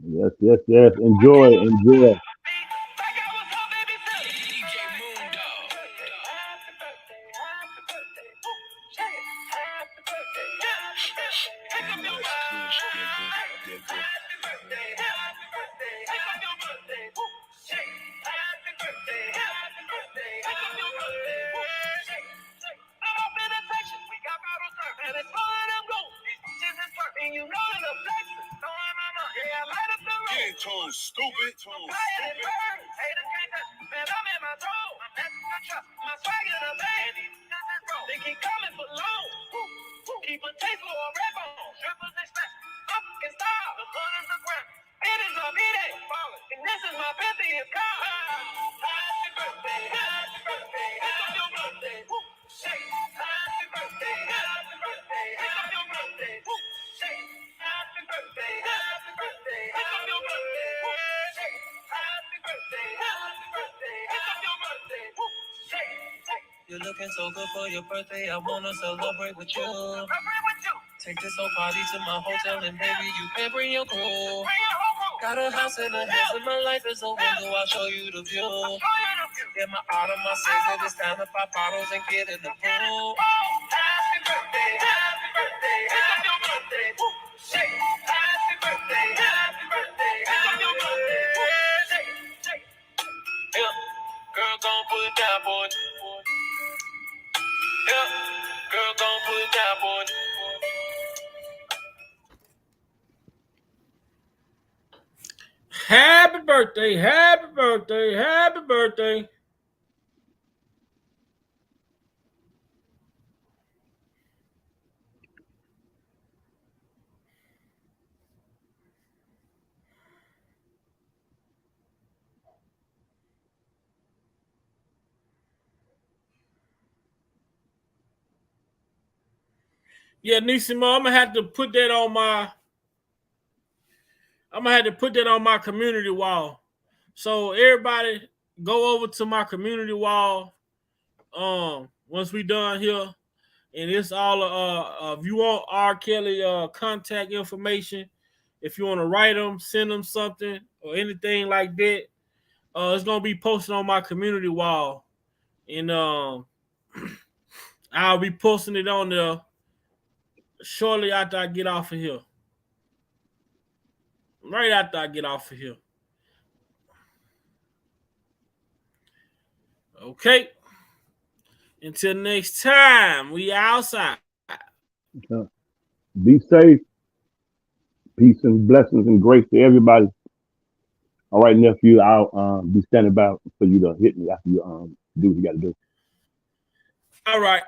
S6: Yes, yes, yes. Enjoy.
S9: You're looking so good for your birthday. I wanna celebrate with you. Take this whole party to my hotel and baby, you can bring your crew. Got a house in the hills and my life is a window. I'll show you the view. Get my Audemars says that it's time to pop bottles and get in the pool. Happy birthday, happy birthday, happy birthday. Shake, happy birthday, happy birthday, happy birthday. Shake, yeah, girl, gon' put it down, boy. Yeah, girl, gon' put it down, boy.
S1: Happy birthday, happy birthday, happy birthday. Yeah, Nisimo, I'm gonna have to put that on my community wall. So everybody go over to my community wall. Once we done here, and it's all if you want R. Kelly contact information, if you want to write them, send them something or anything like that, it's gonna be posted on my community wall, and I'll be posting it on there shortly after I get off of here. Right after I get off of here. Okay. Until next time, we outside.
S6: Be safe. Peace and blessings and grace to everybody. All right, nephew, I'll be standing by for you to hit me after you do what you got to do.
S1: All right.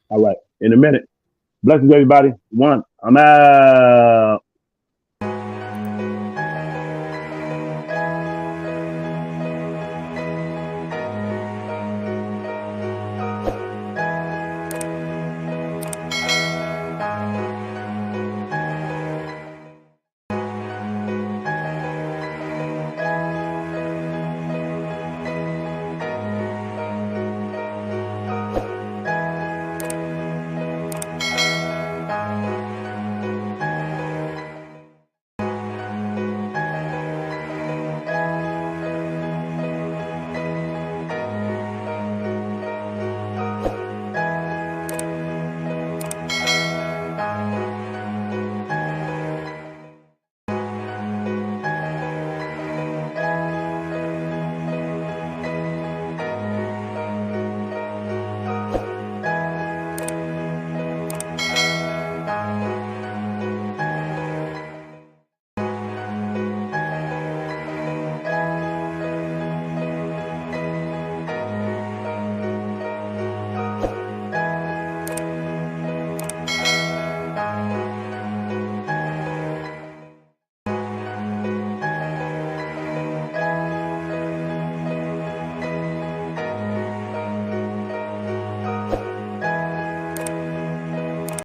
S6: All right. In a minute. Blessings, everybody. One, I'm out.